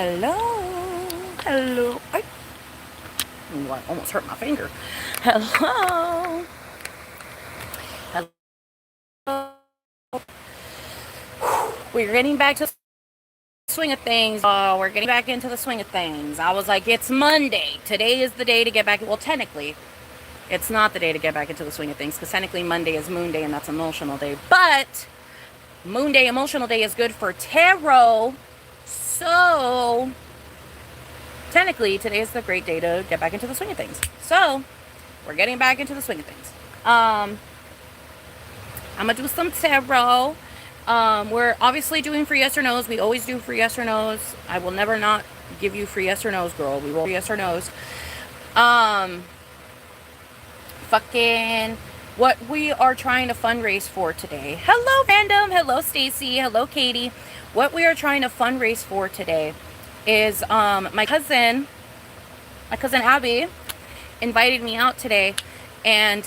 Hello. Hello. I almost hurt my finger. Hello. Hello. We're getting back to the swing of things. Oh, we're getting back into the swing of things. I was like, it's Monday. Today is the day to get back. Well, technically, it's not the day to get back into the swing of things, because technically Monday is Moon Day, and that's Emotional Day. But Moon Day, Emotional Day is good for tarot. So technically, today is the great day to get back into the swing of things. So we're getting back into the swing of things. I'm gonna do some tarot. We're obviously doing free yes or no's. We always do free yes or no's. I will never not give you free yes or no's, girl. We will free yes or no's. Fucking what we are trying to fundraise for today. Hello, Random. Hello, Stacy. Hello, Katie. What we are trying to fundraise for today is my cousin Abby invited me out today, and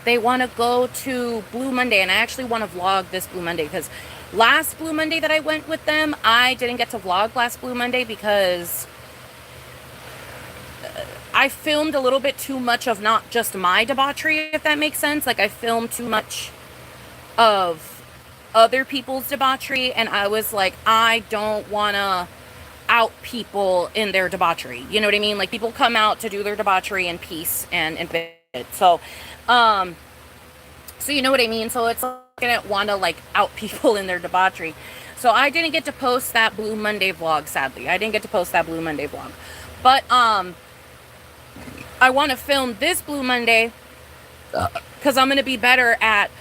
they want to go to Blue Monday, and I actually want to vlog this Blue Monday, because last Blue Monday that I went with them, I didn't get to vlog last Blue Monday because I filmed a little bit too much of not just my debauchery, if that makes sense. Like, I filmed too much of other people's debauchery, and I was like, I don't want to out people in their debauchery. You know what I mean? Like, people come out to do their debauchery in peace and in bed. So you know what I mean? So it's like, I didn't want to like out people in their debauchery. So I didn't get to post that Blue Monday vlog, sadly. I didn't get to post that Blue Monday vlog. But I want to film this Blue Monday because I'm going to be better at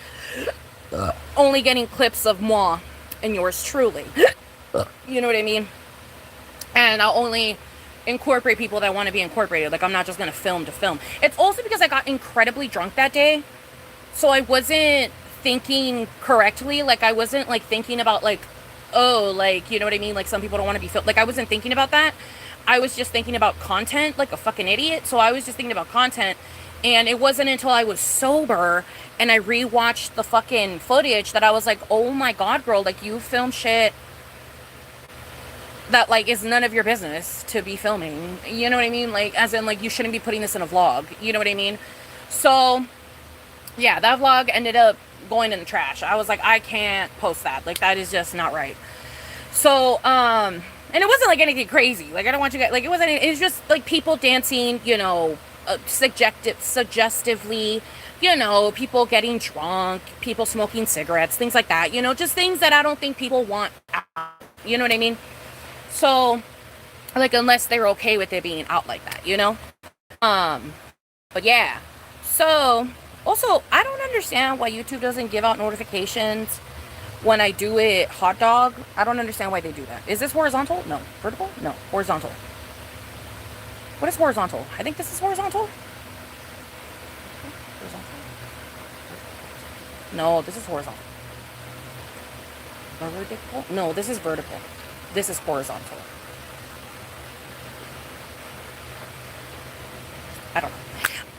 only getting clips of moi and yours truly. You know what I mean? And I'll only incorporate people that want to be incorporated. Like, I'm not just going to film to film. It's also because I got incredibly drunk that day. So I wasn't thinking correctly. Like, I wasn't like thinking about like, oh, like, you know what I mean? Like, some people don't want to be filmed. Like, I wasn't thinking about that. I was just thinking about content like a fucking idiot. So I was just thinking about content. And it wasn't until I was sober and I rewatched the fucking footage that I was like, oh my God, girl, like, you film shit that like is none of your business to be filming. You know what I mean? Like, as in, like, you shouldn't be putting this in a vlog. You know what I mean? So yeah, that vlog ended up going in the trash. I was like, I can't post that. Like, that is just not right. So and it wasn't like anything crazy. Like, I don't want you guys, like, it wasn't, it was just like people dancing, you know, suggestively, you know, people getting drunk, people smoking cigarettes, things like that, you know, just things that I don't think people want out, you know what I mean? So, like, unless they're okay with it being out like that, you know? But yeah. So, also, I don't understand why YouTube doesn't give out notifications when I do it hot dog. I don't understand why they do that. Is this horizontal? No. Vertical? No. Horizontal. What is horizontal? I think this is horizontal. Horizontal. No, this is horizontal. Vertical? No, this is vertical. This is horizontal. I don't know.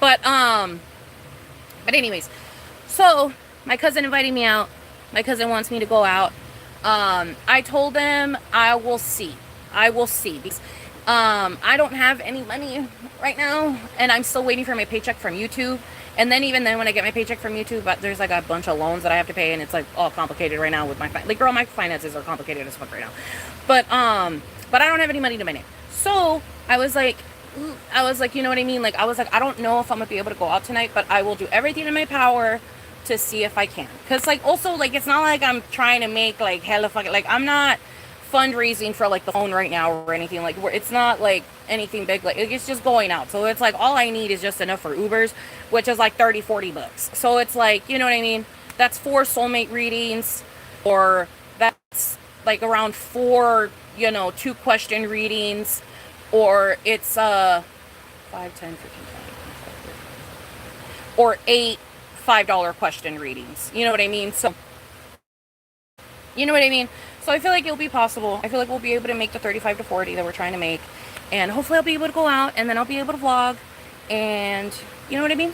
But anyways, so my cousin invited me out. My cousin wants me to go out. I told him I will see. Because I don't have any money right now, and I'm still waiting for my paycheck from YouTube. And then even then, when I get my paycheck from YouTube, but there's like a bunch of loans that I have to pay, and it's like all complicated right now with my like, girl, my finances are complicated as fuck right now. But I don't have any money to my name. So I was like, you know what I mean? Like, I was like, I don't know if I'm gonna be able to go out tonight, but I will do everything in my power to see if I can. Because, like, also, like, it's not like I'm trying to make like hella fucking, like, I'm not fundraising for like the phone right now or anything. Like, it's not like anything big. Like, it's just going out. So it's like all I need is just enough for Ubers, which is like $30-$40. So it's like, you know what I mean? That's 4 soulmate readings, or that's like around 4, you know, 2 question readings, or it's 5, 10, 15, 20, or 8 $5 question readings. You know what I mean? So, you know what I mean? So I feel like it'll be possible. I feel like we'll be able to make the 35 to 40 that we're trying to make. And hopefully I'll be able to go out, and then I'll be able to vlog. And you know what I mean?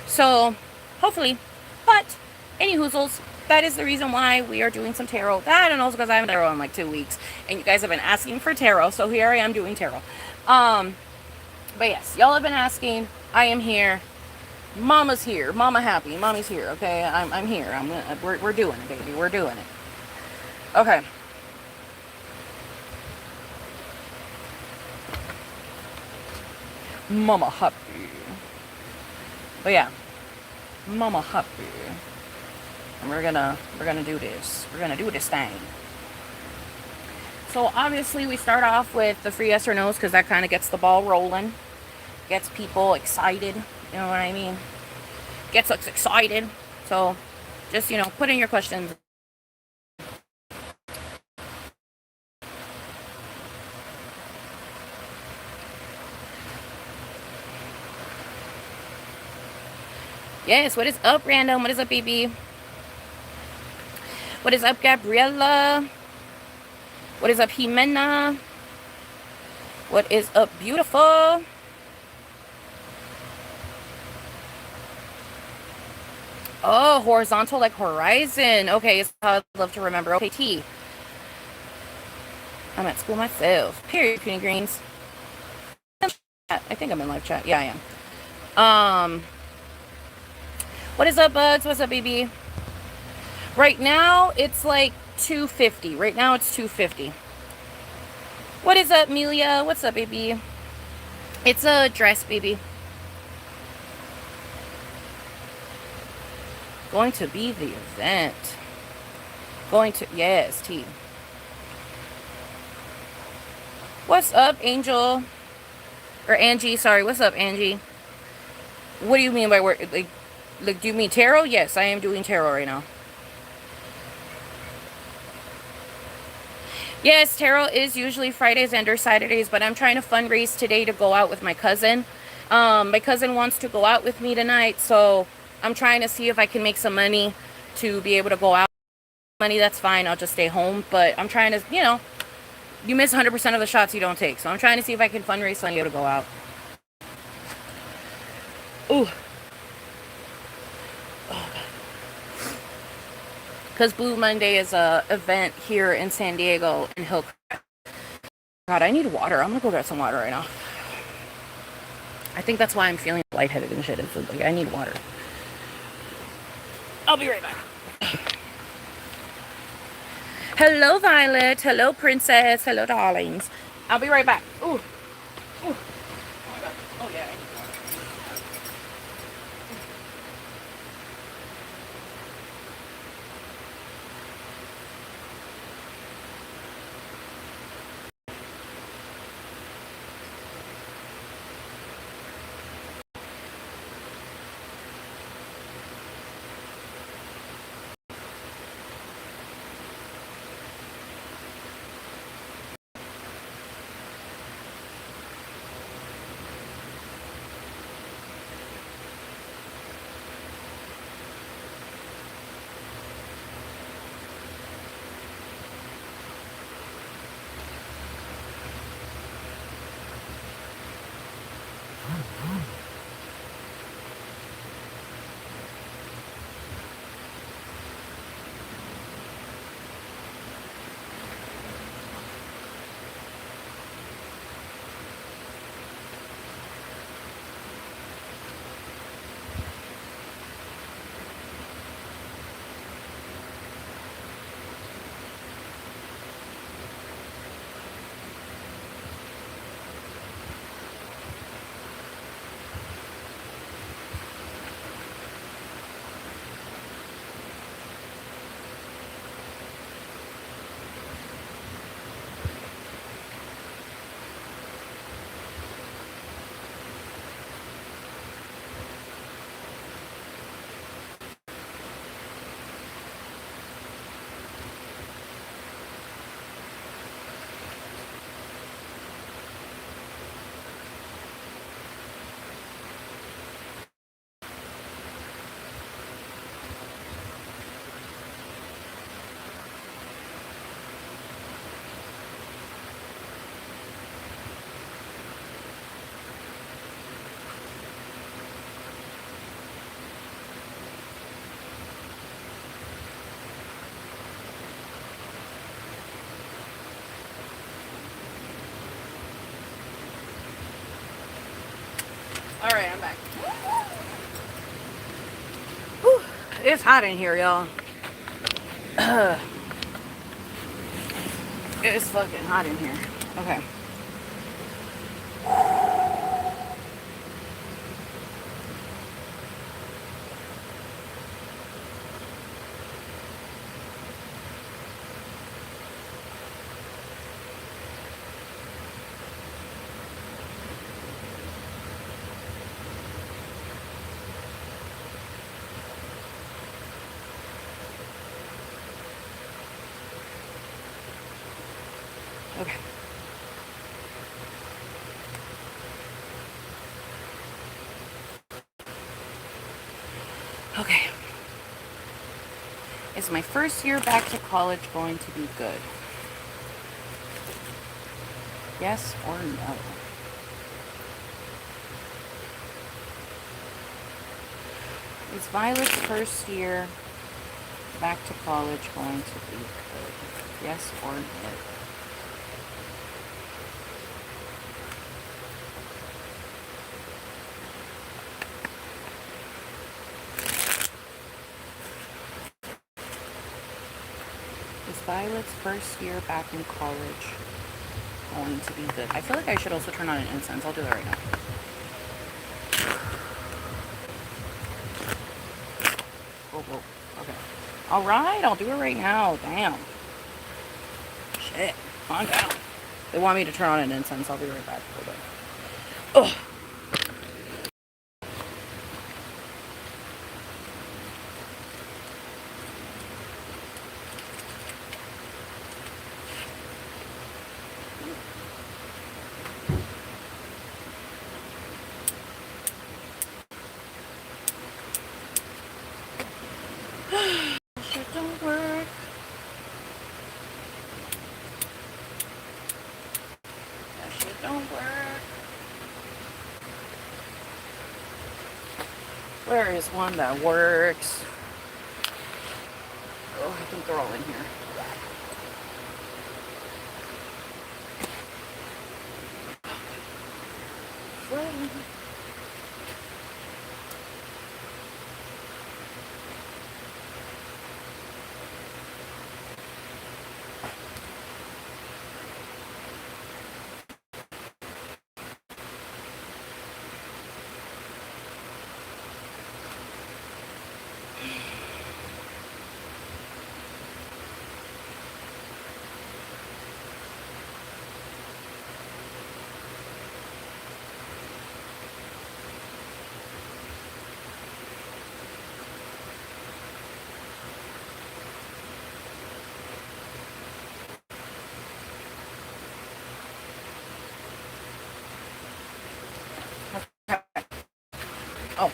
So, hopefully. But, any hoozles, that is the reason why we are doing some tarot. That, and also because I haven't done tarot in like 2 weeks, and you guys have been asking for tarot, so here I am doing tarot. But yes, y'all have been asking. I am here. Mama's here. Mama happy. Mommy's here. Okay, I'm here. We're doing it, baby. We're doing it. Okay. Mama happy. But yeah, Mama happy. And we're gonna do this. We're gonna do this thing. So obviously we start off with the free yes or no's because that kind of gets the ball rolling, gets people excited. You know what I mean? Gets us excited. So just, you know, put in your questions. Yes, what is up, Random? What is up, baby? What is up, Gabriella? What is up, Jimena? What is up, beautiful? Oh, horizontal like horizon. Okay, it's how I'd love to remember. Okay, T. I'm at school myself. Period, Puny Greens. I think I'm in live chat. Yeah, I am. What is up, buds? What's up, baby? Right now, it's like 250. Right now, it's 250. What is up, Melia? What's up, baby? It's a dress, baby. Going to be the event. Yes, T. What's up, Angel? Or Angie, sorry. What's up, Angie? What do you mean by work? Like, do you mean tarot? Yes, I am doing tarot right now. Yes, tarot is usually Fridays and or Saturdays, but I'm trying to fundraise today to go out with my cousin. My cousin wants to go out with me tonight, so I'm trying to see if I can make some money to be able to go out. Money, that's fine. I'll just stay home, but I'm trying to, you know, you miss 100% of the shots you don't take, so I'm trying to see if I can fundraise money to go out. Ooh. Because Blue Monday is a event here in San Diego in Hillcrest. God, I need water. I'm gonna go get some water right now. I think that's why I'm feeling lightheaded and shit. It's like I need water. I'll be right back. Hello, Violet. Hello, Princess. Hello, darlings. I'll be right back. Ooh. Ooh. Oh my God. Oh yeah. Alright, I'm back. Whew, it's hot in here, y'all. It's fucking hot in here. Okay. Okay. Okay. Is my first year back to college going to be good? Yes or no? Is Violet's first year back to college going to be good? Yes or no? Is Violet's first year back in college going to be good? I feel like I should also turn on an incense. I'll do that right now. Whoa, whoa. Okay. Alright, I'll do it right now. Damn. Shit. Calm down. They want me to turn on an incense. I'll be right back. Hold on. Ugh. Shit don't work. That shit don't work. Where is one that works? Oh, I think they're all in here. Oh.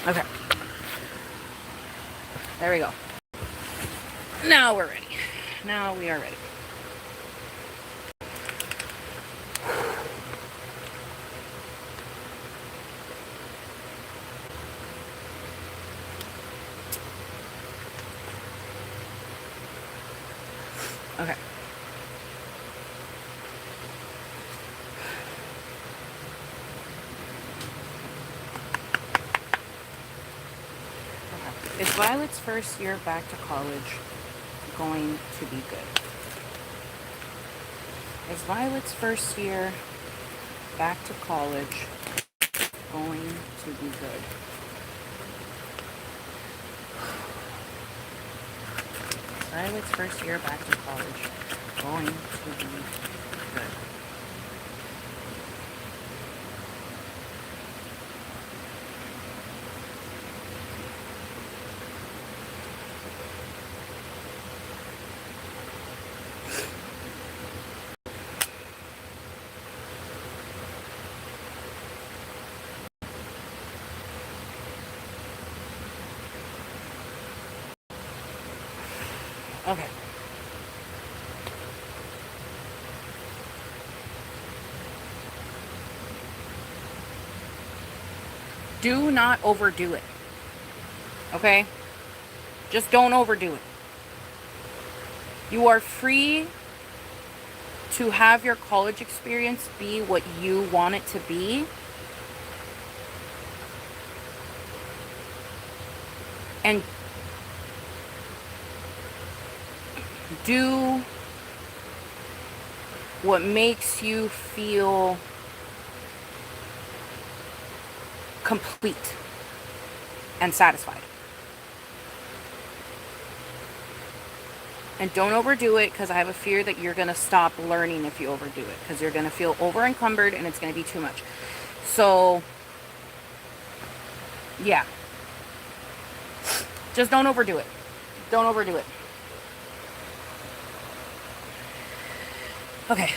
Okay. There we go. Now we're ready. Now we are ready. Okay. Is Violet's first year back to college going to be good? Is Violet's first year back to college going to be good? Is Violet's first year back to college going to be good? Okay. Do not overdo it. Okay? Just don't overdo it. You are free to have your college experience be what you want it to be, and do what makes you feel complete and satisfied. And don't overdo it, because I have a fear that you're going to stop learning if you overdo it, because you're going to feel over encumbered and it's going to be too much. So yeah, just don't overdo it. Don't overdo it. Okay,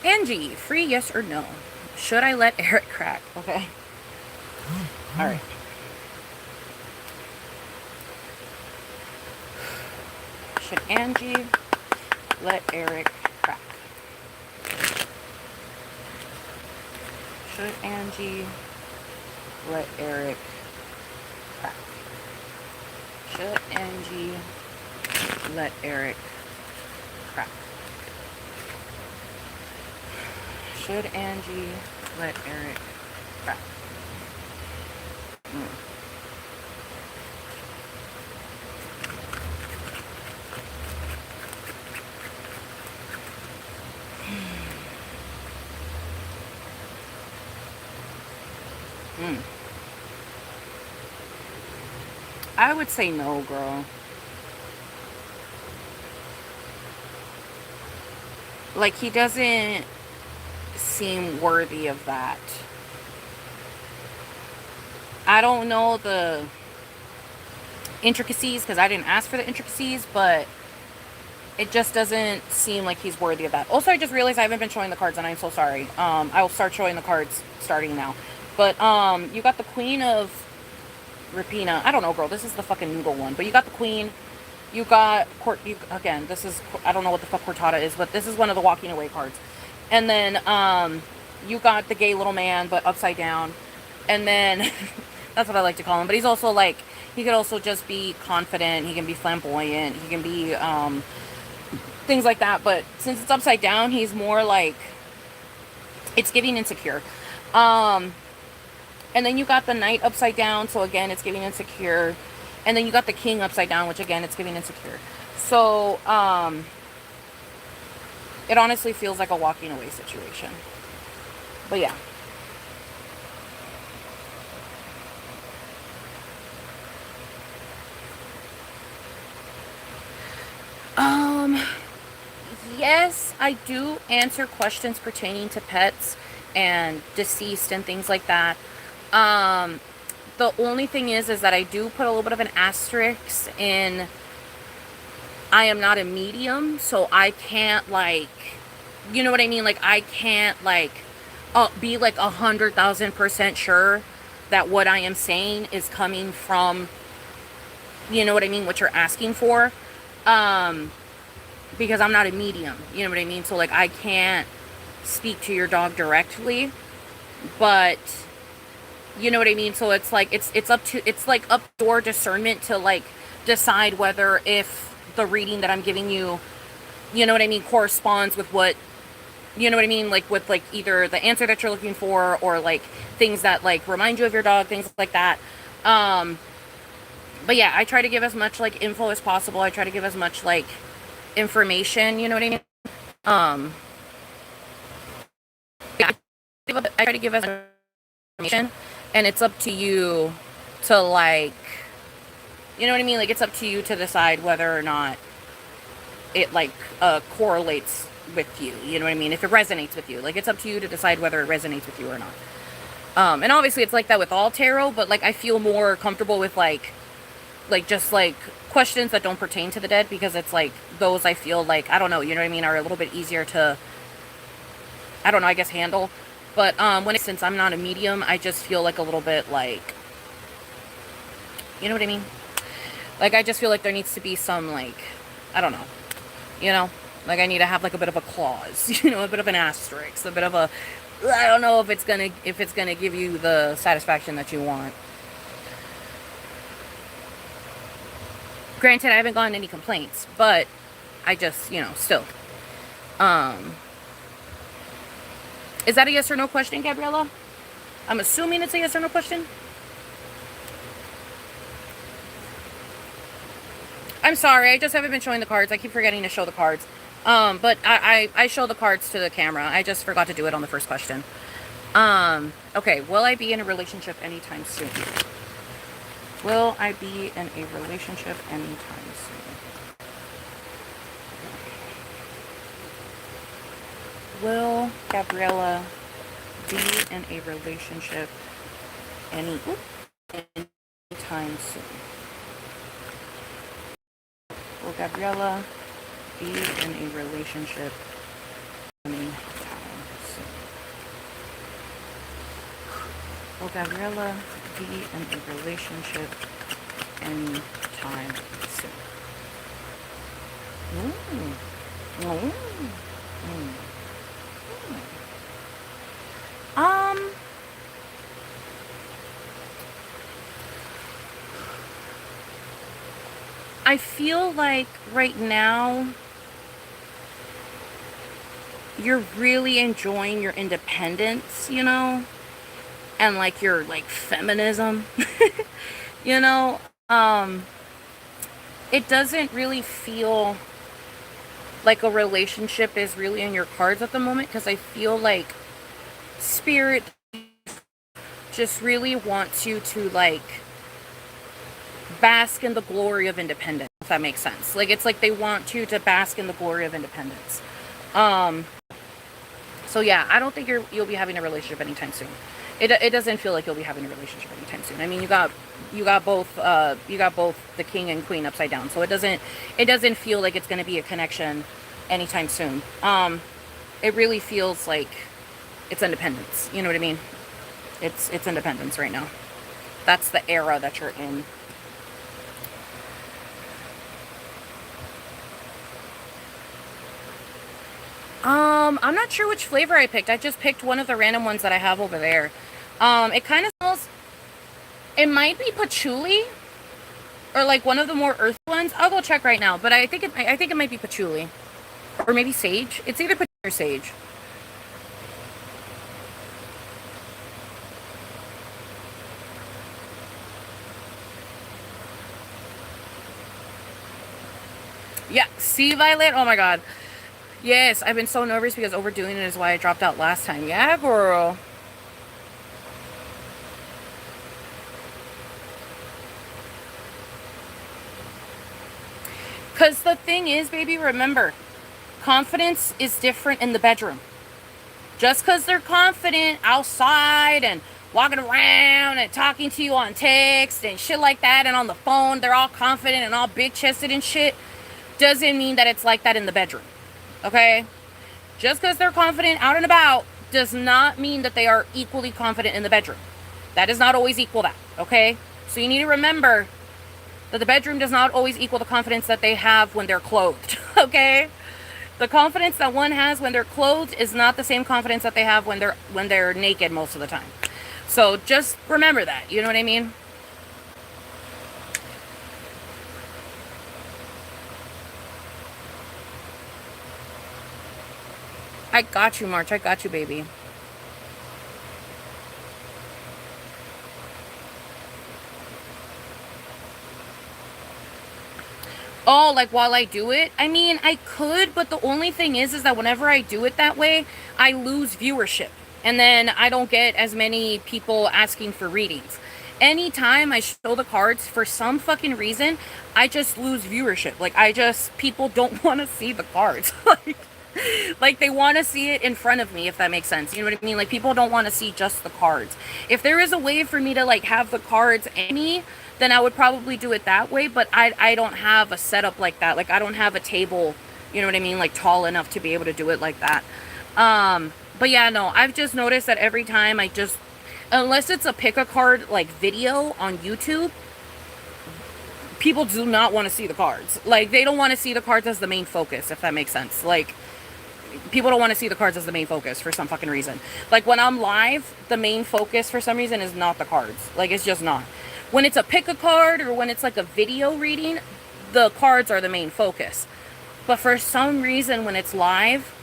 Angie, free yes or no? Should I let Eric crack? Okay. All right. Should Angie let Eric crack? Should Angie let Eric crack? Should Angie let Eric crack? Should Angie let Eric crack? I would say no, girl. Like, he doesn't seem worthy of that. I don't know the intricacies, because I didn't ask for the intricacies, but it just doesn't seem like he's worthy of that. Also, I just realized I haven't been showing the cards, and I'm so sorry. I will start showing the cards starting now. But you got the Queen of Rapina. I don't know, girl. This is the fucking noodle one. But you got the Queen. You got again, this is, I don't know what the fuck Cortada is, but this is one of the walking away cards. And then you got the gay little man, but upside down. And then that's what I like to call him. But he's also like, he could also just be confident. He can be flamboyant. He can be things like that. But since it's upside down, he's more like, it's giving insecure. And then you got the Knight upside down, so again, it's giving insecure. And then you got the King upside down, which again, it's giving insecure. So, it honestly feels like a walking away situation. But yeah. Yes, I do answer questions pertaining to pets and deceased and things like that. The only thing is that I do put a little bit of an asterisk in, I am not a medium, so I can't, like, you know what I mean? Like, I can't, like, be like 100,000% sure that what I am saying is coming from, you know what I mean, what you're asking for. Because I'm not a medium, you know what I mean? So, like, I can't speak to your dog directly, but you know what I mean? So it's like, it's up to your discernment to, like, decide whether, if the reading that I'm giving you, you know what I mean, corresponds with what, you know what I mean, like, with, like, either the answer that you're looking for, or, like, things that, like, remind you of your dog, things like that. But yeah, I try to give as much, like, info as possible. I try to give as much, like, information, you know what I mean? Yeah, I try to give as much information, and it's up to you to, like, you know what I mean? Like, it's up to you to decide whether or not it, like, correlates with you, you know what I mean? If it resonates with you, like, it's up to you to decide whether it resonates with you or not. And obviously it's like that with all tarot, but, like, I feel more comfortable with, like, just, like, questions that don't pertain to the dead, because it's, like, those I feel like, I don't know, you know what I mean, are a little bit easier to, I don't know, I guess, handle. But, since I'm not a medium, I just feel like a little bit, like, you know what I mean? Like, I just feel like there needs to be some, like, I don't know, you know? Like, I need to have, like, a bit of a clause, you know, a bit of an asterisk, a bit of a, I don't know if it's gonna give you the satisfaction that you want. Granted, I haven't gotten any complaints, but I just, you know, still. Is that a yes or no question, Gabriella? I'm assuming it's a yes or no question. I'm sorry, I just haven't been showing the cards. I keep forgetting to show the cards. But I show the cards to the camera. I just forgot to do it on the first question. Okay, will I be in a relationship anytime soon? Will I be in a relationship anytime soon? Will Gabriella be in a relationship anytime soon? Will Gabriella be in a relationship anytime soon? Will Gabriella be in a relationship anytime soon? Ooh. Ooh. Ooh. I feel like right now you're really enjoying your independence, you know, and like your like feminism, you know. It doesn't really feel like a relationship is really in your cards at the moment, because I feel like Spirit just really wants you to like bask in the glory of independence, if that makes sense. Like, it's like they want you to bask in the glory of independence. So yeah, I don't think you'll be having a relationship anytime soon. It doesn't feel like you'll be having a relationship anytime soon. I mean, you got both the king and queen upside down, so it doesn't feel like it's going to be a connection anytime soon. It really feels like it's independence. You know what I mean? It's independence right now. That's the era that you're in. I'm not sure which flavor I picked. I just picked one of the random ones that I have over there. It kind of smells, it might be patchouli, or like one of the more earthy ones. I'll go check right now, but I think it might be patchouli, or maybe sage. It's either patchouli or sage. Yeah, sea violet. Oh my god. Yes, I've been so nervous because overdoing it is why I dropped out last time. Yeah, girl. Because the thing is, baby, remember, confidence is different in the bedroom. Just because they're confident outside and walking around and talking to you on text and shit like that and on the phone, they're all confident and all big-chested and shit, doesn't mean that it's like that in the bedroom. Okay? Just because they're confident out and about does not mean that they are equally confident in the bedroom. That does not always equal that. Okay? So you need to remember that the bedroom does not always equal the confidence that they have when they're clothed. Okay? The confidence that one has when they're clothed is not the same confidence that they have when they're naked most of the time. So just remember that. You know what I mean? I got you, March. I got you, baby. Oh, like while I do it? I mean, I could, but the only thing is that whenever I do it that way, I lose viewership. And then I don't get as many people asking for readings. Anytime I show the cards, for some fucking reason, I just lose viewership. Like, people don't want to see the cards. Like they want to see it in front of me, if that makes sense. You know what I mean? Like, people don't want to see just the cards. If there is a way for me to like have the cards in me, then I would probably do it that way. But I don't have a setup like that. Like, I don't have a table, you know what I mean, like tall enough to be able to do it like that. But yeah, no, I've just noticed that every time unless it's a pick a card like video on YouTube, people do not want to see the cards. Like, they don't want to see the cards as the main focus, if that makes sense. Like, people don't want to see the cards as the main focus for some fucking reason. Like, when I'm live, the main focus for some reason is not the cards. Like, it's just not. When it's a pick a card or when it's like a video reading, the cards are the main focus. But for some reason, when it's live,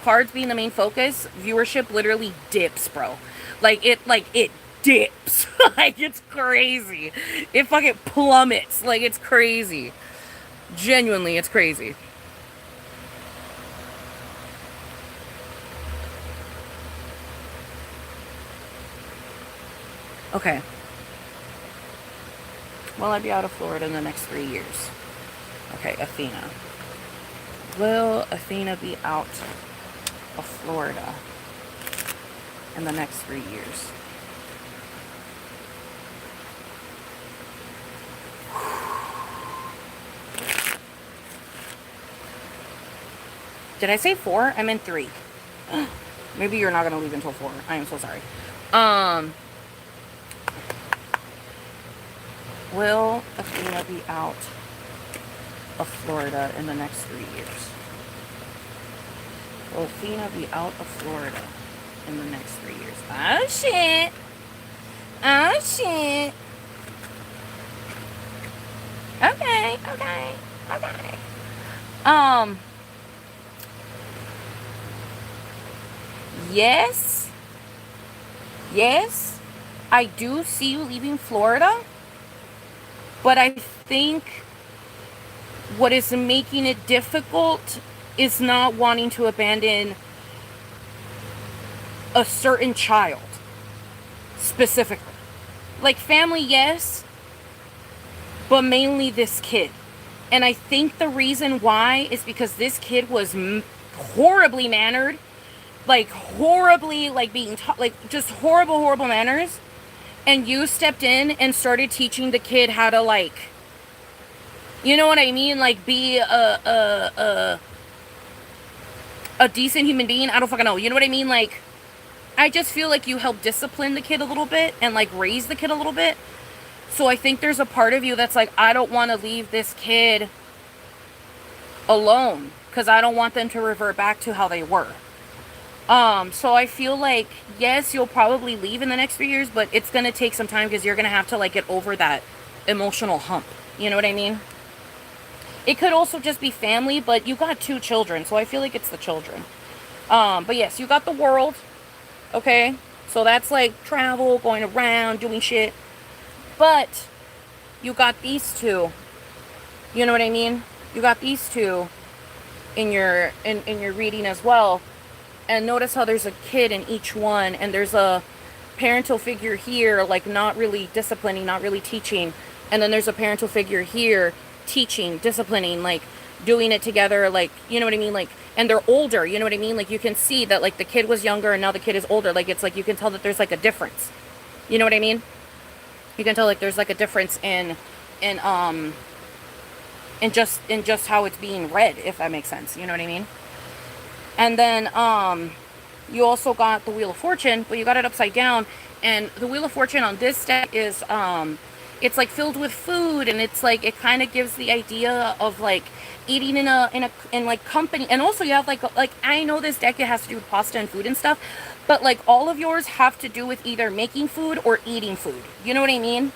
cards being the main focus, viewership literally dips, bro. It dips. Like, it's crazy. It fucking plummets. Like, it's crazy. Genuinely, it's crazy. Okay. Will I be out of Florida in the next 3 years? Okay, Athena. Will Athena be out of Florida in the next 3 years? Did I say 4? I meant 3. Maybe you're not going to leave until 4. I am so sorry. Will Athena be out of Florida in the next 3 years? Will Athena be out of Florida in the next 3 years? Oh, shit. Oh, shit. Okay. Yes, I do see you leaving Florida, but I think what is making it difficult is not wanting to abandon a certain child, specifically. Like, family, yes, but mainly this kid. And I think the reason why is because this kid was horribly mannered, like horribly, like being taught, like just horrible manners. And you stepped in and started teaching the kid how to, like, you know what I mean? Like, be a decent human being. I don't fucking know. You know what I mean? Like, I just feel like you helped discipline the kid a little bit and, like, raise the kid a little bit. So I think there's a part of you that's like, I don't want to leave this kid alone because I don't want them to revert back to how they were. So I feel like, yes, you'll probably leave in the next few years, but it's going to take some time because you're going to have to, like, get over that emotional hump. You know what I mean? It could also just be family, but you got 2 children, so I feel like it's the children. But yes, you got the world, okay? So that's, like, travel, going around, doing shit. But you got these 2. You know what I mean? You got these 2 in your reading as well. And notice how there's a kid in each one, and there's a parental figure here, like, not really disciplining, not really teaching. And then there's a parental figure here, teaching, disciplining, like, doing it together, like, you know what I mean? Like, and they're older, you know what I mean? Like, you can see that, like, the kid was younger and now the kid is older. Like, it's like, you can tell that there's, like, a difference. You know what I mean? You can tell, like, there's, like, a difference in just how it's being read, if that makes sense. You know what I mean? And then, you also got the Wheel of Fortune, but you got it upside down. And the Wheel of Fortune on this deck is, it's, like, filled with food, and it's, like, it kind of gives the idea of, like, eating in like, company. And also you have, like, I know this deck, it has to do with pasta and food and stuff, but, like, all of yours have to do with either making food or eating food. You know what I mean?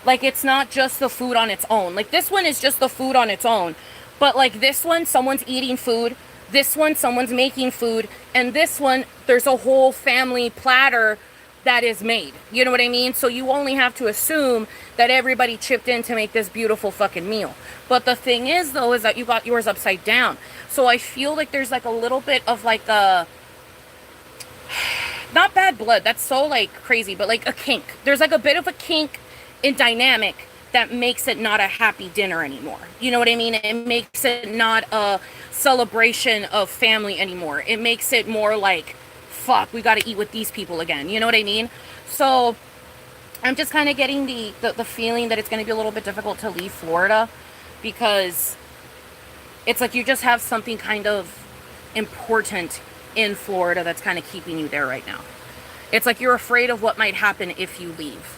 Like, it's not just the food on its own. Like, this one is just the food on its own. But, like, this one, someone's eating food. This one, someone's making food. And this one, there's a whole family platter that is made. You know what I mean? So you only have to assume that everybody chipped in to make this beautiful fucking meal. But the thing is, though, is that you got yours upside down. So I feel like there's, like, a little bit of, like, a... not bad blood. That's so, like, crazy. But, like, a kink. There's, like, a bit of a kink in dynamic that makes it not a happy dinner anymore. You know what I mean? It makes it not a celebration of family anymore. It makes it more like, fuck, we gotta eat with these people again. You know what I mean? So I'm just kind of getting the feeling that it's going to be a little bit difficult to leave Florida, because it's like you just have something kind of important in Florida that's kind of keeping you there right now. It's like you're afraid of what might happen if you leave.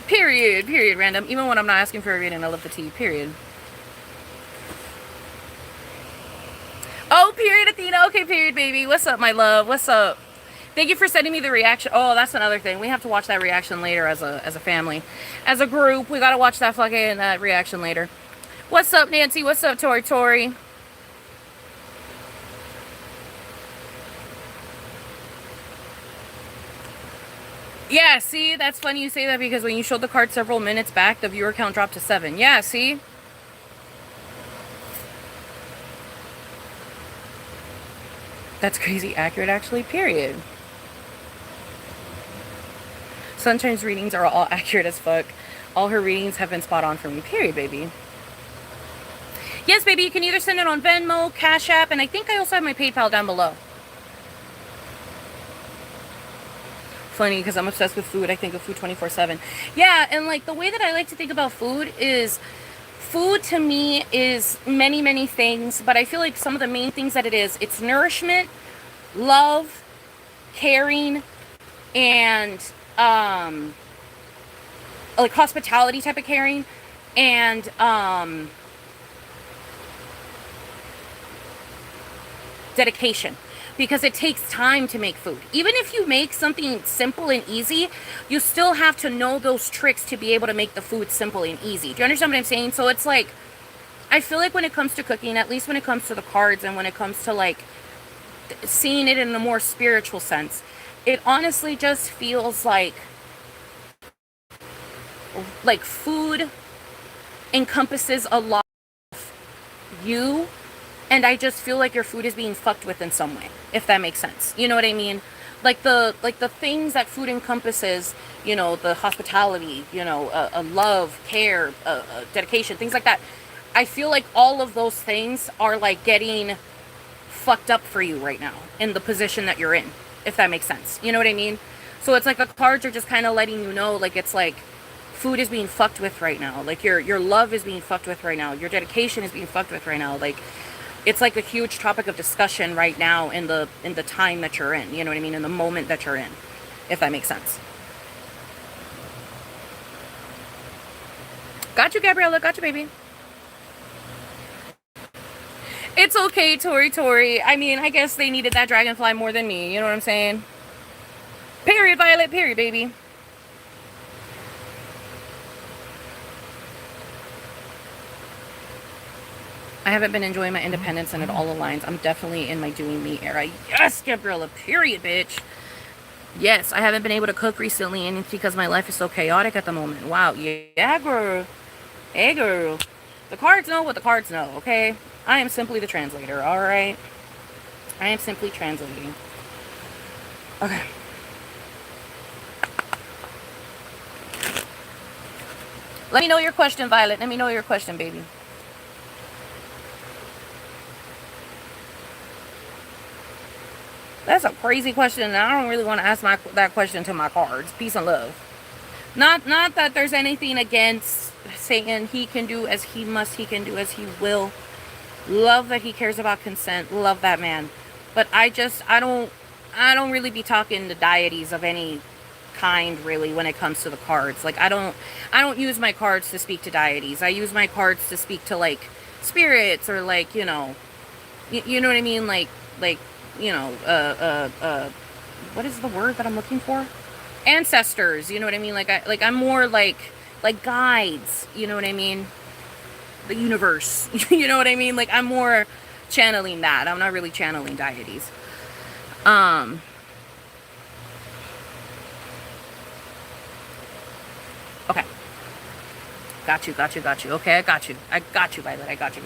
Period, random. Even when I'm not asking for a reading, I love the tea, period. Oh, period, Athena. Okay, period, baby. What's up, my love? What's up? Thank you for sending me the reaction. Oh, that's another thing. We have to watch that reaction later as a family. As a group, we got to watch that fucking reaction later. What's up, Nancy? What's up, Tori Tori? Yeah, see, that's funny you say that because when you showed the card several minutes back, the viewer count dropped to 7. Yeah, see? That's crazy accurate, actually, period. Sunshine's readings are all accurate as fuck. All her readings have been spot on for me, period, baby. Yes, baby, you can either send it on Venmo, Cash App, and I think I also have my PayPal down below. Funny, because I'm obsessed with food. I think of food 24/7. Yeah, and like the way that I like to think about food is, food to me is many, many things, but I feel like some of the main things that it is, it's nourishment, love, caring, and like hospitality type of caring, and dedication, because it takes time to make food. Even if you make something simple and easy, you still have to know those tricks to be able to make the food simple and easy. Do you understand what I'm saying? So it's like, I feel like when it comes to cooking, at least when it comes to the cards and when it comes to like seeing it in a more spiritual sense, it honestly just feels like food encompasses a lot of you, and I just feel like your food is being fucked with in some way, if that makes sense. You know what I mean? Like the things that food encompasses, you know, the hospitality, you know, a love, care, dedication, things like that. I feel like all of those things are like getting fucked up for you right now in the position that you're in, if that makes sense. You know what I mean? So it's like the cards are just kind of letting you know, like, it's like food is being fucked with right now. Like your love is being fucked with right now. Your dedication is being fucked with right now. Like, it's like a huge topic of discussion right now in the time that you're in. You know what I mean? In the moment that you're in, if that makes sense. Got you, Gabriella. Got you, baby. It's okay, Tori Tori. I mean, I guess they needed that dragonfly more than me. You know what I'm saying? Period, Violet. Period, baby. I haven't been enjoying my independence, and it all aligns. I'm definitely in my doing me era. Yes, Gabriella. Period, bitch. Yes, I haven't been able to cook recently, and it's because my life is so chaotic at the moment. Wow. Yeah, girl. Hey, girl. The cards know what the cards know, okay? I am simply the translator, alright? I am simply translating. Okay. Let me know your question, Violet. Let me know your question, baby. That's a crazy question, and I don't really want to ask that question to my cards. Peace and love. Not that there's anything against saying he can do as he must, he can do as he will. Love that he cares about consent. Love that man. But I don't really be talking to deities of any kind really when it comes to the cards. Like I don't use my cards to speak to deities. I use my cards to speak to like spirits, or like, you know, you know what I mean? Like, you know, what is the word that I'm looking for? Ancestors, you know what I mean? Like I'm more like guides, you know what I mean? The universe, you know what I mean? Like I'm more channeling that. I'm not really channeling deities. Okay. Got you. Okay, I got you, Violet. I got you.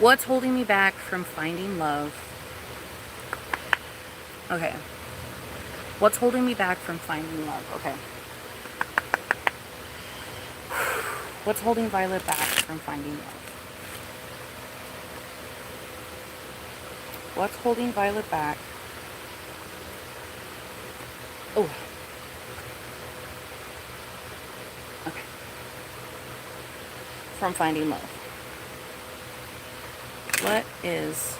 What's holding me back from finding love? Okay. What's holding me back from finding love? Okay. What's holding Violet back from finding love? What's holding Violet back? Oh. Okay. From finding love. What is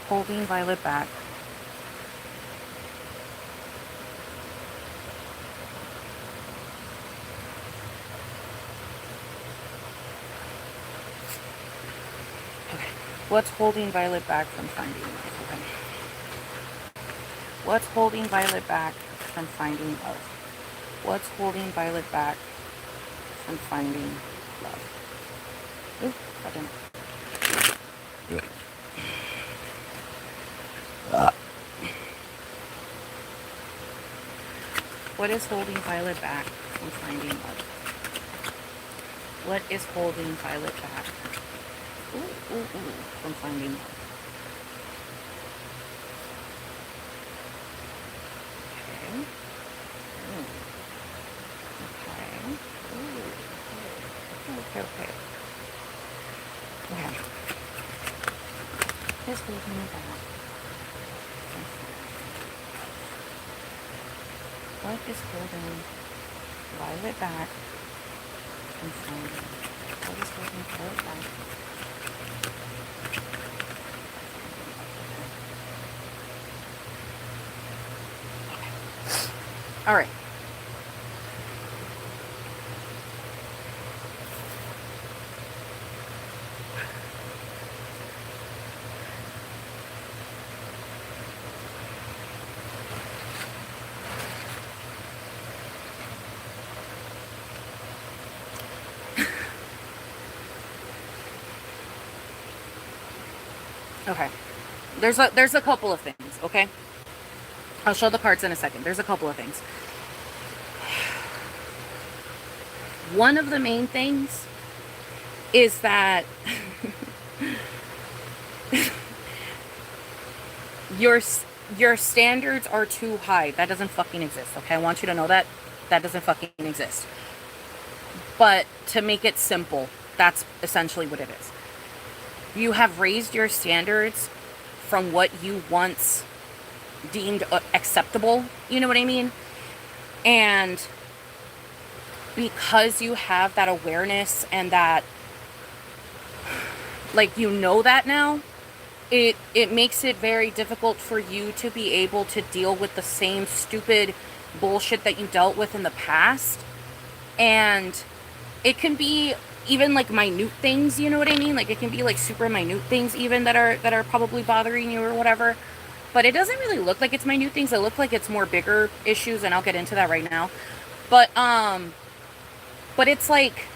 holding Violet back? Okay. What's holding Violet back from finding love? Okay. What's holding Violet back from finding love? What's holding Violet back from finding love? Ooh, I didn't. What is holding Violet back from finding love? What is holding Violet back? From finding love. Okay. Ooh. Okay. Okay. What is holding me back? What is holding Violet back from finding? What is holding Violet back? All right. Okay. There's a couple of things, okay? I'll show the cards in a second. There's a couple of things. One of the main things is that your standards are too high. That doesn't fucking exist, okay? I want you to know that. That doesn't fucking exist. But to make it simple, that's essentially what it is. You have raised your standards from what you once deemed acceptable, you know what I mean? And because you have that awareness and that, like, you know that now, it makes it very difficult for you to be able to deal with the same stupid bullshit that you dealt with in the past. And it can be even like minute things, you know what I mean? Like, it can be like super minute things even that are probably bothering you or whatever. But it doesn't really look like it's minute things. It looks like it's more bigger issues, and I'll get into that right now. But it's like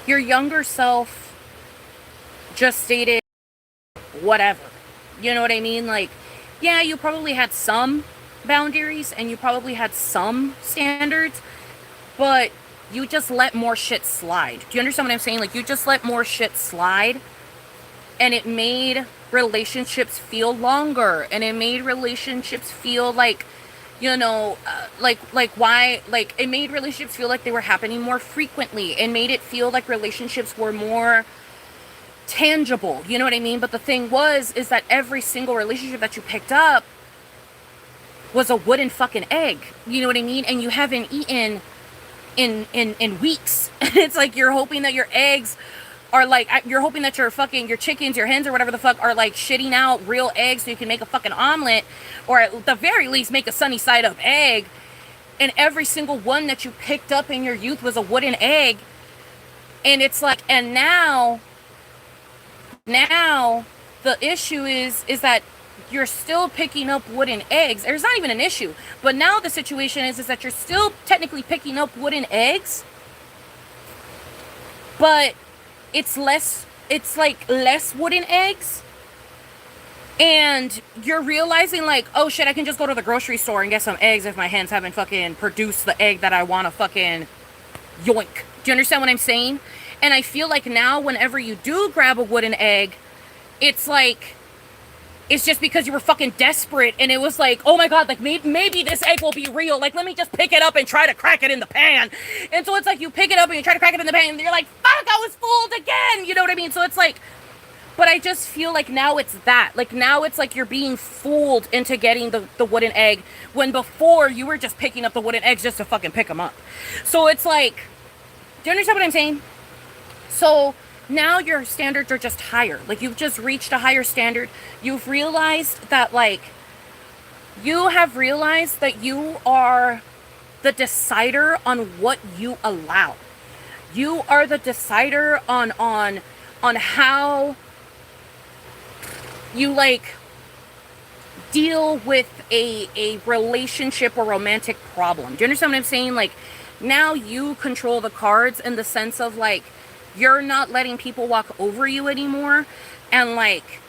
your younger self just stated whatever. You know what I mean? Like, yeah, you probably had some boundaries and you probably had some standards, but you just let more shit slide. Do you understand what I'm saying? Like, you just let more shit slide, and it made relationships feel longer, and it made relationships feel like, you know, like why, like, it made relationships feel like they were happening more frequently. It made it feel like relationships were more tangible, you know what I mean? But the thing is that every single relationship that you picked up was a wooden fucking egg, you know what I mean? And you haven't eaten in weeks. It's like you're hoping that your eggs are like, you're hoping that your chickens, your hens, or whatever the fuck, are like shitting out real eggs so you can make a fucking omelet, or at the very least make a sunny side up egg. And every single one that you picked up in your youth was a wooden egg. And it's like, and now the issue is that you're still picking up wooden eggs. There's not even an issue, but now the situation is that you're still technically picking up wooden eggs, but it's like less wooden eggs. And you're realizing, like, oh shit, I can just go to the grocery store and get some eggs if my hens haven't fucking produced the egg that I want to fucking yoink. Do you understand what I'm saying? And I feel like now whenever you do grab a wooden egg, it's like, it's just because you were fucking desperate, and it was like, oh my god, like, maybe this egg will be real. Like, let me just pick it up and try to crack it in the pan. And so it's like, you pick it up and you try to crack it in the pan, and you're like, fuck, I was fooled again. You know what I mean? So it's like, but I just feel like now it's that. Like, now it's like you're being fooled into getting the wooden egg, when before you were just picking up the wooden eggs just to fucking pick them up. So it's like, do you understand what I'm saying? So now your standards are just higher. Like, you've just reached a higher standard. You've realized that, like, you have realized that you are the decider on what you allow. You are the decider on how you, like, deal with a relationship or romantic problem. Do you understand what I'm saying? Like, now you control the cards in the sense of, like, you're not letting people walk over you anymore and, like,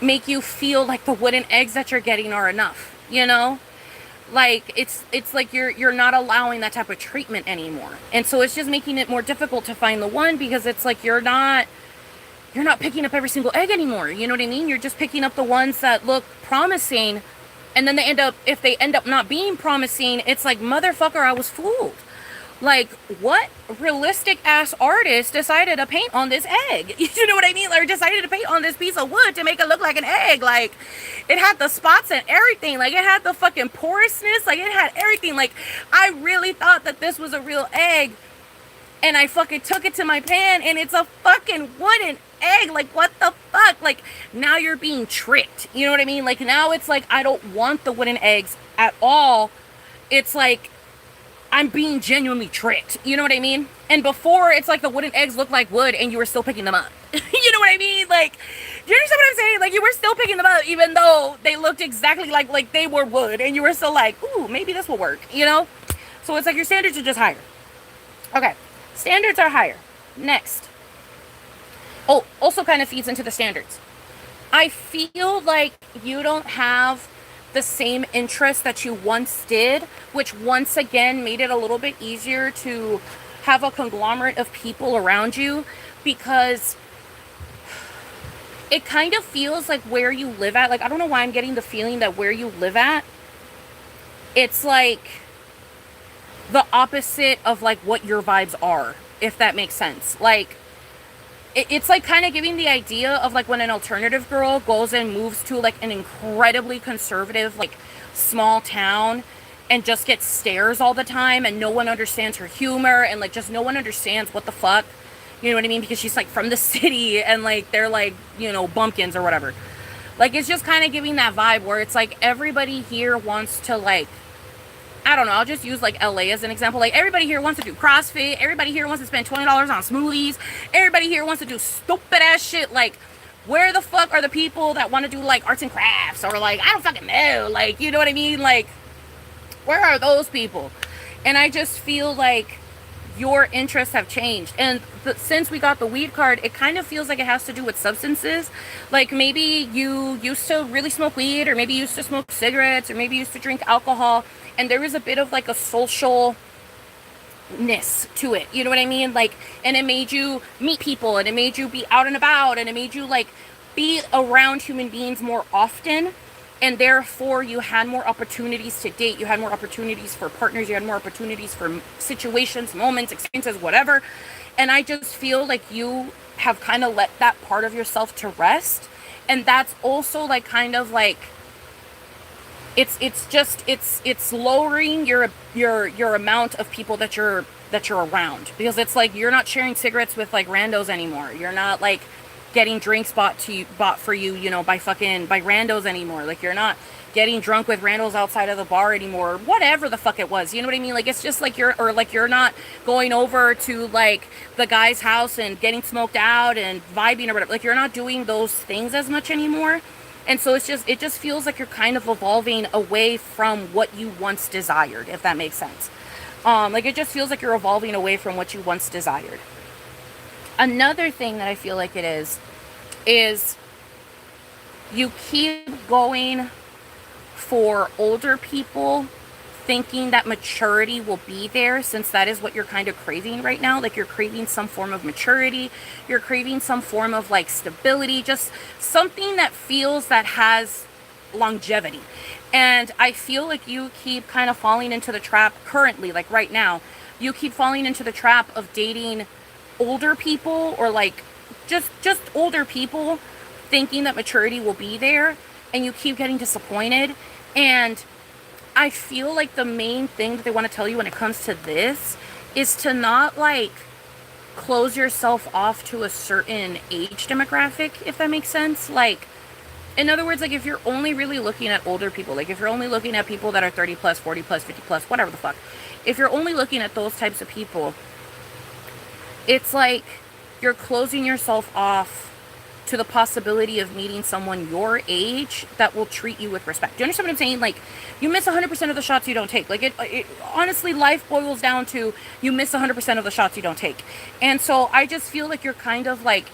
make you feel like the wooden eggs that you're getting are enough, you know? Like, it's like you're not allowing that type of treatment anymore. And so it's just making it more difficult to find the one, because it's like you're not picking up every single egg anymore. You know what I mean? You're just picking up the ones that look promising, and then if they end up not being promising, it's like, motherfucker, I was fooled. Like, what realistic ass artist decided to paint on this egg? You know what I mean? Like, decided to paint on this piece of wood to make it look like an egg. Like, it had the spots and everything. Like, it had the fucking porousness. Like, it had everything. Like, I really thought that this was a real egg, and I fucking took it to my pan, and it's a fucking wooden egg. Like, what the fuck? Like, now you're being tricked. You know what I mean? Like, now it's like, I don't want the wooden eggs at all. It's like, I'm being genuinely tricked. You know what I mean? And before, it's like the wooden eggs look like wood and you were still picking them up. You know what I mean? Like, do you understand what I'm saying? Like, you were still picking them up even though they looked exactly like they were wood, and you were still like, ooh, maybe this will work, you know? So it's like your standards are just higher. Okay, standards are higher. Next. Oh, also kind of feeds into the standards. I feel like you don't have the same interest that you once did, which once again made it a little bit easier to have a conglomerate of people around you, because it kind of feels like where you live at, like, I don't know why I'm getting the feeling that where you live at, it's like the opposite of like what your vibes are, if that makes sense. Like, it's like kind of giving the idea of like when an alternative girl goes and moves to like an incredibly conservative, like, small town, and just gets stares all the time, and no one understands her humor, and like just no one understands what the fuck, you know what I mean? Because she's like from the city, and like they're like, you know, bumpkins or whatever. Like, it's just kind of giving that vibe where it's like everybody here wants to, like, I don't know, I'll just use like LA as an example. Like, everybody here wants to do CrossFit. Everybody here wants to spend $20 on smoothies. Everybody here wants to do stupid ass shit. Like, where the fuck are the people that want to do like arts and crafts, or like, I don't fucking know, like, you know what I mean? Like, where are those people? And I just feel like your interests have changed. And since we got the weed card, it kind of feels like it has to do with substances. Like, maybe you used to really smoke weed, or maybe you used to smoke cigarettes, or maybe you used to drink alcohol, and there was a bit of like a socialness to it, you know what I mean? Like, and it made you meet people, and it made you be out and about, and it made you like be around human beings more often, and therefore you had more opportunities to date, you had more opportunities for partners, you had more opportunities for situations, moments, experiences, whatever. And I just feel like you have kind of let that part of yourself to rest, and that's also like kind of like, it's lowering your amount of people that you're around, because it's like you're not sharing cigarettes with like randos anymore. You're not like getting drinks bought for you, you know, by randos anymore. Like, you're not getting drunk with randos outside of the bar anymore, whatever the fuck it was, you know what I mean? Like, it's just like you're not going over to like the guy's house and getting smoked out and vibing or whatever. Like, you're not doing those things as much anymore. And so it just feels like you're kind of evolving away from what you once desired, if that makes sense. Like, it just feels like you're evolving away from what you once desired. Another thing that I feel like it is you keep going for older people, thinking that maturity will be there, since that is what you're kind of craving right now. Like, you're craving some form of maturity, you're craving some form of like stability, just something that feels that has longevity. And I feel like you keep kind of falling into the trap currently, like right now, you keep falling into the trap of dating older people, or like just older people, thinking that maturity will be there, and you keep getting disappointed. And I feel like the main thing that they want to tell you when it comes to this is to not like close yourself off to a certain age demographic, if that makes sense. Like, in other words, like, if you're only really looking at older people, like if you're only looking at people that are 30 plus, 40 plus, 50 plus, whatever the fuck, if you're only looking at those types of people, it's like you're closing yourself off to the possibility of meeting someone your age that will treat you with respect. Do you understand what I'm saying? Like, you miss 100% of the shots you don't take. Like, it honestly, life boils down to you miss 100% of the shots you don't take. And so I just feel like you're kind of like,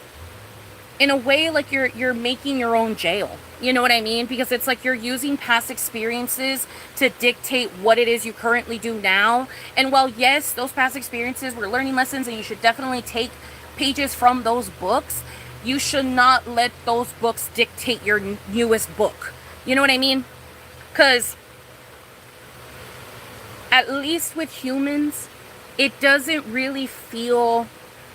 in a way, like you're making your own jail. You know what I mean? Because it's like you're using past experiences to dictate what it is you currently do now. And while yes, those past experiences were learning lessons and you should definitely take pages from those books, you should not let those books dictate your newest book. You know what I mean? Because at least with humans, it doesn't really feel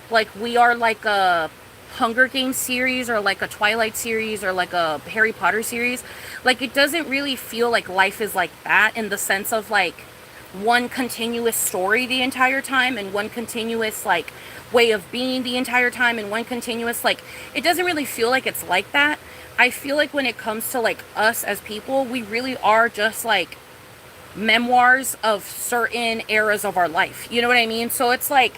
like we are like a Hunger Games series or like a Twilight series or like a Harry Potter series. Like, it doesn't really feel like life is like that, in the sense of like one continuous story the entire time and one continuous like way of being the entire time and one continuous like, it doesn't really feel like it's like that. I feel like when it comes to like us as people, we really are just like memoirs of certain eras of our life. You know what I mean? So it's like,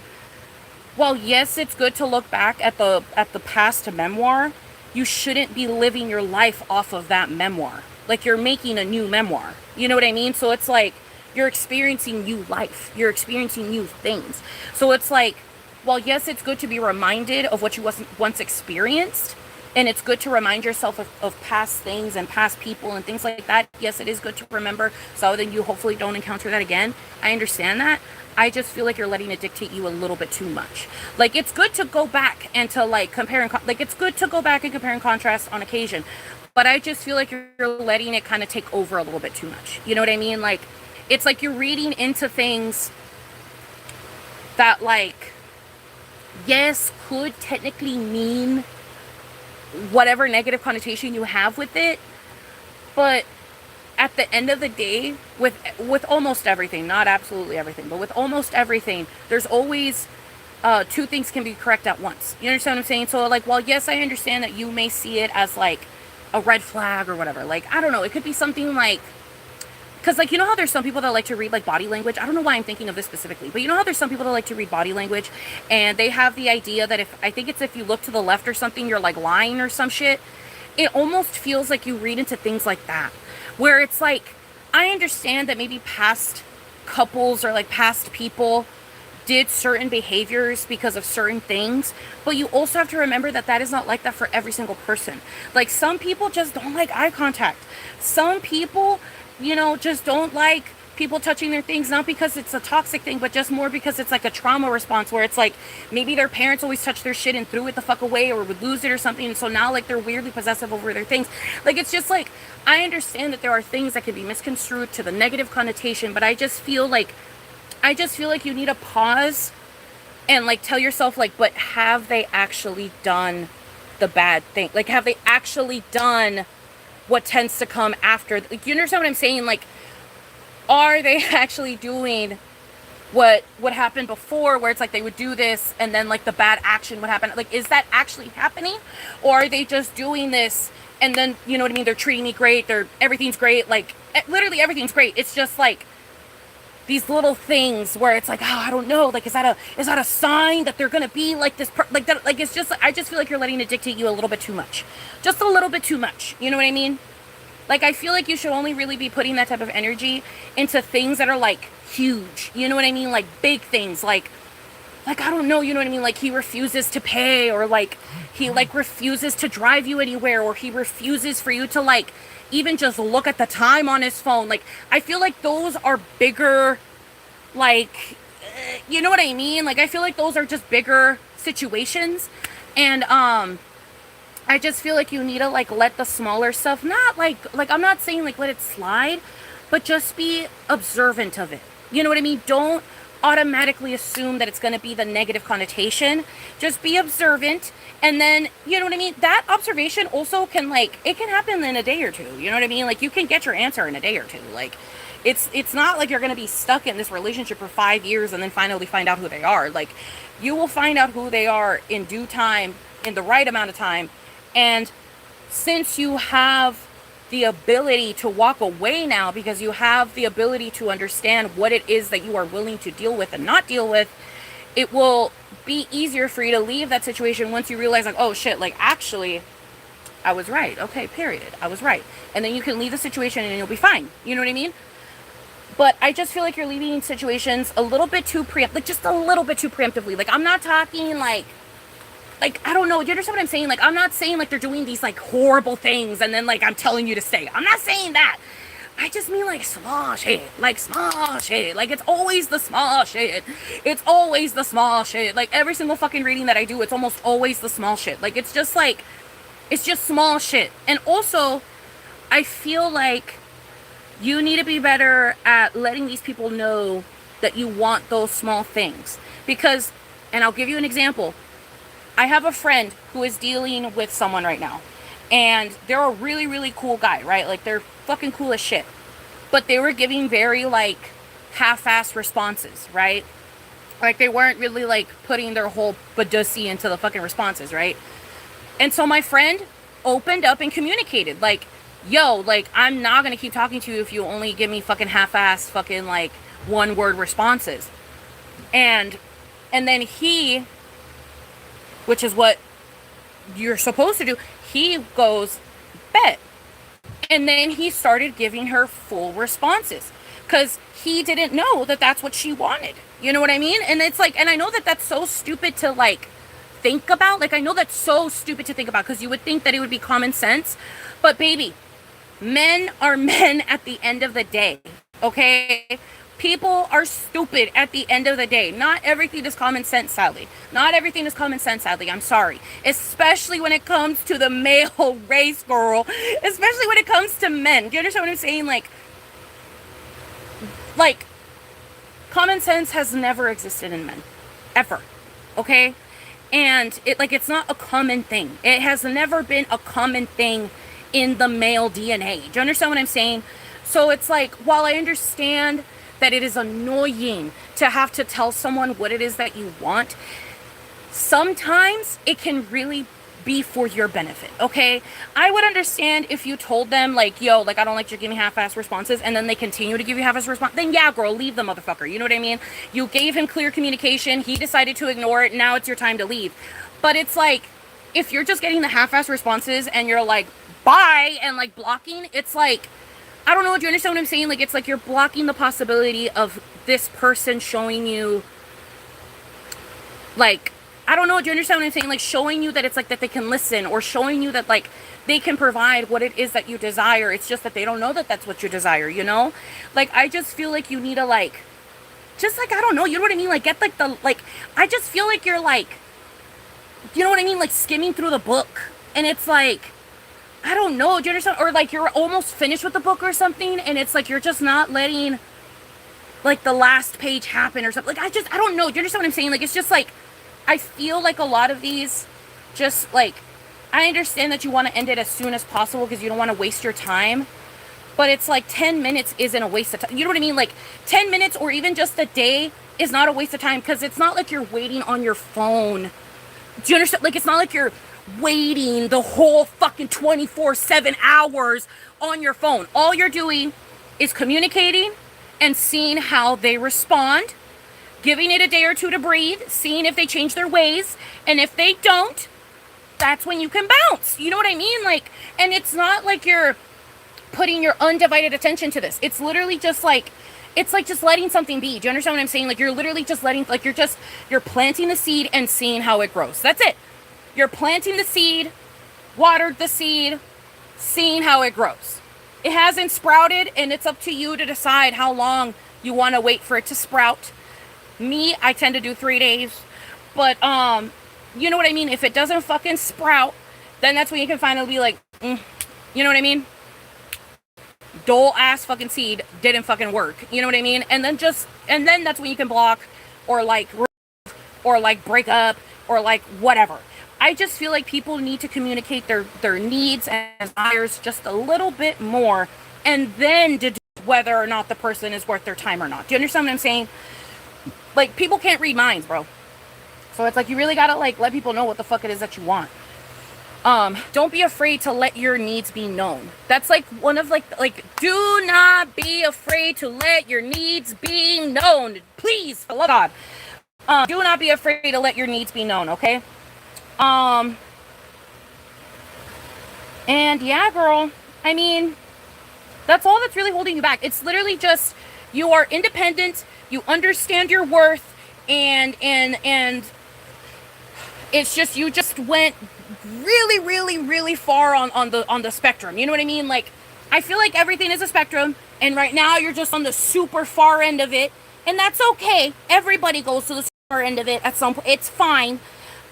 well, yes, it's good to look back at the past memoir. You shouldn't be living your life off of that memoir. Like, you're making a new memoir. You know what I mean? So it's like you're experiencing new life. You're experiencing new things. So it's like, well, yes, it's good to be reminded of what you once experienced. And it's good to remind yourself of past things and past people and things like that. Yes, it is good to remember so that you hopefully don't encounter that again. I understand that. I just feel like you're letting it dictate you a little bit too much. Like, it's good to go back and to like compare and like, it's good to go back and compare and contrast on occasion. But I just feel like you're letting it kind of take over a little bit too much. You know what I mean? Like, it's like you're reading into things that, like, yes, could technically mean whatever negative connotation you have with it, but at the end of the day, with almost everything, not absolutely everything, but with almost everything, there's always two things can be correct at once. You understand what I'm saying? So like, well, yes, I understand that you may see it as like a red flag or whatever. Like, I don't know, it could be something like, because like, you know how there's some people that like to read like body language? I don't know why I'm thinking of this specifically, but you know how there's some people that like to read body language and they have the idea that if you look to the left or something, you're like lying or some shit. It almost feels like you read into things like that, where it's like, I understand that maybe past couples or like past people did certain behaviors because of certain things, but you also have to remember that that is not like that for every single person. Like, some people just don't like eye contact. Some people, you know, just don't like people touching their things, not because it's a toxic thing, but just more because it's like a trauma response, where it's like maybe their parents always touched their shit and threw it the fuck away or would lose it or something, and so now like they're weirdly possessive over their things. Like, it's just like, I understand that there are things that can be misconstrued to the negative connotation, but I just feel like you need to pause and like tell yourself, like, but have they actually done the bad thing? Like, have they actually done what tends to come after? Like, you understand what I'm saying? Like, are they actually doing what happened before, where it's like they would do this and then like the bad action would happen? Like, is that actually happening? Or are they just doing this and then, you know what I mean, they're treating me great, everything's great, like literally everything's great. It's just like these little things where it's like, oh, I don't know, like, is that a sign that they're gonna be like this like that? Like, it's just, I just feel like you're letting it dictate you a little bit too much. Just a little bit too much. You know what I mean? Like, I feel like you should only really be putting that type of energy into things that are like huge. You know what I mean? Like big things, like I don't know, you know what I mean? Like, he refuses to pay, or like he like refuses to drive you anywhere, or he refuses for you to like even just look at the time on his phone. Like, I feel like those are bigger, like, you know what I mean? Like, I feel like those are just bigger situations. And I just feel like you need to like let the smaller stuff, not like I'm not saying like let it slide, but just be observant of it. You know what I mean? Don't automatically assume that it's going to be the negative connotation. Just be observant, and then, you know what I mean, that observation also can, like, it can happen in a day or two. You know what I mean? Like, you can get your answer in a day or two. Like, it's not like you're going to be stuck in this relationship for 5 years and then finally find out who they are. Like, you will find out who they are in due time, in the right amount of time. And since you have the ability to walk away now, because you have the ability to understand what it is that you are willing to deal with and not deal with, it will be easier for you to leave that situation once you realize, like, oh shit, like, actually, I was right. Okay, period. I was right. And then you can leave the situation and you'll be fine. You know what I mean? But I just feel like you're leaving situations a little bit too like, just a little bit too preemptively. Like, I'm not talking like, I don't know. Do you understand what I'm saying? Like, I'm not saying like they're doing these like horrible things and then like I'm telling you to stay. I'm not saying that. I just mean like small shit. Like small shit. Like, it's always the small shit. It's always the small shit. Like, every single fucking reading that I do, it's almost always the small shit. Like, it's just like, it's just small shit. And also, I feel like you need to be better at letting these people know that you want those small things. Because, and I'll give you an example. I have a friend who is dealing with someone right now. And they're a really, really cool guy, right? Like, they're fucking cool as shit. But they were giving very, like, half-assed responses, right? Like, they weren't really, like, putting their whole badussy into the fucking responses, right? And so my friend opened up and communicated, like, yo, like, I'm not gonna keep talking to you if you only give me fucking half-assed fucking, like, one-word responses. And then he, which is what you're supposed to do, he goes, bet. And then he started giving her full responses because he didn't know that that's what she wanted. You know what I mean? And it's like, and I know that that's so stupid to like think about. Like, I know that's so stupid to think about because you would think that it would be common sense. But baby, men are men at the end of the day. Okay? People are stupid at the end of the day. Not everything is common sense, sadly. Not everything is common sense, sadly. I'm sorry. Especially when it comes to the male race, girl. Especially when it comes to men. Do you understand what I'm saying? Like, common sense has never existed in men. Ever. Okay? And it's not a common thing. It has never been a common thing in the male DNA. Do you understand what I'm saying? So it's like, while I understand that it is annoying to have to tell someone what it is that you want, sometimes it can really be for your benefit, okay? I would understand if you told them, like, yo, like, I don't like you giving half-assed responses, and then they continue to give you half-assed response, then yeah, girl, leave the motherfucker, you know what I mean? You gave him clear communication, he decided to ignore it, now it's your time to leave. But it's like, if you're just getting the half-assed responses, and you're like, bye, and like, blocking, it's like, I don't know, do you understand what I'm saying? Like, it's like you're blocking the possibility of this person showing you, like, I don't know, do you understand what I'm saying? Like, showing you that it's like that they can listen, or showing you that like they can provide what it is that you desire. It's just that they don't know that that's what you desire, you know? Like, I just feel like you need to like, just like, I don't know, you know what I mean? Like, get like the, like, I just feel like you're like, you know what I mean? Like, skimming through the book. And it's like, I don't know, do you understand? Or like you're almost finished with the book or something, and it's like you're just not letting like the last page happen or something. Like, I don't know, do you understand what I'm saying? Like, it's just like, I feel like a lot of these just like, I understand that you want to end it as soon as possible because you don't want to waste your time, but it's like 10 minutes isn't a waste of time. You know what I mean? Like, 10 minutes or even just a day is not a waste of time, because it's not like you're waiting on your phone. Do you understand? Like, it's not like you're waiting the whole fucking 24/7 hours on your phone. All you're doing is communicating and seeing how they respond, giving it a day or two to breathe, seeing if they change their ways, and if they don't, that's when you can bounce. You know what I mean? Like, and it's not like you're putting your undivided attention to this. It's literally just like, it's like just letting something be. Do you understand what I'm saying? Like, you're literally just letting, like, you're planting the seed and seeing how it grows. That's it. You're planting the seed, watered the seed, seeing how it grows. It hasn't sprouted, and it's up to you to decide how long you want to wait for it to sprout. Me, I tend to do 3 days. But, you know what I mean? If it doesn't fucking sprout, then that's when you can finally be like, you know what I mean? Dull ass fucking seed didn't fucking work. You know what I mean? And then that's when you can block, or like, or like break up, or like whatever. I just feel like people need to communicate their needs and desires just a little bit more, and then deduce whether or not the person is worth their time or not. Do you understand what I'm saying? Like, people can't read minds, bro. So it's like, you really gotta like let people know what the fuck it is that you want. Don't be afraid to let your needs be known. That's like one of like, do not be afraid to let your needs be known. Please, for love of God. Do not be afraid to let your needs be known, okay? And yeah, girl, I mean, that's all that's really holding you back. It's literally just, you are independent, you understand your worth, and it's just, you just went really, really, really far on the spectrum. You know what I mean? Like, I feel like everything is a spectrum, and right now you're just on the super far end of it, and that's okay. Everybody goes to the super end of it at some point. It's fine.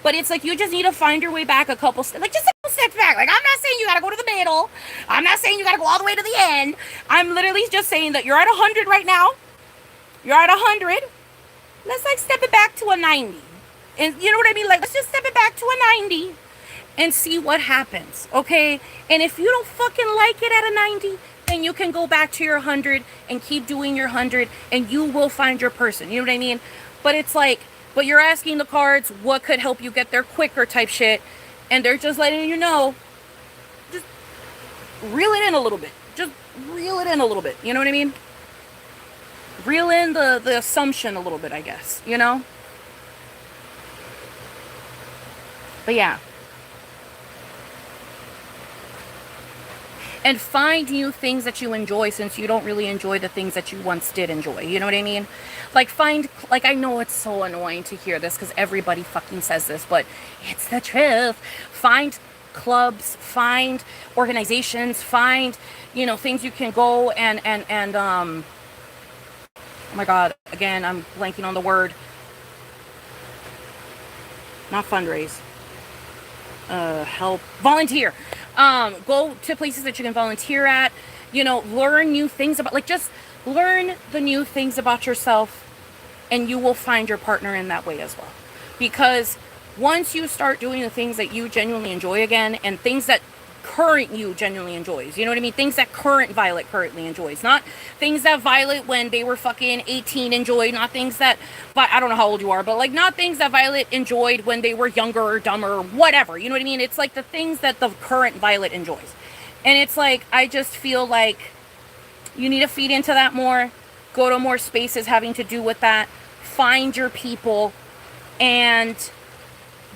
But it's like, you just need to find your way back a couple steps, like just a couple steps back. Like, I'm not saying you gotta go to the middle. I'm not saying you gotta go all the way to the end. I'm literally just saying that you're at 100 right now. You're at 100. Let's like step it back to a 90. And you know what I mean? Like, let's just step it back to a 90 and see what happens, okay? And if you don't fucking like it at a 90, then you can go back to your 100 and keep doing your 100, and you will find your person. You know what I mean? But it's like, but you're asking the cards what could help you get there quicker type shit, and they're just letting you know, just reel it in a little bit. Just reel it in a little bit. You know what I mean? Reel in the assumption a little bit, I guess, you know? But yeah. And find new things that you enjoy, since you don't really enjoy the things that you once did enjoy. You know what I mean? Like, find, like, I know it's so annoying to hear this because everybody fucking says this, but it's the truth. Find clubs, find organizations, find, you know, things you can go and oh my God, again, I'm blanking on the word. Not fundraise. Help, volunteer. Go to places that you can volunteer at, you know, learn new things about, like, just learn the new things about yourself, and you will find your partner in that way as well. Because once you start doing the things that you genuinely enjoy again, and things that current you genuinely enjoys, you know what I mean? Things that current Violet currently enjoys, not things that Violet when they were fucking 18 enjoyed, not things that, but I don't know how old you are, but like, not things that Violet enjoyed when they were younger or dumber or whatever, you know what I mean? It's like the things that the current Violet enjoys. And it's like, I just feel like you need to feed into that more, go to more spaces having to do with that, find your people, and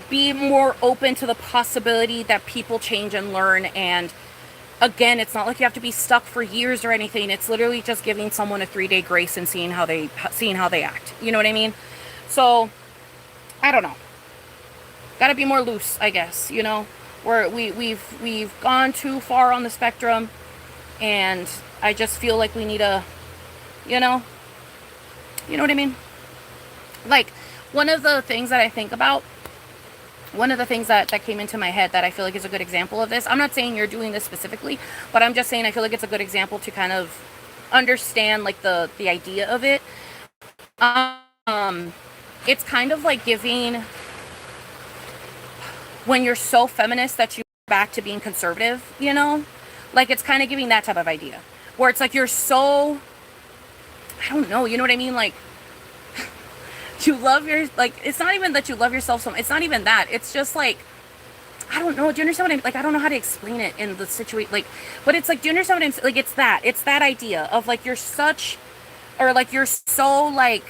be more open to the possibility that people change and learn. And again, it's not like you have to be stuck for years or anything. It's literally just giving someone a 3-day grace and seeing how they act. You know what I mean? So I don't know. Got to be more loose, I guess. You know, where we've gone too far on the spectrum, and I just feel like we need a, you know what I mean? Like, one of the things that I think about, one of the things that came into my head that I feel like is a good example of this, I'm not saying you're doing this specifically, but I'm just saying I feel like it's a good example to kind of understand, like, the idea of it. It's kind of like giving, when you're so feminist that you go back to being conservative, you know? Like, it's kind of giving that type of idea, where it's like you're so, I don't know, you know what I mean? Like, you love your, like, it's not even that you love yourself so much. It's not even that. It's just like, I don't know. Do you understand what I'm, like, I don't know how to explain it in the situation, like, but it's like, do you understand what I'm, like, it's that idea of, like, you're such, or like, you're so, like,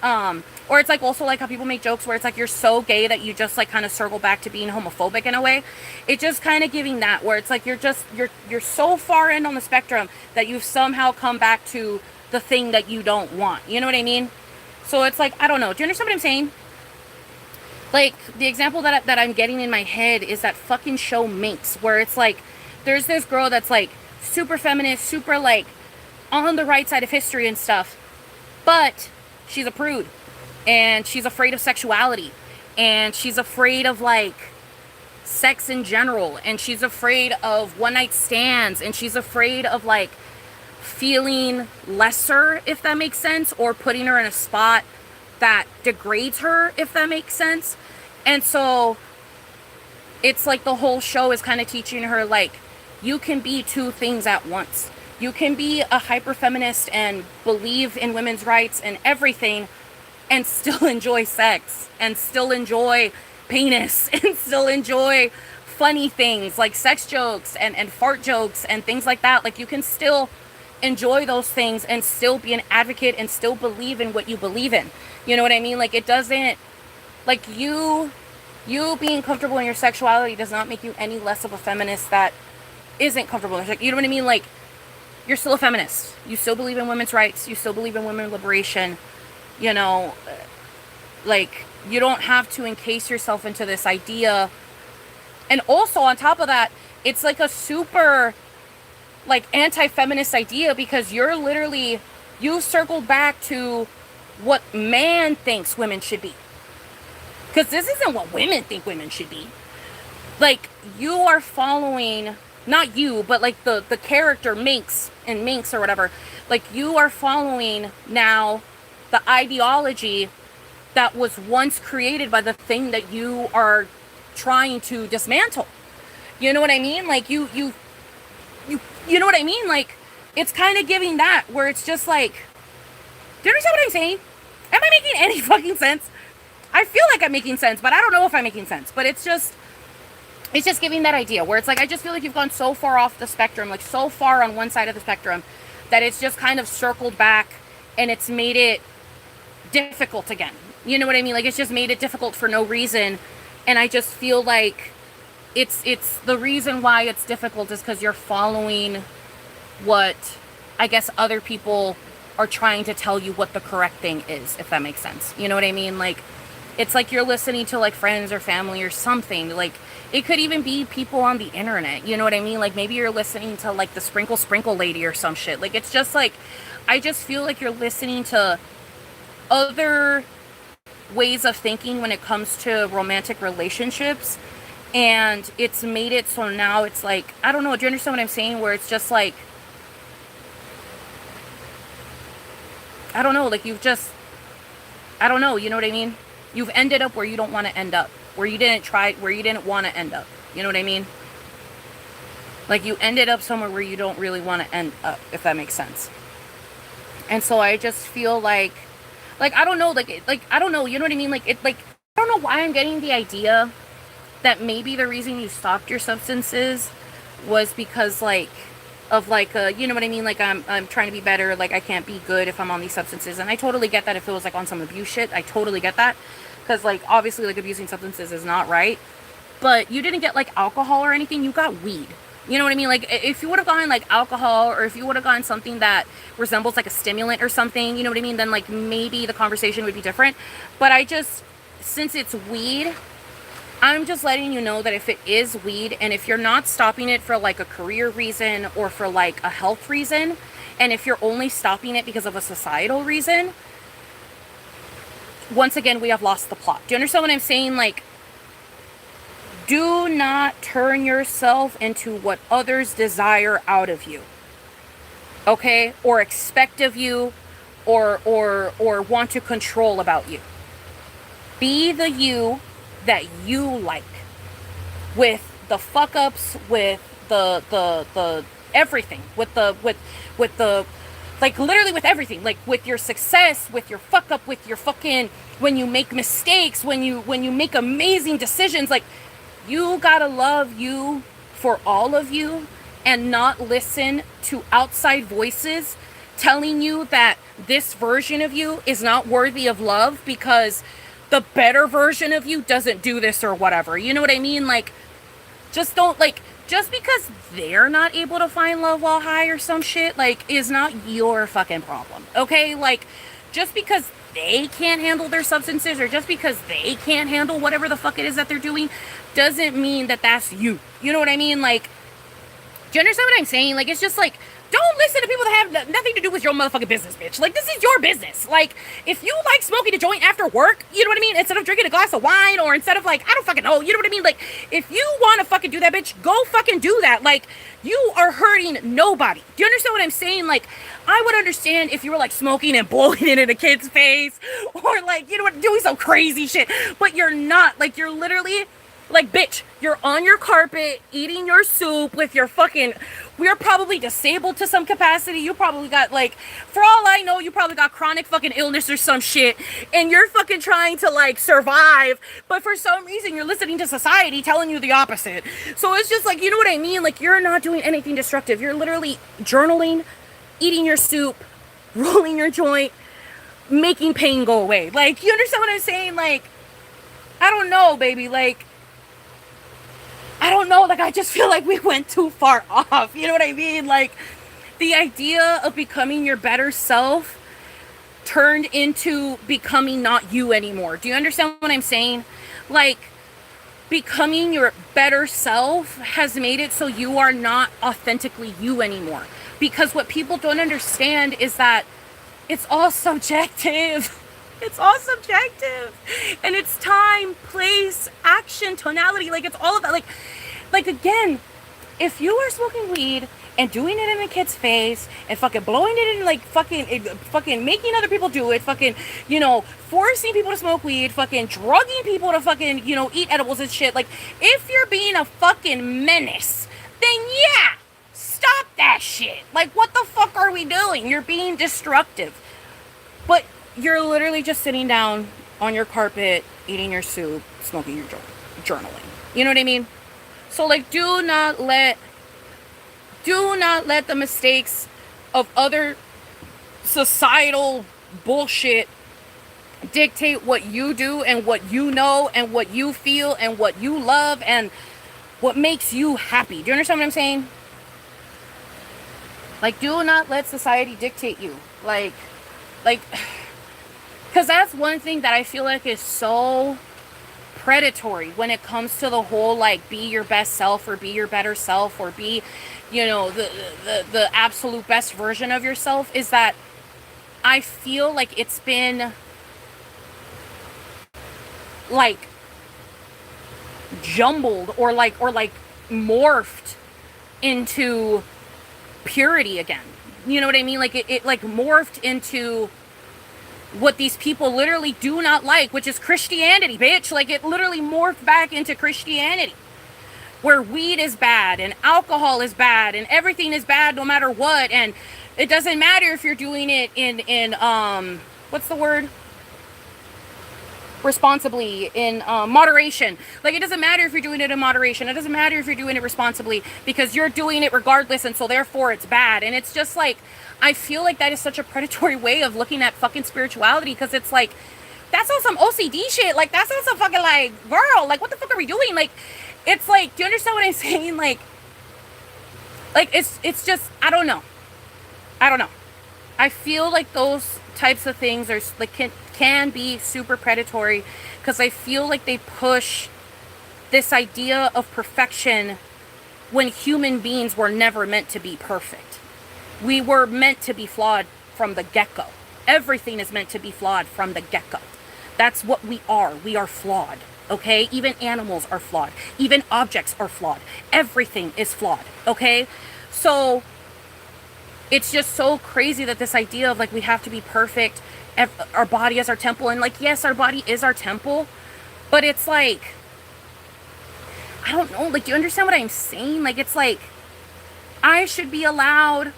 or it's like also like how people make jokes where it's like you're so gay that you just like kind of circle back to being homophobic in a way. It's just kind of giving that, where it's like you're so far in on the spectrum that you've somehow come back to the thing that you don't want. You know what I mean? So it's like, I don't know. Do you understand what I'm saying? Like, the example that I'm getting in my head is that fucking show Mates, where it's like, there's this girl that's like super feminist, super like on the right side of history and stuff, but she's a prude, and she's afraid of sexuality, and she's afraid of like sex in general, and she's afraid of one night stands, and she's afraid of like feeling lesser, if that makes sense, or putting her in a spot that degrades her, if that makes sense. And so it's like the whole show is kind of teaching her, like, you can be two things at once. You can be a hyper feminist and believe in women's rights and everything, and still enjoy sex, and still enjoy penis, and still enjoy funny things like sex jokes and fart jokes and things like that. Like, you can still enjoy those things and still be an advocate and still believe in what you believe in. You know what I mean? Like, it doesn't, like, you being comfortable in your sexuality does not make you any less of a feminist that isn't comfortable. Like, you know what I mean? Like, you're still a feminist. You still believe in women's rights. You still believe in women's liberation. You know, like, you don't have to encase yourself into this idea. And also, on top of that, it's like a super, like, anti-feminist idea, because you're literally, you circled back to what man thinks women should be. Because this isn't what women think women should be. Like, you are following, not you, but like the character Minx or whatever. Like, you are following now the ideology that was once created by the thing that you are trying to dismantle. You know what I mean? Like, you know what I mean? Like, it's kind of giving that, where it's just like, do you understand what I'm saying? Am I making any fucking sense? I feel like I'm making sense, but I don't know if I'm making sense. But it's just giving that idea where it's like, I just feel like you've gone so far off the spectrum, like so far on one side of the spectrum, that it's just kind of circled back, and it's made it difficult again. You know what I mean? Like, it's just made it difficult for no reason. And I just feel like it's the reason why it's difficult is because you're following what I guess other people are trying to tell you what the correct thing is, if that makes sense. You know what I mean? Like, it's like you're listening to like friends or family or something. Like, it could even be people on the internet. You know what I mean? Like, maybe you're listening to like the sprinkle lady or some shit. Like, it's just like, I just feel like you're listening to other ways of thinking when it comes to romantic relationships, and it's made it so now it's like, I don't know, do you understand what I'm saying? Where it's just like, I don't know, like, you've just, I don't know, you know what I mean? You've ended up where you don't want to end up, where you didn't want to end up. You know what I mean? Like, you ended up somewhere where you don't really want to end up, if that makes sense. And so I just feel like I don't know, like I don't know, you know what I mean? Like, it, like, I don't know why I'm getting the idea that maybe the reason you stopped your substances was because, like, of like, you know what I mean? Like, I'm trying to be better. Like, I can't be good if I'm on these substances. And I totally get that if it was like on some abuse shit. I totally get that. Because, like, obviously, like, abusing substances is not right. But you didn't get like alcohol or anything. You got weed. You know what I mean? Like, if you would have gotten like alcohol, or if you would have gotten something that resembles like a stimulant or something, you know what I mean? Then like maybe the conversation would be different. But I just, since it's weed, I'm just letting you know that if it is weed, and if you're not stopping it for like a career reason or for like a health reason, and if you're only stopping it because of a societal reason, once again, we have lost the plot. Do you understand what I'm saying? Like, do not turn yourself into what others desire out of you. Okay? Or expect of you, or want to control about you. Be the you that you like. With the fuck ups, with the everything. With the like, literally with everything. Like, with your success, with your fuck up, with your fucking, when you make mistakes, when you make amazing decisions. Like, you gotta love you for all of you, and not listen to outside voices telling you that this version of you is not worthy of love because the better version of you doesn't do this or whatever. You know what I mean? Like, just don't, like, just because they're not able to find love while high or some shit, like, is not your fucking problem. Okay? Like, just because they can't handle their substances, or just because they can't handle whatever the fuck it is that they're doing, doesn't mean that that's you. You know what I mean? Like, do you understand what I'm saying? Like, it's just like, don't listen to people that have nothing to do with your motherfucking business, bitch. Like, this is your business. Like, if you like smoking a joint after work, you know what I mean? Instead of drinking a glass of wine, or instead of, like, I don't fucking know, you know what I mean? Like, if you want to fucking do that, bitch, go fucking do that. Like, you are hurting nobody. Do you understand what I'm saying? Like, I would understand if you were, like, smoking and blowing it in a kid's face, or, like, you know what, doing some crazy shit. But you're not. Like, you're literally, like, bitch, you're on your carpet eating your soup with your fucking, we're probably disabled to some capacity. You probably got, like, for all I know, you probably got chronic fucking illness or some shit, and you're fucking trying to, like, survive, but for some reason you're listening to society telling you the opposite. So it's just like, you know what I mean? Like, you're not doing anything destructive. You're literally journaling, eating your soup, rolling your joint, making pain go away. Like, you understand what I'm saying? Like, I don't know, baby. Like, I don't know. Like, I just feel like we went too far off. You know what I mean? Like, the idea of becoming your better self turned into becoming not you anymore. Do you understand what I'm saying? Like, becoming your better self has made it so you are not authentically you anymore. Because what people don't understand is that it's all subjective. It's all subjective. And it's time, place, action, tonality. Like, it's all of that. Like again, if you are smoking weed and doing it in a kid's face and fucking blowing it in, like, fucking making other people do it, fucking, you know, forcing people to smoke weed, fucking drugging people to fucking, you know, eat edibles and shit. Like, if you're being a fucking menace, then yeah, stop that shit. Like, what the fuck are we doing? You're being destructive. But you're literally just sitting down on your carpet, eating your soup, smoking your journaling. You know what I mean? So, like, do not let the mistakes of other societal bullshit dictate what you do and what you know and what you feel and what you love and what makes you happy. Do you understand what I'm saying? Like, do not let society dictate you. Like, because that's one thing that I feel like is so predatory when it comes to the whole, like, be your best self or be your better self or be, you know, the absolute best version of yourself, is that I feel like it's been, like, jumbled or like morphed into purity again. You know what I mean? Like, it like morphed into what these people literally do not like, which is Christianity, bitch. Like, it literally morphed back into Christianity, where weed is bad and alcohol is bad and everything is bad no matter what, and it doesn't matter if you're doing it in what's the word? Responsibly, in moderation. Like, it doesn't matter if you're doing it in moderation. It doesn't matter if you're doing it responsibly, because you're doing it regardless, and so therefore it's bad. And it's just like, I feel like that is such a predatory way of looking at fucking spirituality, because it's like, that's on some OCD shit. Like, that's on some fucking, like, girl, like, what the fuck are we doing? Like, it's like, do you understand what I'm saying? Like it's just, I don't know. I feel like those types of things are, like, can be super predatory, because I feel like they push this idea of perfection when human beings were never meant to be perfect. We were meant to be flawed from the get-go. Everything is meant to be flawed from the get-go. That's what we are. We are flawed. Okay? Even animals are flawed. Even objects are flawed. Everything is flawed. Okay? So it's just so crazy that this idea of, like, we have to be perfect, our body is our temple, and, like, yes, our body is our temple, but it's like, I don't know, like, do you understand what I'm saying? Like, it's like, I should be allowed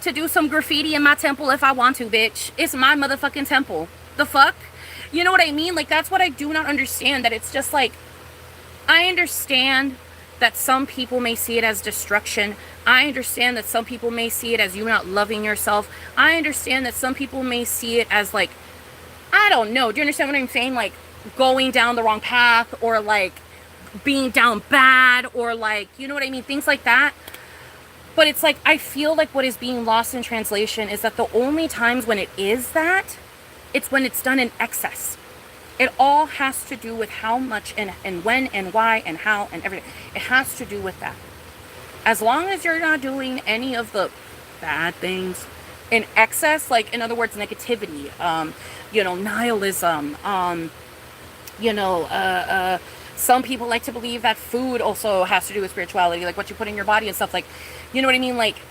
to do some graffiti in my temple if I want to, bitch. It's my motherfucking temple. The fuck? You know what I mean? Like, that's what I do not understand. That it's just like, I understand that some people may see it as destruction. I understand that some people may see it as you not loving yourself. I understand that some people may see it as, like, I don't know. Do you understand what I'm saying? Like, going down the wrong path, or, like, being down bad, or, like, you know what I mean? Things like that. But it's like, I feel like what is being lost in translation is that the only times when it is that, it's when it's done in excess. It all has to do with how much and when and why and how and everything. It has to do with that. As long as you're not doing any of the bad things in excess, like, in other words, negativity, you know, nihilism, you know, some people like to believe that food also has to do with spirituality, like what you put in your body and stuff, like, you know what I mean? Like, do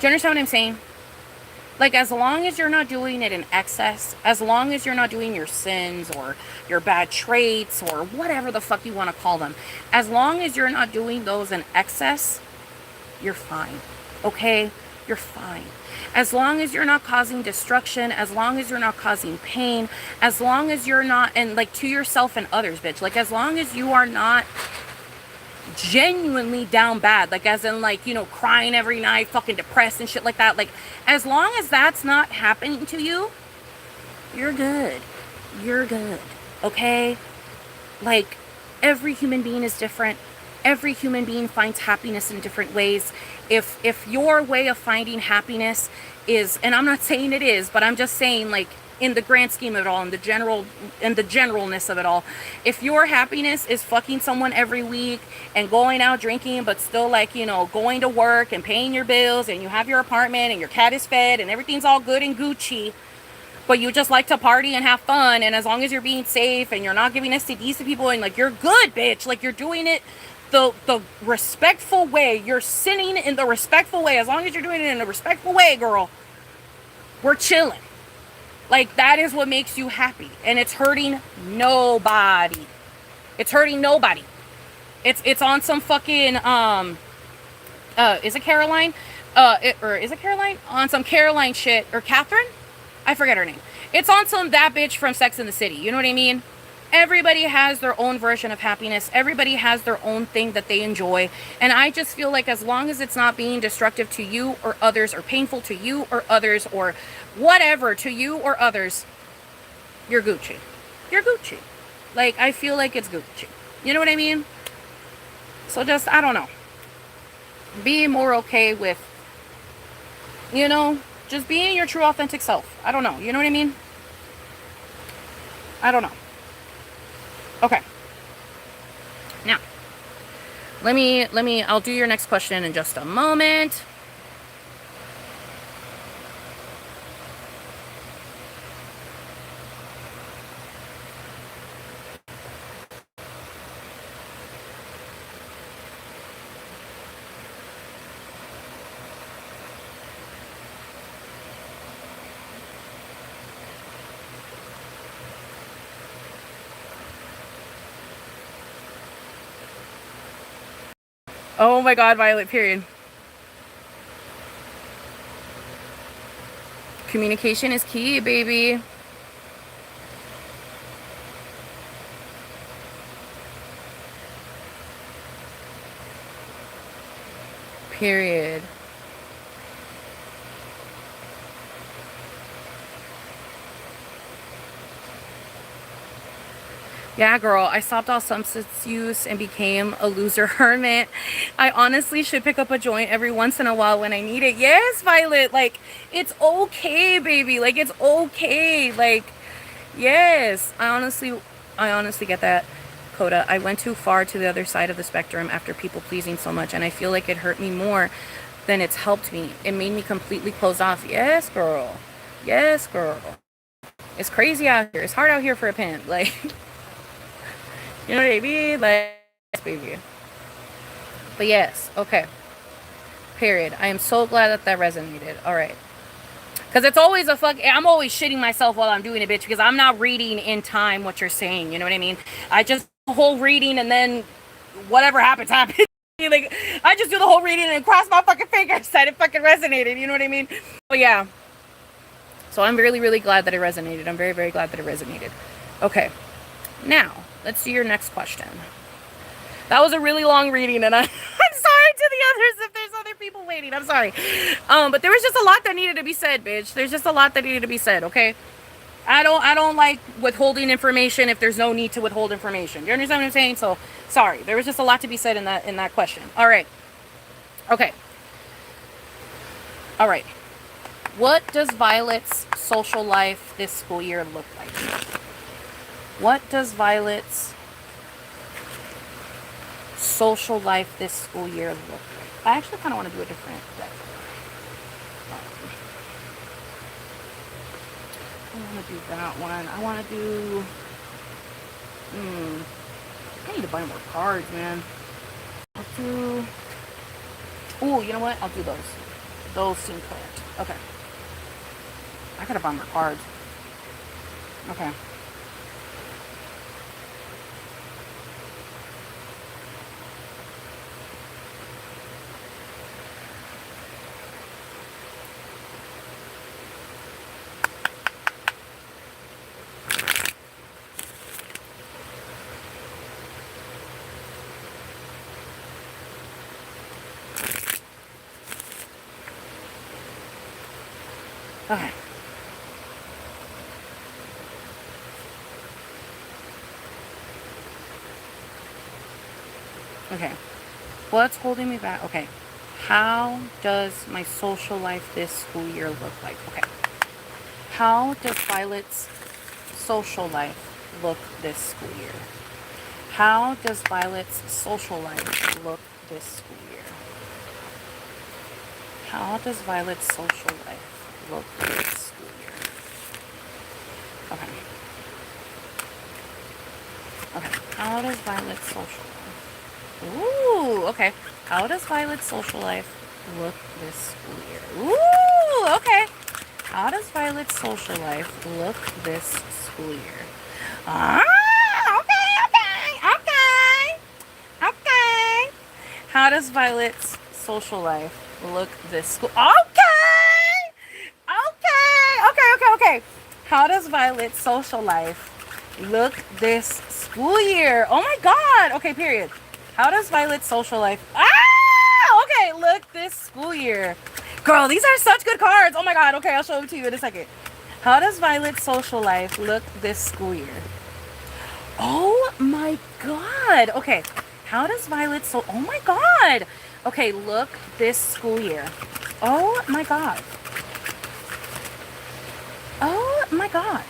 you understand what I'm saying? Like, as long as you're not doing it in excess, as long as you're not doing your sins or your bad traits or whatever the fuck you want to call them, as long as you're not doing those in excess, you're fine. Okay? You're fine. As long as you're not causing destruction, as long as you're not causing pain, as long as you're not, and, like, to yourself and others, bitch. Like, as long as you are not genuinely down bad, like as in like, you know, crying every night, fucking depressed and shit like that, like as long as that's not happening to you, you're good. You're good. Okay? Like, every human being is different. Every human being finds happiness in different ways. If your way of finding happiness is, and I'm not saying it is, but I'm just saying, like, in the grand scheme of it all, in the generalness of it all, if your happiness is fucking someone every week and going out drinking, but still, like, you know, going to work and paying your bills, and you have your apartment and your cat is fed and everything's all good and Gucci, but you just like to party and have fun, and as long as you're being safe and you're not giving STDs to people, and like, you're good, bitch, like, you're doing it the respectful way, you're sinning in the respectful way, as long as you're doing it in a respectful way, girl, we're chilling. Like, that is what makes you happy, and it's hurting nobody. It's hurting nobody. It's on some fucking is it Caroline? Or is it Caroline? On some Caroline shit, or Catherine? I forget her name. It's on some that bitch from Sex and the City. You know what I mean? Everybody has their own version of happiness. Everybody has their own thing that they enjoy. And I just feel like as long as it's not being destructive to you or others, or painful to you or others, or whatever to you or others, you're Gucci. You're Gucci. Like, I feel like it's Gucci. You know what I mean? So just, I don't know. Be more okay with, you know, just being your true authentic self. I don't know. You know what I mean? I don't know. Okay. Now, I'll do your next question in just a moment. Oh my God, Violet, period. Communication is key, baby. Period. Yeah, girl, I stopped all substance use and became a loser hermit. I honestly should pick up a joint every once in a while when I need it. Yes, Violet, like, it's okay, baby. Like, it's okay. Like, yes, I honestly get that, Coda. I went too far to the other side of the spectrum after people pleasing so much, and I feel like it hurt me more than it's helped me. It made me completely closed off. Yes, girl. Yes, girl. It's crazy out here. It's hard out here for a pimp. Like, you know what I mean? Like, yes, baby. But yes, okay. Period. I am so glad that that resonated. All right. Because it's always I'm always shitting myself while I'm doing it, bitch, because I'm not reading in time what you're saying. You know what I mean? I just the whole reading, and then whatever happens. Like, I just do the whole reading and cross my fucking fingers that it fucking resonated. You know what I mean? But yeah. So I'm really, really glad that it resonated. I'm very, very glad that it resonated. Okay. Now, let's do your next question. That was a really long reading, and I'm sorry to the others if there's other people waiting. I'm sorry. But there was just a lot that needed to be said, bitch. There's just a lot that needed to be said, okay? I don't like withholding information if there's no need to withhold information. You understand what I'm saying? So, sorry. There was just a lot to be said in that question. All right. Okay. All right. What does Violet's social life this school year look like? What does Violet's social life this school year look like? I actually kind of want to do a different deck. I want to do that one. I want to do... I need to buy more cards, man. I'll do... Oh, you know what? I'll do those. Those seem correct. Okay. I gotta buy more cards. Okay. Okay. Okay. What's holding me back? Okay. How does my social life this school year look like? Okay. How does Violet's social life look this school year? How does Violet's social life look this school year? How does Violet's social life look this school year? Okay. Okay. How does Violet's social life? Ooh, okay. How does Violet's social life look this school year? Ooh, okay. How does Violet's social life look this school year? Ah, okay. How does Violet's social life look this school? Okay. How does Violet's social life look this school year? Oh my God. Okay, period. How does Violet's social life? Okay, look this school year. Girl, these are such good cards. Oh my God. Okay, I'll show them to you in a second. How does Violet's social life look this school year? Oh my God. Okay. How does Violet's oh my God. Okay, look this school year. Oh my God. Oh my God.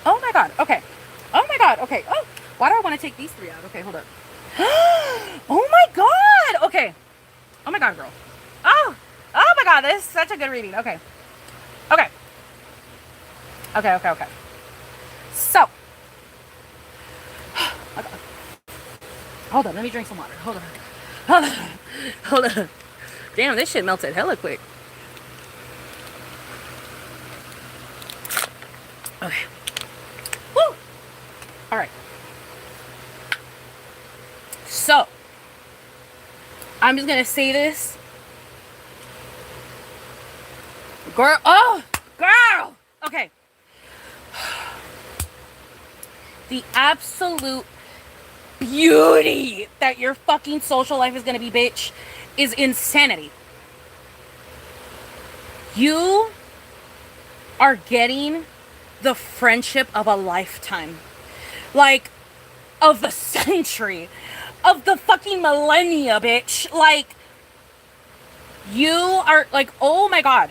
Oh my God. Okay. Oh my God. Okay. Oh, why do I want to take these three out? Okay, hold up. Oh my God. Okay. Oh my God, girl. Oh my God. This is such a good reading. Okay. Okay. So, hold on, let me drink some water. Hold on. Damn, this shit melted hella quick. Okay. Woo! Alright. So, I'm just gonna say this. Girl, girl! Okay. The absolute beauty that your fucking social life is gonna be, bitch, is insanity. You are getting the friendship of a lifetime. Like, of the century. Of the fucking millennia, bitch. Like, you are, like, oh my God.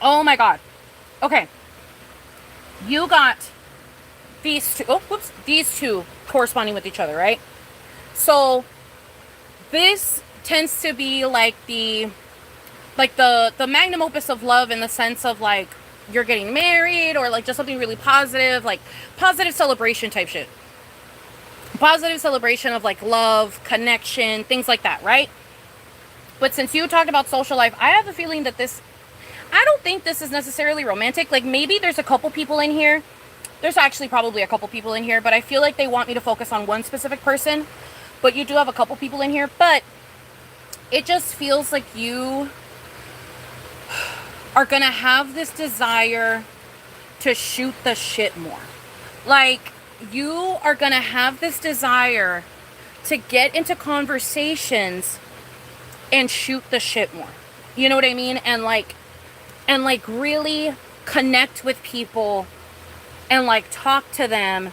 Oh my God. Okay. You got these two, these two corresponding with each other, right? So this tends to be like the magnum opus of love, in the sense of like you're getting married, or like just something really positive, like positive celebration type shit. Positive celebration of like love, connection, things like that, right? But since you talked about social life, I have a feeling that I don't think this is necessarily romantic. Like, maybe there's a couple people in here. There's actually probably a couple people in here, but I feel like they want me to focus on one specific person. But you do have a couple people in here. But it just feels like you are going to have this desire to shoot the shit more. Like, you are going to have this desire to get into conversations and shoot the shit more. You know what I mean? And like really connect with people and like talk to them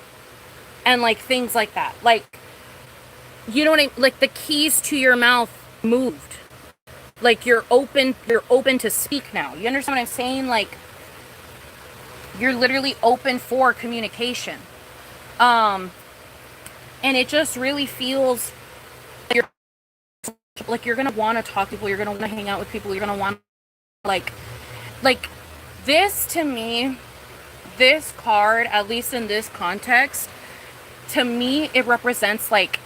and like things like that. Like, you know what I mean? Like, the keys to your mouth moved. Like, you're open to speak now. You understand what I'm saying? Like, you're literally open for communication. And it just really feels like you're gonna want to talk to people, you're gonna want to hang out with people, you're gonna want like this. To me, this card, at least in this context, to me it represents like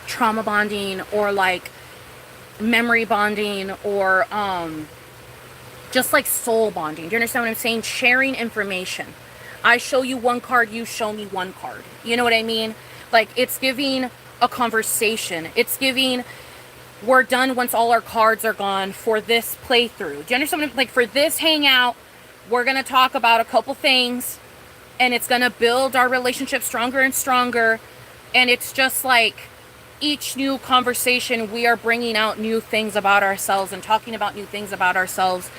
trauma bonding, or like memory bonding, or just like soul bonding. Do you understand what I'm saying? Sharing information. I show you one card, you show me one card. You know what I mean? Like, it's giving a conversation. It's giving, we're done once all our cards are gone for this playthrough. Do you understand what I'm, like, for this hangout, we're going to talk about a couple things, and it's going to build our relationship stronger and stronger. And it's just like each new conversation, we are bringing out new things about ourselves and talking about new things about ourselves.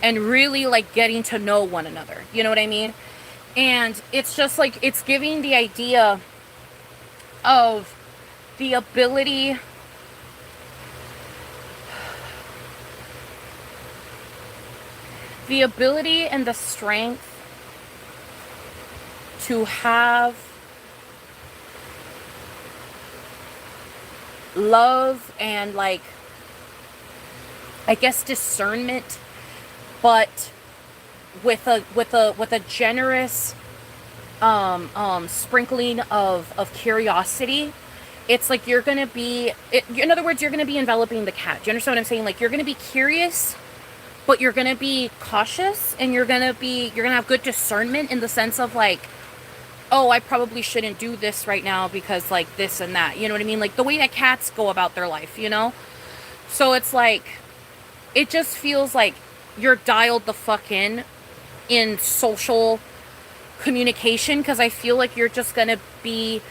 and really like getting to know one another. You know what I mean? And it's just like, it's giving the idea of the ability and the strength to have love and like, I guess, discernment, but with a generous sprinkling of curiosity. It's like you're gonna be, in other words, you're gonna be enveloping the cat. Do you understand what I'm saying? Like, you're gonna be curious, but you're gonna be cautious, and you're gonna have good discernment in the sense of like, oh, I probably shouldn't do this right now because like this and that. You know what I mean? Like the way that cats go about their life, you know? So it's like, it just feels like you're dialed the fuck in social communication, because I feel like you're just gonna be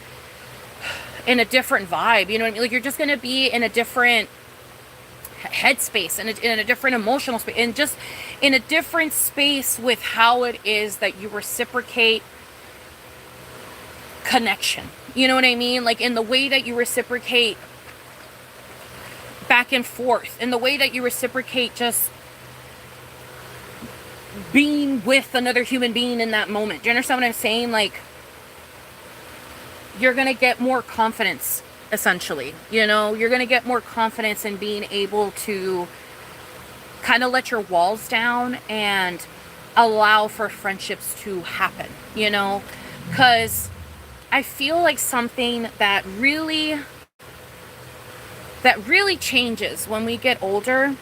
in a different vibe. You know what I mean? Like you're just gonna be in a different headspace, and in a different emotional space, and just in a different space with how it is that you reciprocate connection. You know what I mean? Like in the way that you reciprocate back and forth, in the way that you reciprocate just being with another human being in that moment. Do you understand what I'm saying? Like, you're gonna get more confidence, essentially. You know, you're gonna get more confidence in being able to kind of let your walls down and allow for friendships to happen, you know? Because I feel like something that really changes when we get older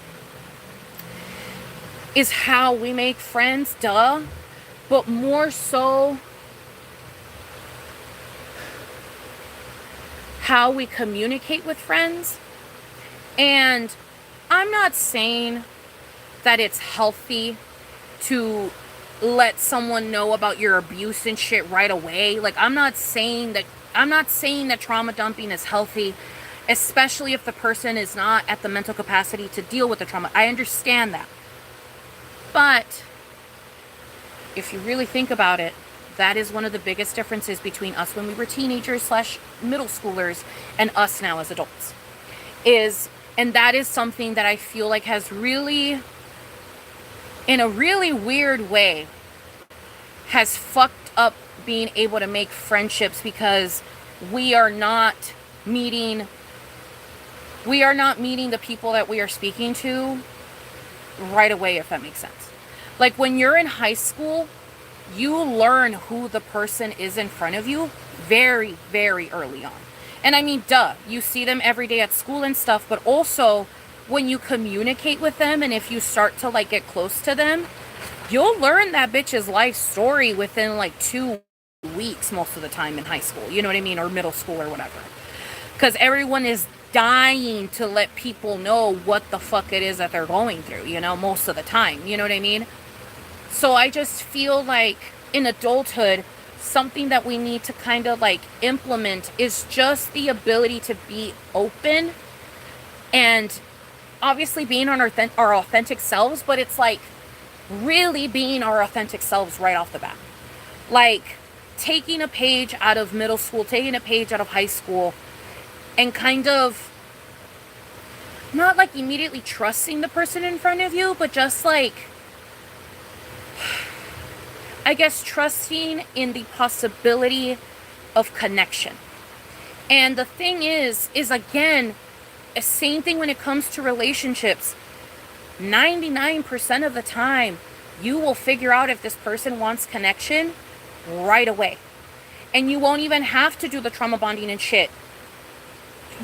is how we make friends, but more so how we communicate with friends. And I'm not saying that it's healthy to let someone know about your abuse and shit right away. Like, I'm not saying that trauma dumping is healthy, especially if the person is not at the mental capacity to deal with the trauma. I understand that. But if you really think about it, that is one of the biggest differences between us when we were teenagers / middle schoolers and us now as adults. And that is something that I feel like has really, in a really weird way, has fucked up being able to make friendships, because we are not meeting the people that we are speaking to right away, if that makes sense. Like when you're in high school, you learn who the person is in front of you very, very early on. And I mean, you see them every day at school and stuff, but also when you communicate with them, and if you start to like get close to them, you'll learn that bitch's life story within like 2 weeks most of the time in high school. You know what I mean? Or middle school or whatever. Because everyone is dying to let people know what the fuck it is that they're going through, you know, most of the time. You know what I mean? So I just feel like in adulthood, something that we need to kind of like implement is just the ability to be open, and obviously being on our authentic selves, but it's like really being our authentic selves right off the bat. Like taking a page out of middle school, taking a page out of high school, and kind of not like immediately trusting the person in front of you, but just like, I guess, trusting in the possibility of connection. And the thing is again, the same thing when it comes to relationships. 99% of the time, you will figure out if this person wants connection right away. And you won't even have to do the trauma bonding and shit,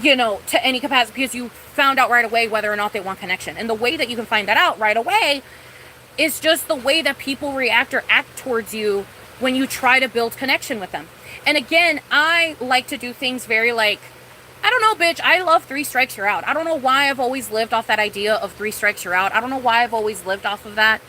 you know, to any capacity, because you found out right away whether or not they want connection. And the way that you can find that out right away is just the way that people react or act towards you when you try to build connection with them. And again, I like to do things very like, I don't know, bitch, I love 3 strikes, you're out. I don't know why I've always lived off that idea of 3 strikes, you're out. I don't know why I've always lived off of that.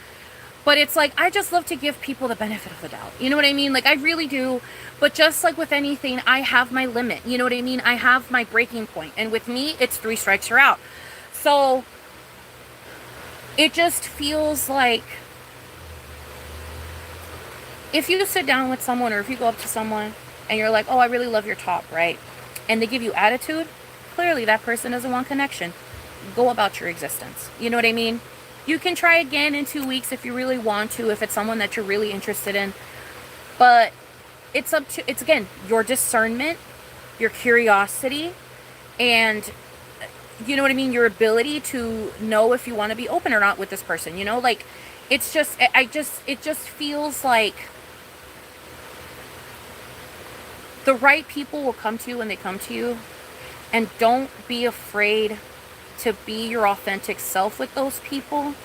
But it's like, I just love to give people the benefit of the doubt. You know what I mean? Like, I really do. But just like with anything, I have my limit. You know what I mean? I have my breaking point. And with me, it's 3 strikes, you're out. So It just feels like if you sit down with someone, or if you go up to someone and you're like, oh, I really love your talk, right? And they give you attitude, clearly that person doesn't want connection. Go about your existence. You know what I mean? You can try again in 2 weeks if you really want to, if it's someone that you're really interested in. But it's again, your discernment, your curiosity, and you know what I mean, your ability to know if you want to be open or not with this person. You know, like, it's just, it just feels like the right people will come to you when they come to you. And don't be afraid to be your authentic self with those people.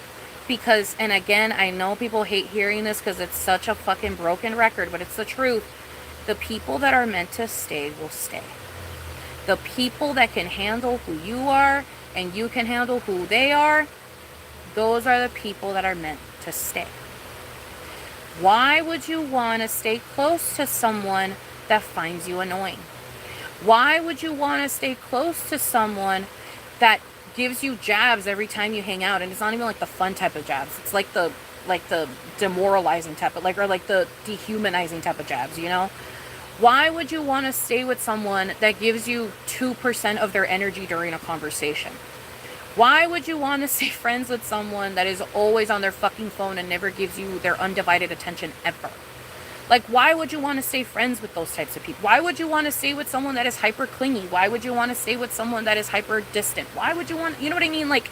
Because, and again, I know people hate hearing this because it's such a fucking broken record, but it's the truth. The people that are meant to stay will stay. The people that can handle who you are and you can handle who they are, those are the people that are meant to stay. Why would you want to stay close to someone that finds you annoying? Why would you want to stay close to someone that gives you jabs every time you hang out? And it's not even like the fun type of jabs. It's like the demoralizing type of, or like the dehumanizing type of jabs, you know? Why would you want to stay with someone that gives you 2% of their energy during a conversation? Why would you want to stay friends with someone that is always on their fucking phone and never gives you their undivided attention ever? Like, why would you want to stay friends with those types of people? Why would you want to stay with someone that is hyper clingy? Why would you want to stay with someone that is hyper distant? Why would you want, you know what I mean? Like,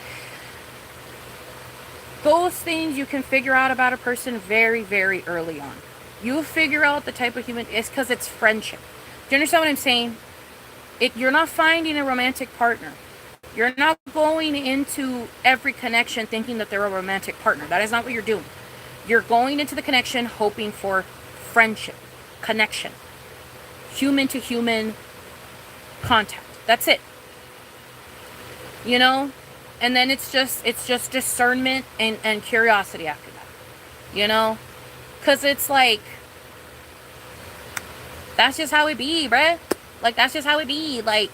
those things you can figure out about a person very, very early on. You figure out the type of human, it's because it's friendship. Do you understand what I'm saying? You're not finding a romantic partner. You're not going into every connection thinking that they're a romantic partner. That is not what you're doing. You're going into the connection hoping for friendship, connection, human to human contact. That's it. You know? And then it's just discernment and curiosity after that. You know? Because it's like, that's just how it be, bruh. Like, that's just how it be. Like,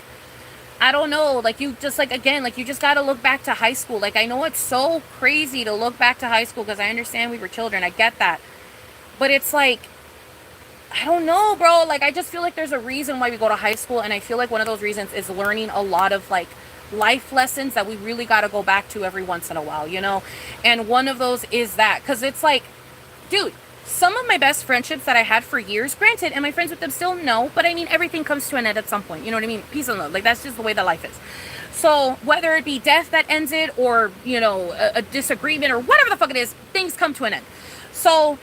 I don't know. Like, you just, like, again, like, you just got to look back to high school. Like, I know it's so crazy to look back to high school because I understand we were children. I get that. But it's like, I don't know, bro. Like, I just feel like there's a reason why we go to high school. And I feel like one of those reasons is learning a lot of, like, life lessons that we really got to go back to every once in a while, you know? And one of those is that. Because it's like, dude, some of my best friendships that I had for years, granted, am I friends with them still? No. But I mean, everything comes to an end at some point. You know what I mean? Peace and love. Like, that's just the way that life is. So whether it be death that ends it or, you know, a disagreement or whatever the fuck it is, things come to an end. So,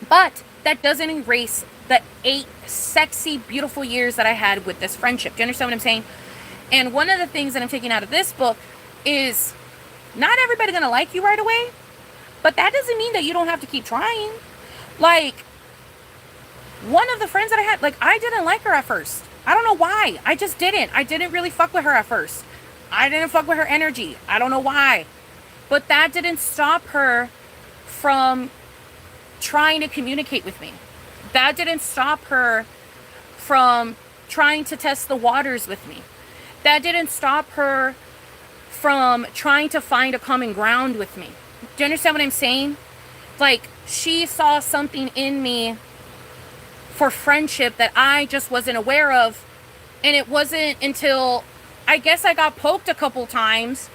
but that doesn't erase the 8 sexy, beautiful years that I had with this friendship. Do you understand what I'm saying? And one of the things that I'm taking out of this book is not everybody gonna like you right away, but that doesn't mean that you don't have to keep trying. Like, one of the friends that I had, like, I didn't like her at first. I don't know why. I just didn't. I didn't really fuck with her at first. I didn't fuck with her energy. I don't know why. But that didn't stop her from trying to communicate with me. That didn't stop her from trying to test the waters with me. That didn't stop her from trying to find a common ground with me. Do you understand what I'm saying? Like, she saw something in me for friendship that I just wasn't aware of. And it wasn't until, I guess, I got poked a couple times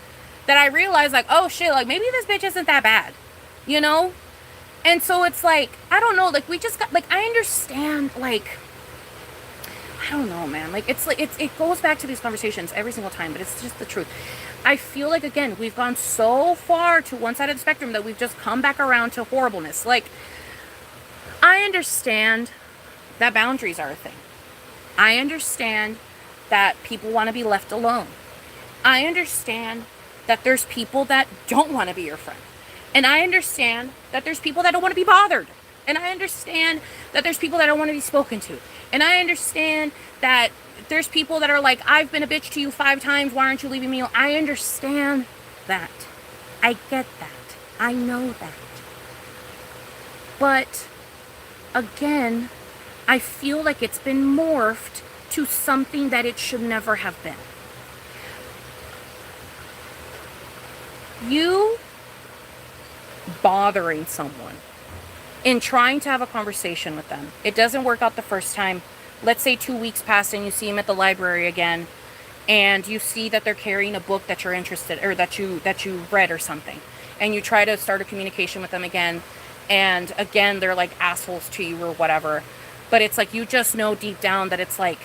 that I realized, like, oh shit, like, maybe this bitch isn't that bad, you know? And so it's like, I don't know, like, we just got, like, I understand, like, I don't know, man. Like, it's like, it goes back to these conversations every single time, but it's just the truth. I feel like, again, we've gone so far to one side of the spectrum that we've just come back around to horribleness. Like, I understand that boundaries are a thing. I understand that people want to be left alone. I understand that there's people that don't want to be your friend. And I understand that there's people that don't want to be bothered. And I understand that there's people that don't want to be spoken to. And I understand that there's people that are like, I've been a bitch to you 5 times, why aren't you leaving me alone? I understand that. I get that. I know that. But, again, I feel like it's been morphed to something that it should never have been. You bothering someone, in trying to have a conversation with them. It doesn't work out the first time. Let's say 2 weeks pass and you see them at the library again, and you see that they're carrying a book that you're interested, or that you read or something, and you try to start a communication with them again, and again they're like assholes to you or whatever. But it's like, you just know deep down that it's like,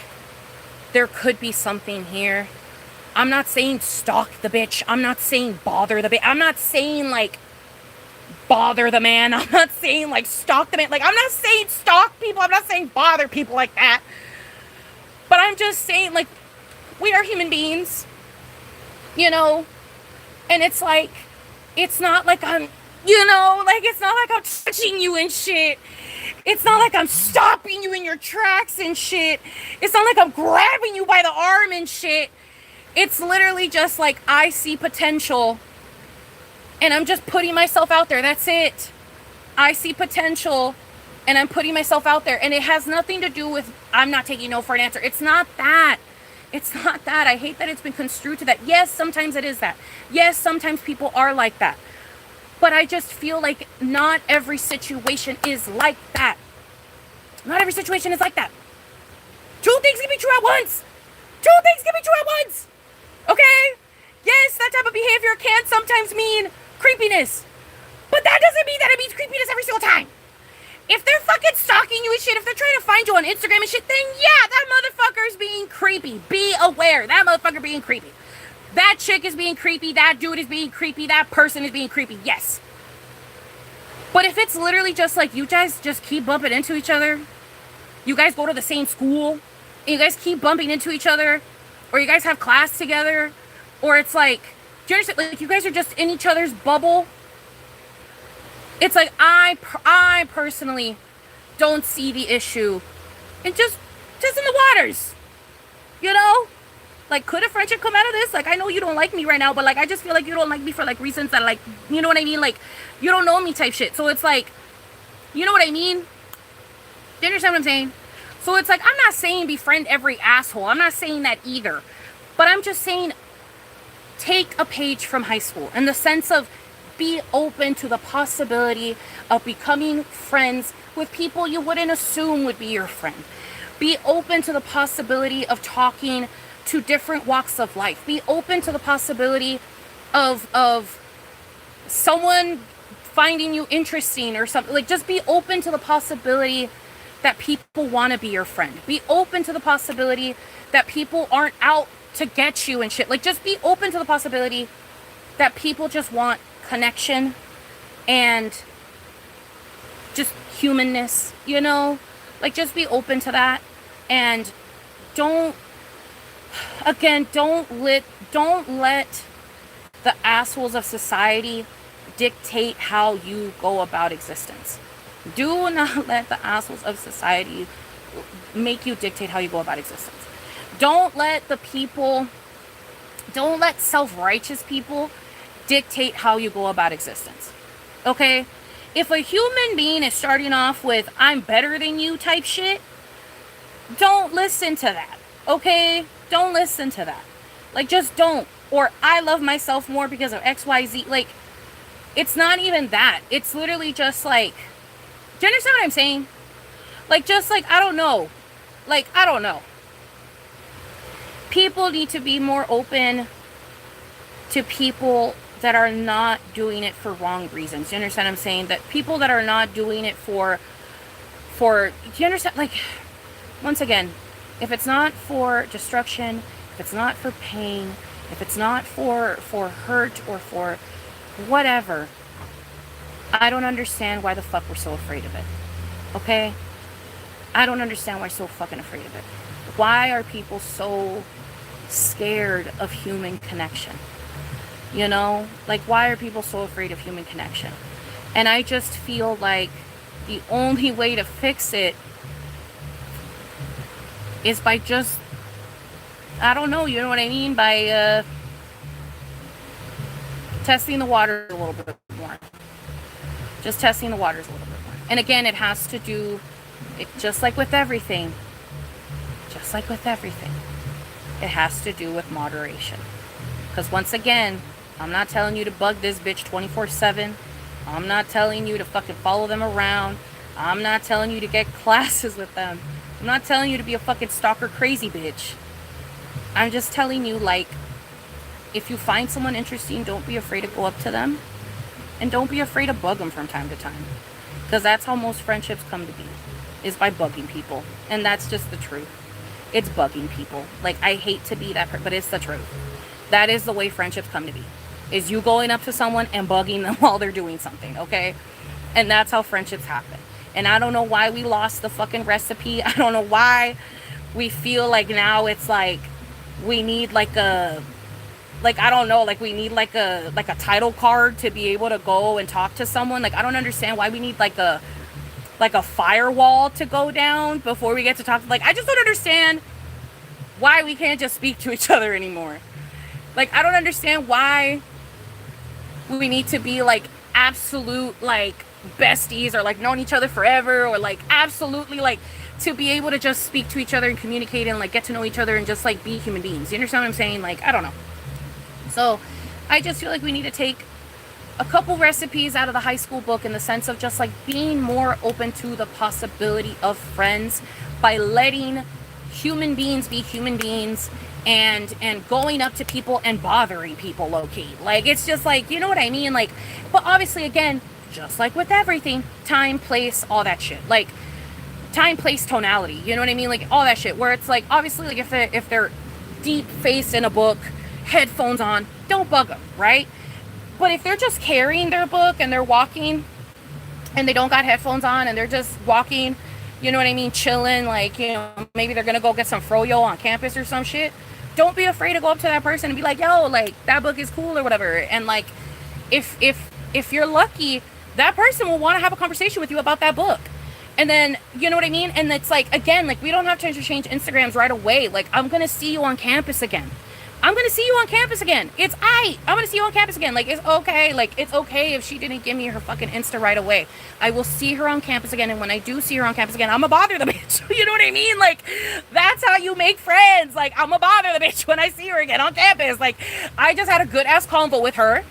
there could be something here. I'm not saying stalk the bitch. I'm not saying bother the bitch. I'm not saying like bother the man. I'm not saying like stalk the man. Like, I'm not saying stalk people. I'm not saying bother people like that. But I'm just saying, like, we are human beings, you know? And it's like, it's not like I'm, you know, like, it's not like I'm touching you and shit. It's not like I'm stopping you in your tracks and shit. It's not like I'm grabbing you by the arm and shit. It's literally just like, I see potential and I'm just putting myself out there. That's it. I see potential and I'm putting myself out there. And it has nothing to do with, I'm not taking no for an answer. It's not that. It's not that. I hate that it's been construed to that. Yes, sometimes it is that. Yes, sometimes people are like that. But I just feel like not every situation is like that. Not every situation is like that. Two things can be true at once. Two things can be true at once. Okay? Yes, that type of behavior can sometimes mean creepiness. But that doesn't mean that it means creepiness every single time. If they're fucking stalking you and shit, if they're trying to find you on Instagram and shit, then yeah, that motherfucker's being creepy. Be aware. That motherfucker being creepy. That chick is being creepy. That dude is being creepy. That person is being creepy. Yes. But if it's literally just like, you guys just keep bumping into each other, you guys go to the same school, and you guys keep bumping into each other, or you guys have class together, or it's like, do you understand? Like, you guys are just in each other's bubble. It's like, I personally don't see the issue. And just in the waters, you know? Like, could a friendship come out of this? Like, I know you don't like me right now, but like, I just feel like you don't like me for like reasons that, like, you know what I mean? Like, you don't know me type shit. So it's like, you know what I mean? Do you understand what I'm saying? So it's like, I'm not saying befriend every asshole. I'm not saying that either. But I'm just saying, take a page from high school in the sense of, be open to the possibility of becoming friends with people you wouldn't assume would be your friend. Be open to the possibility of talking to different walks of life. Be open to the possibility of someone finding you interesting or something. Like, just be open to the possibility that people want to be your friend. Be open to the possibility that people aren't out to get you and shit. Like, just be open to the possibility that people just want connection and just humanness, you know? Like, just be open to that. And don't let the assholes of society dictate how you go about existence. Do not let the assholes of society make you dictate how you go about existence. Don't let self-righteous people dictate how you go about existence. Okay? If a human being is starting off with, I'm better than you type shit, don't listen to that. Okay? Don't listen to that. Like, just don't. Or, I love myself more because of XYZ. Like, it's not even that. It's literally just like, do you understand what I'm saying? Like, just like, I don't know. Like, I don't know. People need to be more open to people that are not doing it for wrong reasons. Do you understand what I'm saying? That people that are not doing it for, do you understand? Like, once again, if it's not for destruction, if it's not for pain, if it's not for hurt or for whatever, I don't understand why the fuck we're so afraid of it. Okay? I don't understand why we're so fucking afraid of it. Why are people so scared of human connection? You know? Like, why are people so afraid of human connection? And I just feel like the only way to fix it is by just, I don't know, you know what I mean? By testing the waters a little bit more. Just testing the waters a little bit more. And again, it has to do, just like with everything, it has to do with moderation. Because once again, I'm not telling you to bug this bitch 24/7. I'm not telling you to fucking follow them around. I'm not telling you to get classes with them. I'm not telling you to be a fucking stalker crazy bitch. I'm just telling you, like, if you find someone interesting, don't be afraid to go up to them. And don't be afraid to bug them from time to time. Because that's how most friendships come to be. Is by bugging people. And that's just the truth. It's bugging people. Like, I hate to be that person, but it's the truth. That is the way friendships come to be. Is you going up to someone and bugging them while they're doing something, okay? And that's how friendships happen. And I don't know why we lost the fucking recipe. I don't know why we feel like now it's like we need like a, like, I don't know, like we need like a title card to be able to go and talk to someone. Like, I don't understand why we need like a firewall to go down before we get to talk. Like, I just don't understand why we can't just speak to each other anymore. Like, I don't understand why we need to be like absolute like besties or like known each other forever, or like absolutely like to be able to just speak to each other and communicate and like get to know each other and just like be human beings. You understand what I'm saying? Like, I don't know. So I just feel like we need to take a couple recipes out of the high school book in the sense of just like being more open to the possibility of friends by letting human beings be human beings, and going up to people and bothering people low-key. Like, it's just like, you know what I mean? Like, but obviously, again, just like with everything, time, place, all that shit. Like, time, place, tonality. You know what I mean? Like, all that shit. Where it's like, obviously, like, if they're deep-faced in a book, headphones on, don't bug them, right? But if they're just carrying their book and they're walking and they don't got headphones on and they're just walking, you know what I mean, chilling, like, you know, maybe they're gonna go get some froyo on campus or some shit, don't be afraid to go up to that person and be like, yo, like, that book is cool or whatever. And like, if you're lucky, that person will want to have a conversation with you about that book. And then, you know what I mean? And it's like, again, like, we don't have to interchange Instagrams right away. Like, I'm gonna see you on campus again. I'm gonna see you on campus again. It's I'm gonna see you on campus again. Like, it's okay. Like, it's okay if she didn't give me her fucking Insta right away. I will see her on campus again, and when I do see her on campus again, I'm gonna bother the bitch. You know what I mean? Like, that's how you make friends. Like, I'm gonna bother the bitch when I see her again on campus. Like, I just had a good ass convo with her.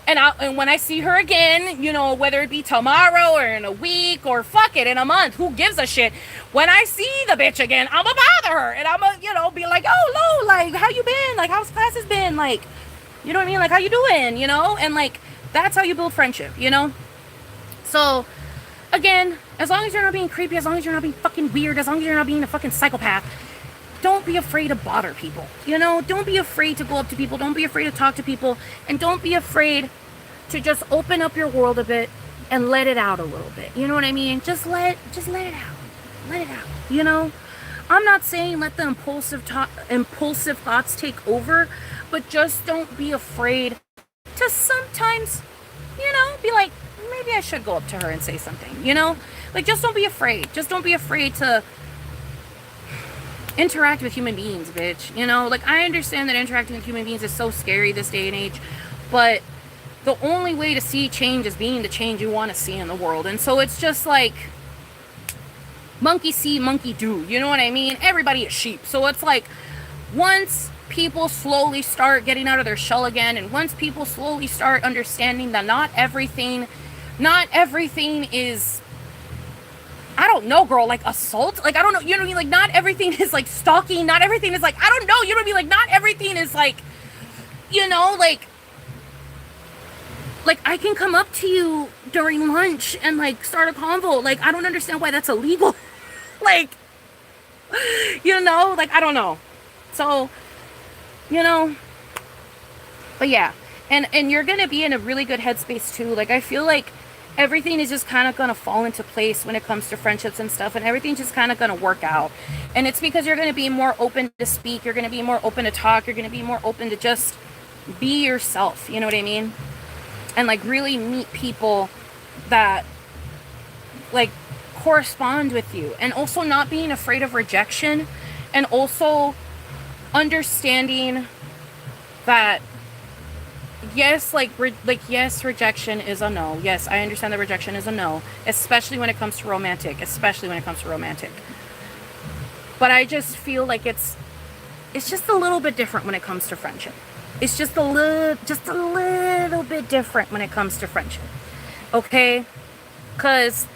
And when I see her again, you know, whether it be tomorrow or in a week or fuck it, in a month, who gives a shit? When I see the bitch again, I'ma bother her. And I'ma, you know, be like, oh, Lo, like, how you been? Like, how's classes been? Like, you know what I mean? Like, how you doing? You know? And, like, that's how you build friendship, you know? So, again, as long as you're not being creepy, as long as you're not being fucking weird, as long as you're not being a fucking psychopath, don't be afraid to bother people, you know? Don't be afraid to go up to people. Don't be afraid to talk to people. And don't be afraid to just open up your world a bit and let it out a little bit. You know what I mean? Just let it out. Let it out, you know? I'm not saying let the impulsive thoughts take over, but just don't be afraid to sometimes, you know, be like, maybe I should go up to her and say something, you know? Like, just don't be afraid. Just don't be afraid to interact with human beings, bitch. You know, like, I understand that interacting with human beings is so scary this day and age, but the only way to see change is being the change you want to see in the world. And so it's just like, monkey see, monkey do. You know what I mean? Everybody is sheep. So it's like, once people slowly start getting out of their shell again, and once people slowly start understanding that not everything is, I don't know, girl, like assault. Like, I don't know, you know what I mean? Like, not everything is like stalking. Not everything is like, I don't know, you know what I mean? Like, not everything is like, you know, like I can come up to you during lunch and like start a convo. Like, I don't understand why that's illegal. Like, you know, like, I don't know. So, you know, but yeah. And you're going to be in a really good headspace too. Like, I feel like everything is just kind of going to fall into place when it comes to friendships and stuff, and everything's just kind of going to work out. And it's because you're going to be more open to speak, you're going to be more open to talk, you're going to be more open to just be yourself, you know what I mean? And like really meet people that like correspond with you, and also not being afraid of rejection, and also understanding that yes, yes, rejection is a no. Yes, I understand that rejection is a no, especially when it comes to romantic, But I just feel like it's just a little bit different when it comes to friendship. It's just a little bit different when it comes to friendship. Okay? Because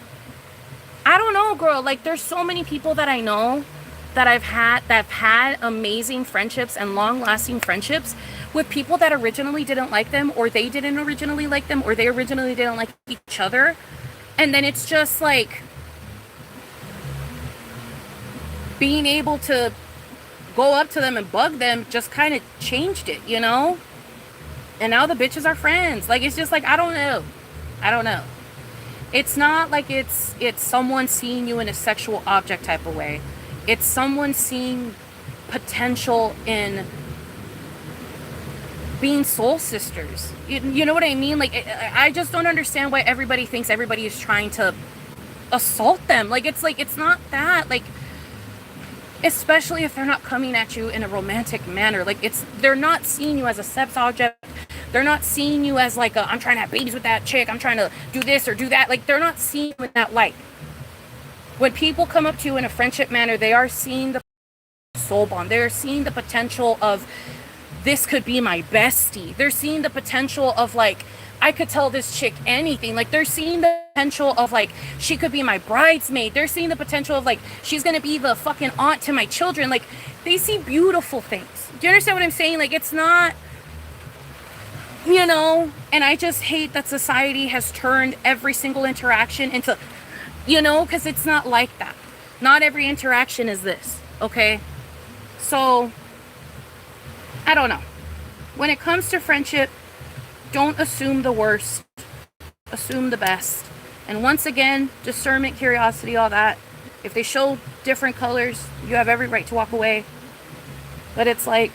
I don't know, girl. Like, there's so many people that I know that have had amazing friendships and long-lasting friendships with people that originally didn't like them, or they didn't originally like them, or they originally didn't like each other. And then it's just like being able to go up to them and bug them just kind of changed it, you know? And now the bitches are friends. Like, it's just like, I don't know. I don't know. It's not like it's someone seeing you in a sexual object type of way. It's someone seeing potential in being soul sisters. You know what I mean? Like, I just don't understand why everybody thinks everybody is trying to assault them. Like, it's not that. Like, especially if they're not coming at you in a romantic manner. Like, they're not seeing you as a sex object. They're not seeing you as like I'm trying to have babies with that chick, I'm trying to do this or do that. Like, they're not seeing you in that light. When people come up to you in a friendship manner, they are seeing the soul bond. They're seeing the potential of, this could be my bestie. They're seeing the potential of, like, I could tell this chick anything. Like, they're seeing the potential of, like, she could be my bridesmaid. They're seeing the potential of, like, she's gonna be the fucking aunt to my children. Like, they see beautiful things. Do you understand what I'm saying? Like, it's not, you know, and I just hate that society has turned every single interaction into, you know, because it's not like that. Not every interaction is this, okay? So, I don't know. When it comes to friendship, don't assume the worst. Assume the best. And once again, discernment, curiosity, all that. If they show different colors, you have every right to walk away. But it's like,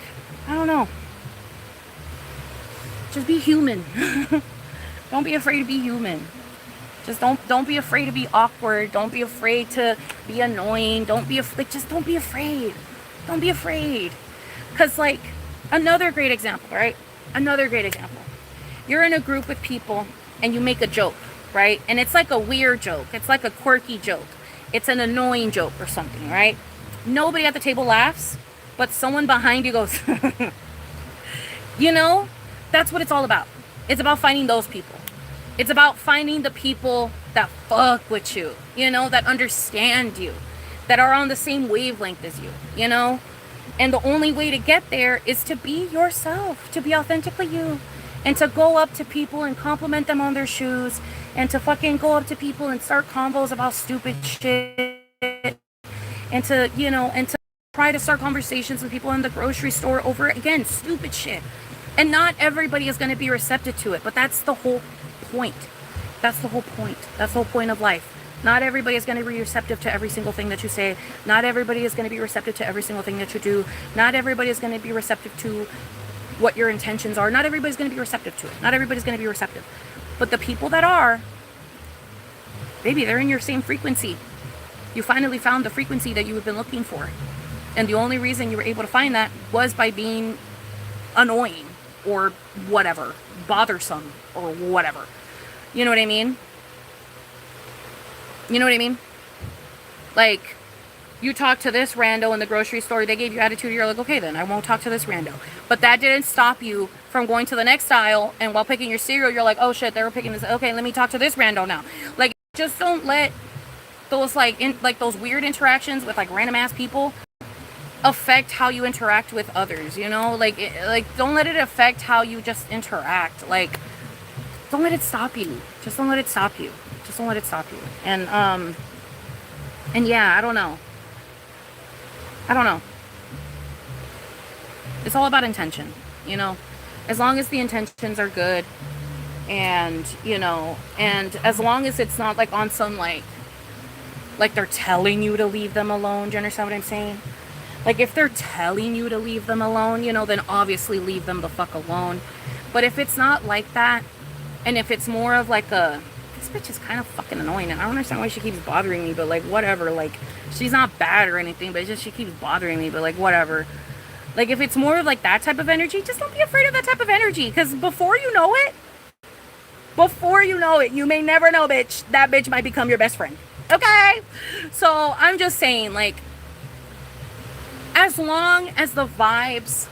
I don't know. Just be human. Don't be afraid to be human. Just don't be afraid to be awkward. Don't be afraid to be annoying. Just don't be afraid. Don't be afraid. Cause, like, another great example, right? Another great example. You're in a group with people and you make a joke, right? And it's like a weird joke. It's like a quirky joke. It's an annoying joke or something, right? Nobody at the table laughs, but someone behind you goes, you know? That's what it's all about. It's about finding those people. It's about finding the people that fuck with you, you know, that understand you, that are on the same wavelength as you, you know? And the only way to get there is to be yourself, to be authentically you, and to go up to people and compliment them on their shoes, and to fucking go up to people and start combos about stupid shit, and to, you know, and to try to start conversations with people in the grocery store over, again, stupid shit. And not everybody is going to be receptive to it, but that's the whole point. That's the whole point. That's the whole point of life. Not everybody is going to be receptive to every single thing that you say. Not everybody is going to be receptive to every single thing that you do. Not everybody is going to be receptive to what your intentions are. Not everybody's going to be receptive to it. Not everybody's going to be receptive. But the people that are, baby, they're in your same frequency. You finally found the frequency that you have been looking for. And the only reason you were able to find that was by being annoying or whatever, bothersome or whatever. You know what I mean? You know what I mean? Like, you talk to this rando in the grocery store, they gave you attitude, you're like, okay, then I won't talk to this rando. But that didn't stop you from going to the next aisle, and while picking your cereal, you're like, oh shit, they were picking this. Okay, let me talk to this rando now. Like, just don't let those those weird interactions with like random ass people affect how you interact with others, you know? Like, don't let it affect how you just interact. Like, don't let it stop you. Just don't let it stop you. Just don't let it stop you. And yeah, I don't know. It's all about intention, you know? As long as the intentions are good, and, you know, and as long as it's not like on some like they're telling you to leave them alone. Do you understand what I'm saying? Like, if they're telling you to leave them alone, you know, then obviously leave them the fuck alone. But if it's not like that, and if it's more of like this bitch is kind of fucking annoying, and I don't understand why she keeps bothering me, but like, whatever. Like, she's not bad or anything, but it's just she keeps bothering me, but like, whatever. Like, if it's more of like that type of energy, just don't be afraid of that type of energy. Because before you know it, you may never know, bitch, that bitch might become your best friend. Okay? So, I'm just saying, like, as long as the vibes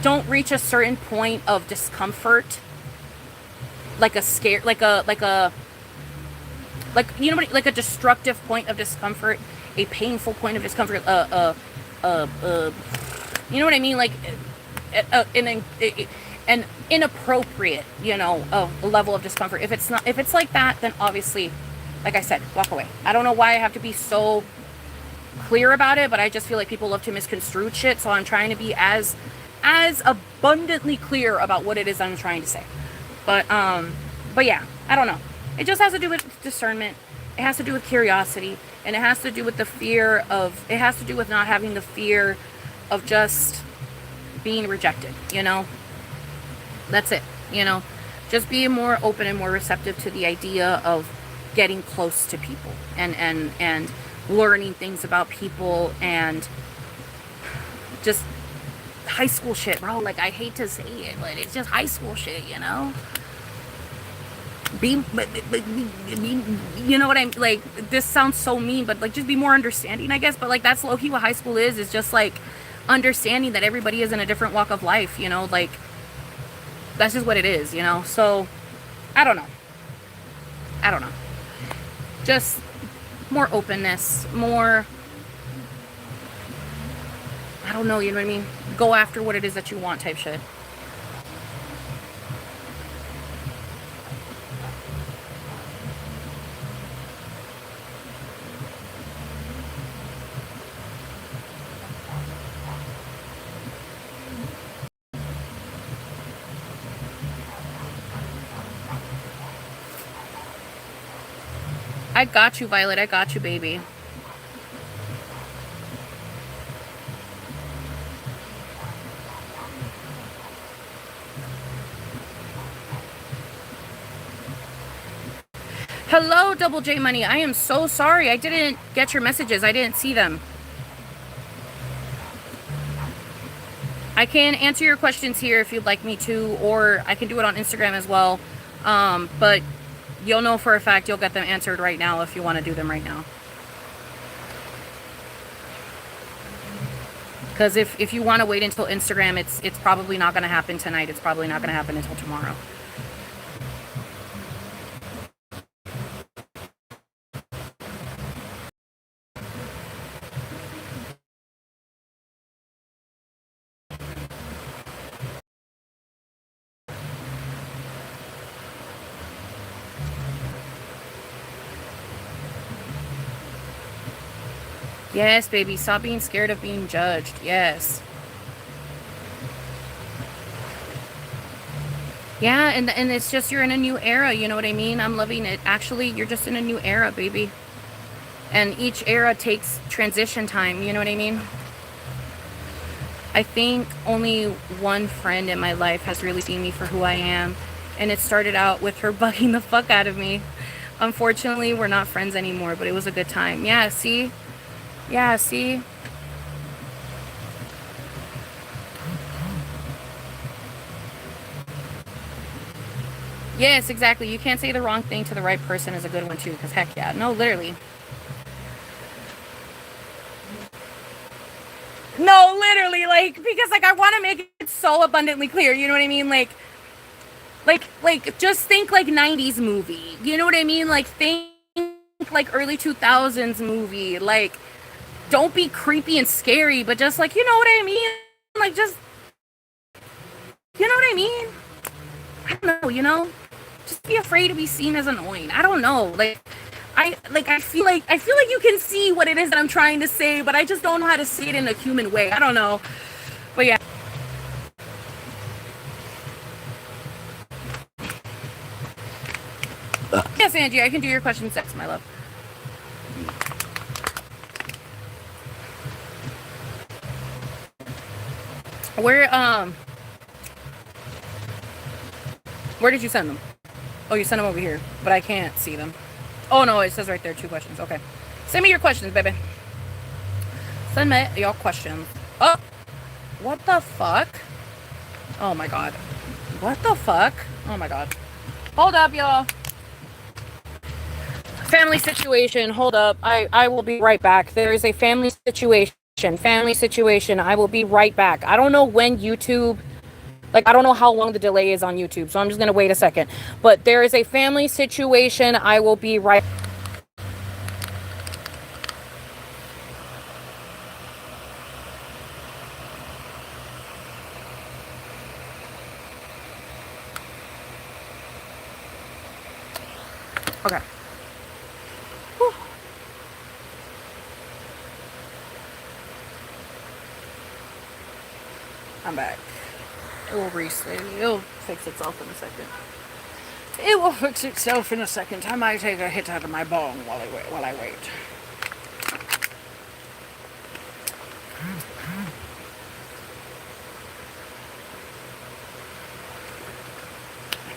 don't reach a certain point of discomfort, like a scare, like you know, like a destructive point of discomfort, a painful point of discomfort, you know what I mean, like an inappropriate, you know, level of discomfort. If it's like that, then obviously, like I said, walk away. I don't know why I have to be so clear about it, but I just feel like people love to misconstrue shit, so I'm trying to be as abundantly clear about what it is I'm trying to say. But yeah, I don't know. It just has to do with discernment. It has to do with curiosity, and it has to do with it has to do with not having the fear of just being rejected, you know? That's it, you know? Just being more open and more receptive to the idea of getting close to people and learning things about people, and just high school shit, bro. Like, I hate to say it, but it's just high school shit, you know? You know what I'm, like, this sounds so mean, but like, just be more understanding, I guess. But like, that's low-key what high school is just like understanding that everybody is in a different walk of life, you know? Like, that's just what it is, you know? So I don't know, just more openness, more, I don't know, you know what I mean? Go after what it is that you want type shit. I got you, Violet. I got you, baby. Hello, Double J Money. I am so sorry. I didn't get your messages. I didn't see them. I can answer your questions here if you'd like me to, or I can do it on Instagram as well. But you'll know for a fact you'll get them answered right now if you want to do them right now. Because if you want to wait until Instagram, it's probably not going to happen tonight. It's probably not going to happen until tomorrow. Yes, baby. Stop being scared of being judged. Yes. Yeah, and it's just you're in a new era, you know what I mean? I'm loving it. Actually, you're just in a new era, baby. And each era takes transition time, you know what I mean? I think only one friend in my life has really seen me for who I am, and it started out with her bugging the fuck out of me. Unfortunately, we're not friends anymore, but it was a good time. Yeah, see? Yeah, see? Yes, exactly. You can't say the wrong thing to the right person is a good one too, because heck yeah. No, literally. No, literally, like, because like I want to make it so abundantly clear, you know what I mean? Like just think like 90s movie. You know what I mean? Like, think like early 2000s movie. Like, don't be creepy and scary, but just like, you know what I mean? Like, just, you know what I mean? I don't know, you know? Just be afraid to be seen as annoying. I don't know. Like, I feel like you can see what it is that I'm trying to say, but I just don't know how to say it in a human way. I don't know. But yeah. Yes, Angie, I can do your question 6, my love. Where did you send them? Oh, you sent them over here, but I can't see them. Oh no, it says right there 2 questions. Okay. Send me your questions, baby. Send me your questions. Oh! What the fuck? Oh my god. What the fuck? Oh my god. Hold up, y'all. Family situation. Hold up. I will be right back. There is a family situation. I will be right back. I don't know when YouTube Like, I don't know how long the delay is on YouTube, so I'm just gonna wait a second. But there is a family situation. I will be right. Okay. Whew. I'm back. It will reset. It'll fix itself in a second. It will fix itself in a second. I might take a hit out of my bong while I wait.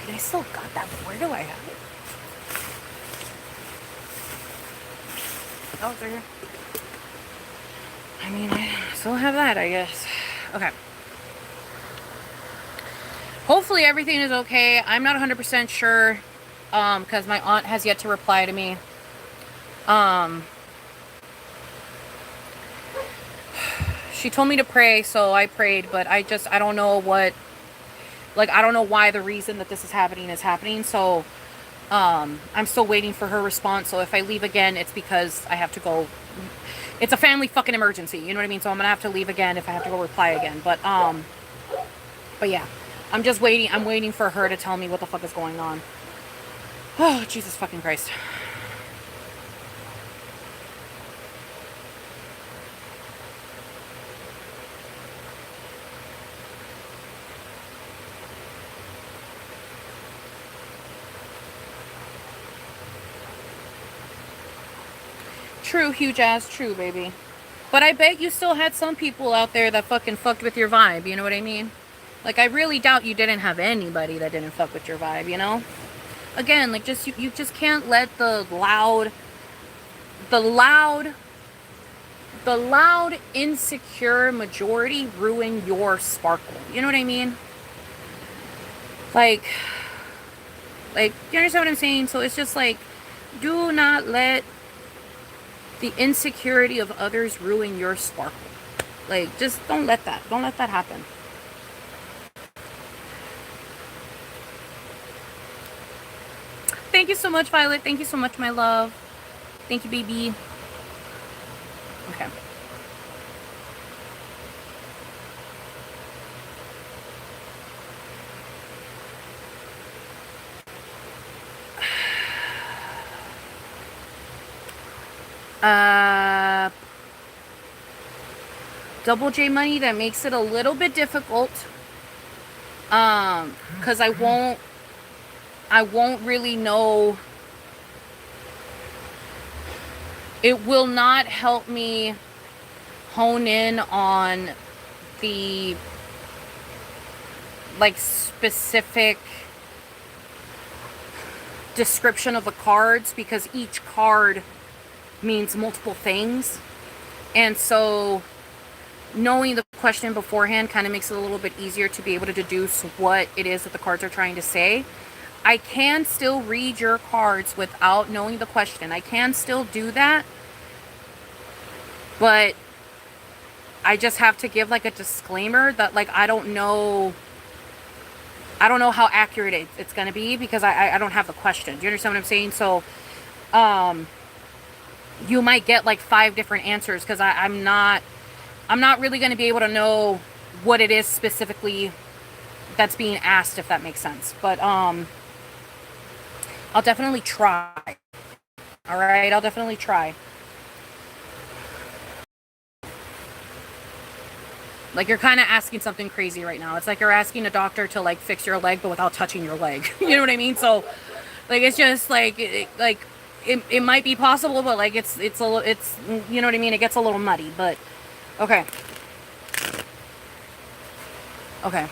I still got that. Where do I have it? Oh, it's right here. I mean, I still have that, I guess. Okay. Hopefully everything is okay. I'm not 100% sure, because my aunt has yet to reply to me. She told me to pray, so I prayed, but I don't know what, like, I don't know why the reason that this is happening, so, I'm still waiting for her response. So if I leave again, it's because I have to go. It's a family fucking emergency, you know what I mean? So I'm gonna have to leave again if I have to go reply again. But yeah, I'm just waiting. I'm waiting for her to tell me what the fuck is going on. Oh, Jesus fucking Christ. True, huge ass, true, baby. But I bet you still had some people out there that fucking fucked with your vibe, you know what I mean? Like, I really doubt you didn't have anybody that didn't fuck with your vibe, you know? Again, like, just, you just can't let the loud, insecure majority ruin your sparkle. You know what I mean? Like, you understand what I'm saying? So it's just like, do not let the insecurity of others ruin your sparkle. Like, just don't let that happen. Thank you so much, Violet. Thank you so much, my love. Thank you, baby. Okay. Double J money, that makes it a little bit difficult. Because I won't really know. It will not help me hone in on the, like, specific description of the cards, because each card means multiple things. And so knowing the question beforehand kind of makes it a little bit easier to be able to deduce what it is that the cards are trying to say. I can still read your cards without knowing the question. I can still do that. But I just have to give, like, a disclaimer that, like, I don't know how accurate it's going to be, because I don't have the question. Do you understand what I'm saying? So, you might get, like, 5 different answers, because I'm not really going to be able to know what it is specifically that's being asked, if that makes sense. But, I'll definitely try. All right? I'll definitely try. Like, you're kind of asking something crazy right now. It's like you're asking a doctor to, like, fix your leg, but without touching your leg. You know what I mean? So, like, it's just, like, it might be possible, but, like, it's, you know what I mean? It gets a little muddy, but, okay. Okay.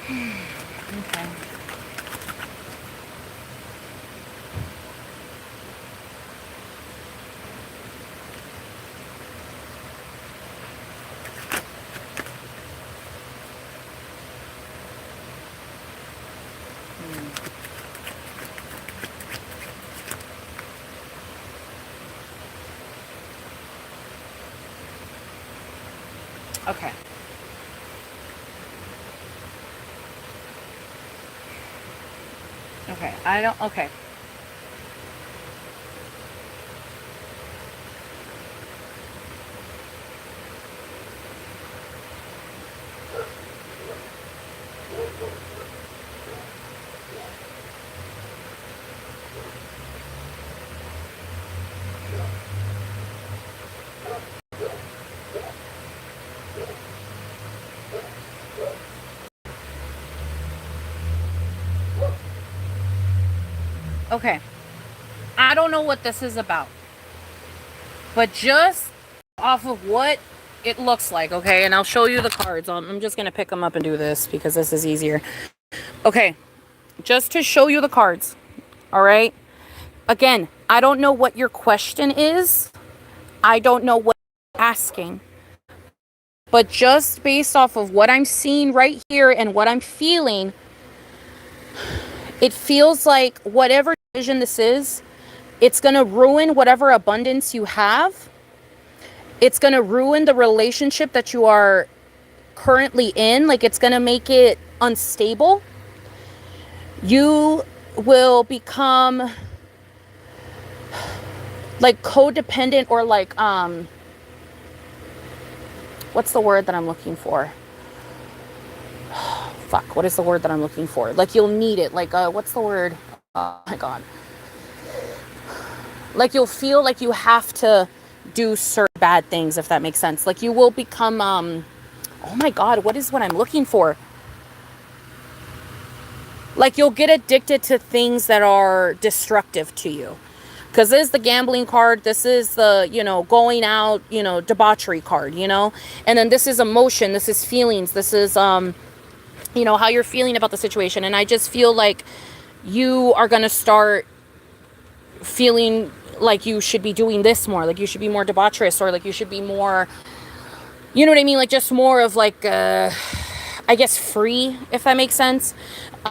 Okay. Okay. Okay. I don't. Okay. Okay. I don't know what this is about, but just off of what it looks like, okay? And I'll show you the cards. I'm just going to pick them up and do this because this is easier. Okay. Just to show you the cards. All right. Again, I don't know what your question is. I don't know what you're asking. But just based off of what I'm seeing right here and what I'm feeling, it feels like whatever decision this is, it's going to ruin whatever abundance you have. It's going to ruin the relationship that you are currently in. Like, it's going to make it unstable. You will become like codependent, or like, what's the word that I'm looking for? Fuck, what is the word that I'm looking for? Like, you'll need it. Like, what's the word? Oh my God. Like, you'll feel like you have to do certain bad things, if that makes sense. Like, you will become, oh my God, what is what I'm looking for? Like, you'll get addicted to things that are destructive to you. Because this is the gambling card. This is the, going out, debauchery card, And then this is emotion. This is feelings. This is, how you're feeling about the situation. And I just feel like you are going to start feeling like you should be doing this more. Like, you should be more debaucherous, or like you should be more, you know what I mean? Like, just more of like, I guess free, if that makes sense.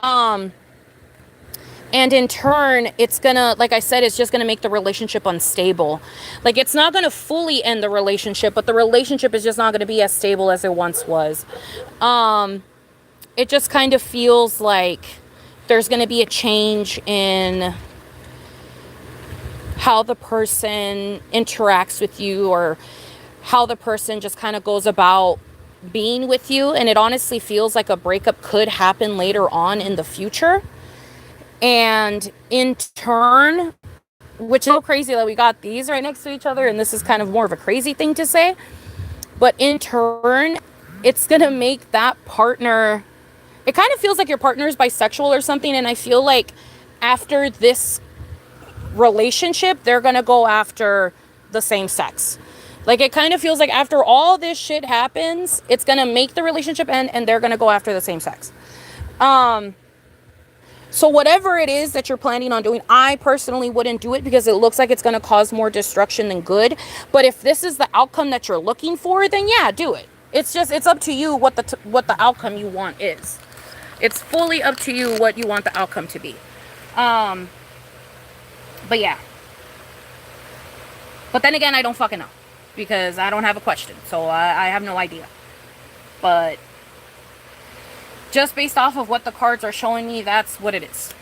And in turn, it's gonna, like I said, it's just gonna make the relationship unstable. Like, it's not gonna fully end the relationship, but the relationship is just not gonna be as stable as it once was. It just kind of feels like there's gonna be a change in how the person interacts with you, or how the person just kind of goes about being with you. And it honestly feels like a breakup could happen later on in the future. And in turn, which is so crazy that we got these right next to each other, and this is kind of more of a crazy thing to say, but in turn, it's gonna make that partner, it kind of feels like your partner is bisexual or something. And I feel like after this relationship, they're gonna go after the same sex. Like, it kind of feels like after all this shit happens, it's gonna make the relationship end, and they're gonna go after the same sex. So whatever it is that you're planning on doing, I personally wouldn't do it, because it looks like it's going to cause more destruction than good. But if this is the outcome that you're looking for, then yeah, do it. It's up to you what the outcome you want is. It's fully up to you what you want the outcome to be. But yeah. But then again, I don't fucking know, because I don't have a question. So I have no idea. But just based off of what the cards are showing me, that's what it is.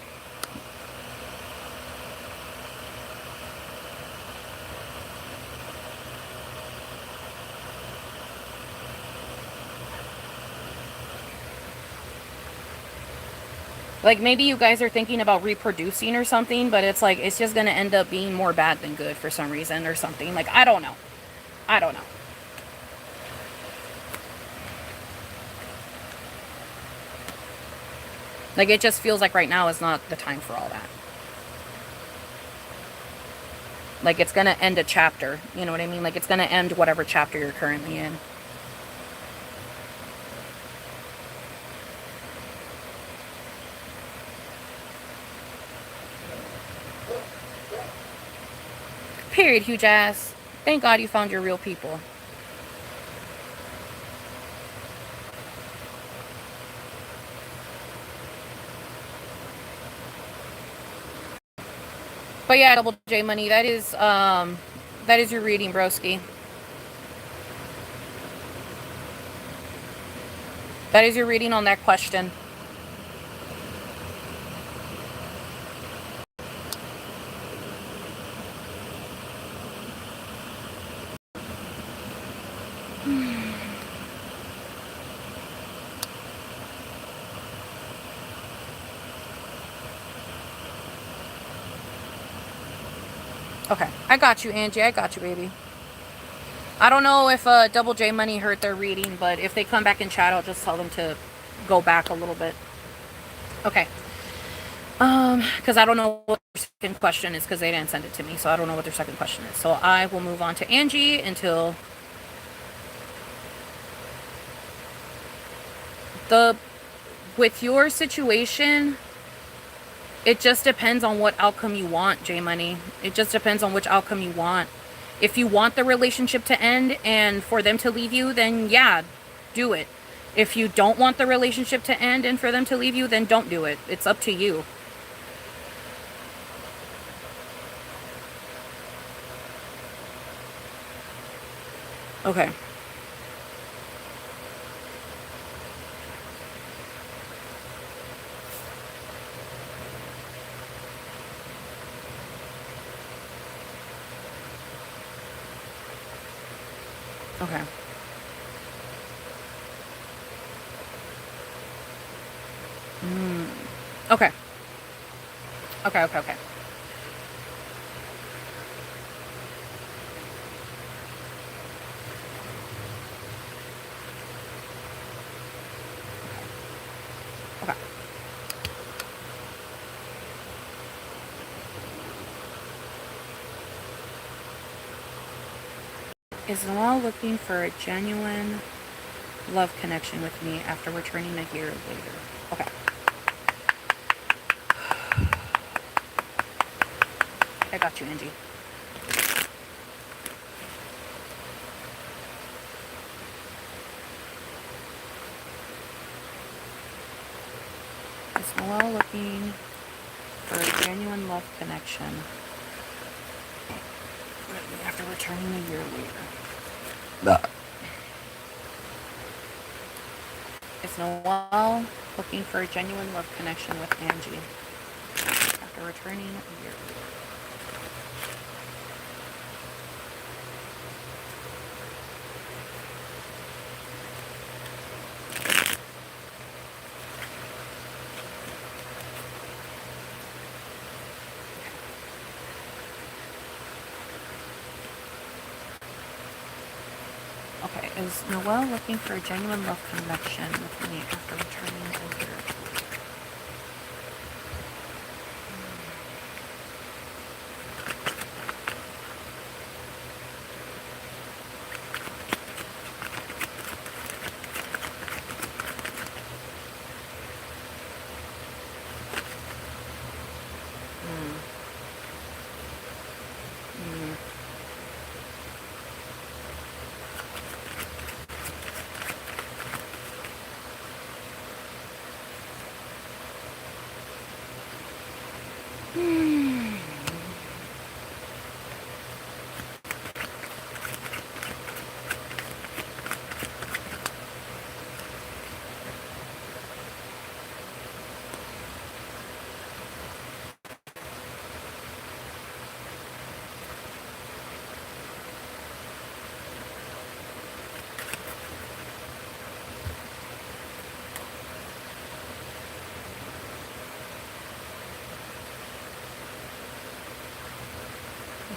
Like, maybe you guys are thinking about reproducing or something, but it's like, it's just going to end up being more bad than good for some reason or something. Like, I don't know. I don't know. Like, it just feels like right now is not the time for all that. Like, it's going to end a chapter. You know what I mean? Like, it's going to end whatever chapter you're currently in. Period, huge ass. Thank God you found your real people. But yeah, Double J Money, that is your reading, broski. That is your reading on that question. Okay, I got you, Angie. I got you, baby. I don't know if Double J Money heard their reading, but if they come back in chat, I'll just tell them to go back a little bit. Okay. Because I don't know what their second question is, because they didn't send it to me, so I don't know what their second question is. So I will move on to Angie until with your situation, it just depends on what outcome you want, J Money. It just depends on which outcome you want. If you want the relationship to end and for them to leave you, then yeah, do it. If you don't want the relationship to end and for them to leave you, then don't do it. It's up to you. Okay. Okay. Okay. Okay, okay, okay. Okay. Is Noelle looking for a genuine love connection with me after returning a year later? Okay. I got you, Angie. Is Noelle looking for a genuine love connection with me after returning a year later? Is Noelle looking for a genuine love connection with Angie after returning a year later? Okay, is Noelle looking for a genuine love connection with me after returning a year?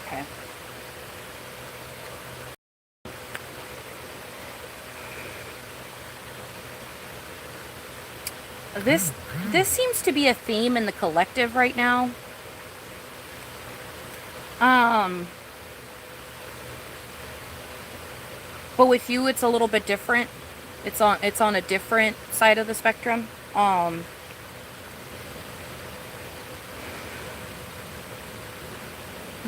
Okay. This seems to be a theme in the collective right now. But with you, it's a little bit different. It's on a different side of the spectrum.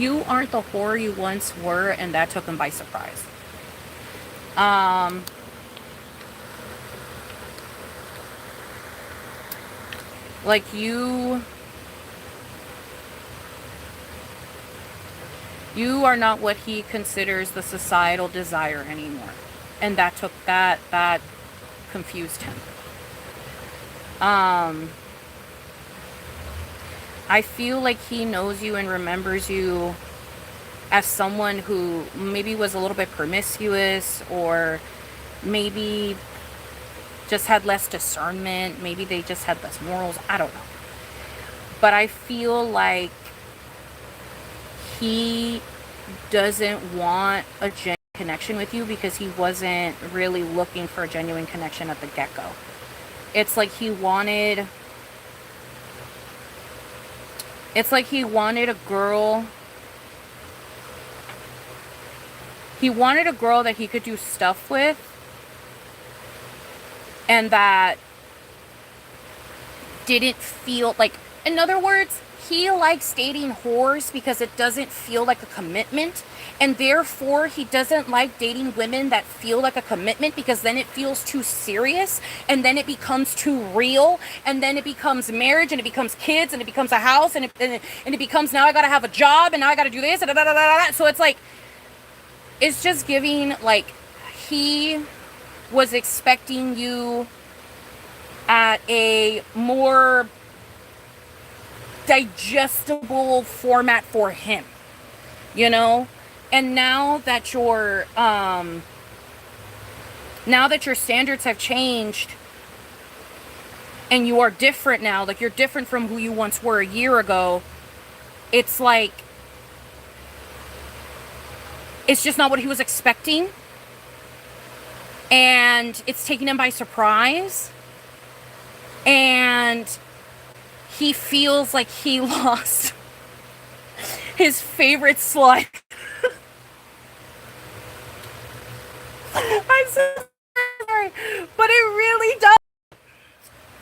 You aren't the whore you once were, and that took him by surprise. Like you are not what he considers the societal desire anymore. And that confused him. I feel like he knows you and remembers you as someone who maybe was a little bit promiscuous, or maybe just had less discernment. Maybe they just had less morals. I don't know. But I feel like he doesn't want a genuine connection with you because he wasn't really looking for a genuine connection at the get-go. It's like he wanted a girl. He wanted a girl that he could do stuff with, and that didn't feel like, in other words, he likes dating whores because it doesn't feel like a commitment, and therefore he doesn't like dating women that feel like a commitment, because then it feels too serious, and then it becomes too real, and then it becomes marriage, and it becomes kids, and it becomes a house, and it becomes, now I gotta have a job, and now I gotta do this, and da da da da. So it's like, it's just giving like he was expecting you at a more digestible format for him, you know? And now that your standards have changed and you are different now, like you're different from who you once were a year ago, it's like, it's just not what he was expecting. And it's taking him by surprise. And he feels like he lost his favorite slut. I'm so sorry, but it really does.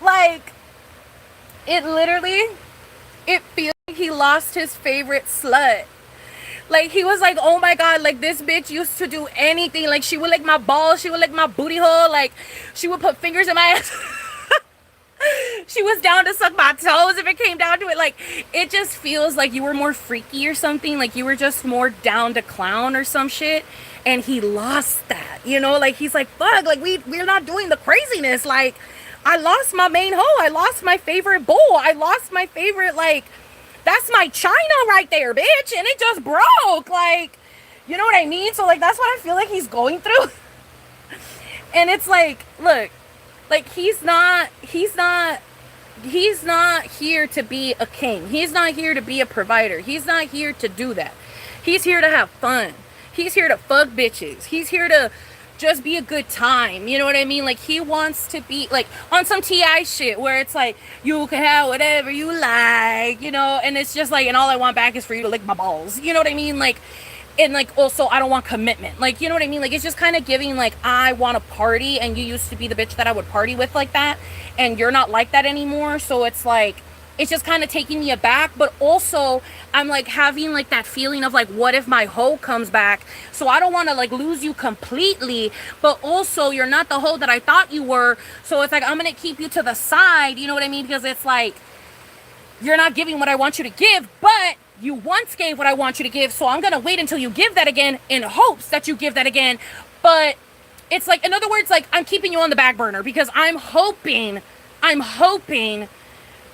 Like, it literally, it feels like he lost his favorite slut. Like, he was like, oh my God, like, this bitch used to do anything. Like, she would lick my balls, she would lick my booty hole, like, she would put fingers in my ass. She was down to suck my toes if it came down to it. Like, it just feels like you were more freaky or something. Like, you were just more down to clown or some shit. And he lost that, you know? Like, he's like, fuck, like, we're not doing the craziness. Like, I lost my main hoe. I lost my favorite bowl. I lost my favorite, like, that's my china right there, bitch. And it just broke. Like, you know what I mean? So, like, that's what I feel like he's going through. And it's like, look, like, he's not here to be a king. He's not here to be a provider. He's not here to do that. He's here to have fun. He's here to fuck bitches. He's here to just be a good time. You know what I mean? Like, he wants to be, like, on some T.I. shit where it's like, you can have whatever you like, you know? And it's just like, and all I want back is for you to lick my balls. You know what I mean? Like, and like, also, I don't want commitment. Like, you know what I mean? Like, it's just kind of giving, like, I want to party, and you used to be the bitch that I would party with like that, and you're not like that anymore. So it's like, it's just kind of taking me aback. But also, I'm like having like that feeling of like, what if my hoe comes back? So I don't want to like lose you completely, but also you're not the hoe that I thought you were. So it's like, I'm going to keep you to the side. You know what I mean? Because it's like, you're not giving what I want you to give, but you once gave what I want you to give. So I'm going to wait until you give that again in hopes that you give that again. But it's like, in other words, like, I'm keeping you on the back burner because I'm hoping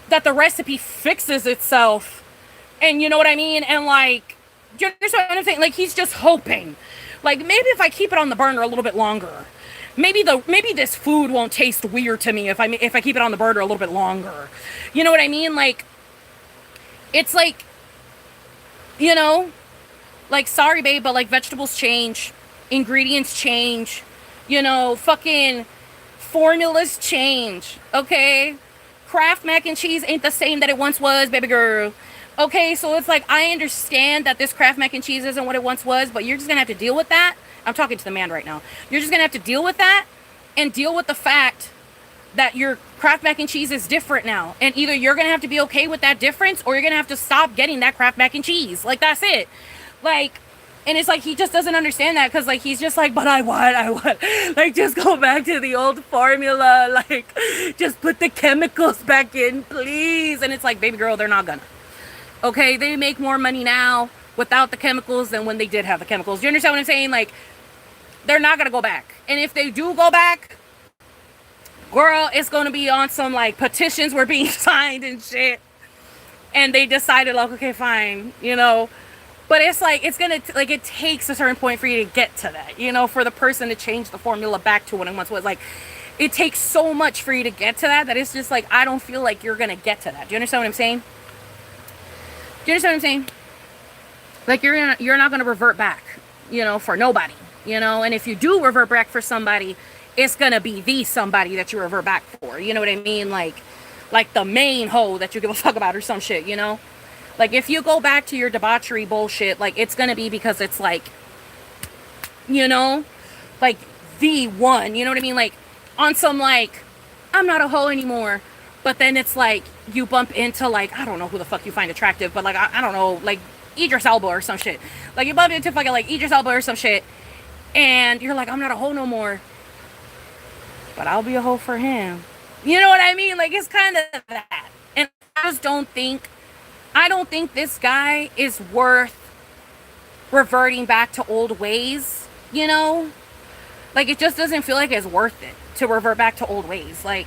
that the recipe fixes itself. And you know what I mean? And like, do you understand what I'm saying? Like, he's just hoping. Like, maybe if I keep it on the burner a little bit longer, maybe this food won't taste weird to me if I keep it on the burner a little bit longer. You know what I mean? Like, it's like, you know, like, sorry, babe, but like, vegetables change, ingredients change, you know, fucking formulas change, okay? Kraft mac and cheese ain't the same that it once was, baby girl. Okay, so it's like, I understand that this Kraft mac and cheese isn't what it once was, but you're just gonna have to deal with that. I'm talking to the man right now. You're just gonna have to deal with that, and deal with the fact that your Kraft mac and cheese is different now. And either you're going to have to be okay with that difference, or you're going to have to stop getting that Kraft mac and cheese. Like, that's it. Like, and it's like, he just doesn't understand that, because like, he's just like, but I want, like, just go back to the old formula. Like, just put the chemicals back in, please. And it's like, baby girl, they're not gonna. Okay, they make more money now without the chemicals than when they did have the chemicals. Do you understand what I'm saying? Like, they're not gonna go back. And if they do go back, girl, it's gonna be on some like petitions were being signed and shit. And they decided, like, okay, fine, you know. But it's like, it's gonna, like, it takes a certain point for you to get to that, you know, for the person to change the formula back to what it once was. Like, it takes so much for you to get to that, that it's just like, I don't feel like you're gonna get to that. Do you understand what I'm saying? Do you understand what I'm saying? Like, you're not gonna revert back, you know, for nobody, you know. And if you do revert back for somebody, it's gonna be the somebody that you revert back for. You know what I mean? Like the main hoe that you give a fuck about or some shit, you know? Like, if you go back to your debauchery bullshit, like, it's gonna be because it's like, you know, like the one, you know what I mean? Like, on some like, I'm not a hoe anymore. But then it's like, you bump into like, I don't know who the fuck you find attractive, but like, I don't know, like Idris Elba or some shit. Like, you bump into fucking like Idris Elba or some shit, and you're like, I'm not a hoe no more, but I'll be a hoe for him. You know what I mean? Like, it's kind of that. And I just don't think this guy is worth reverting back to old ways, you know? Like, it just doesn't feel like it's worth it to revert back to old ways. Like,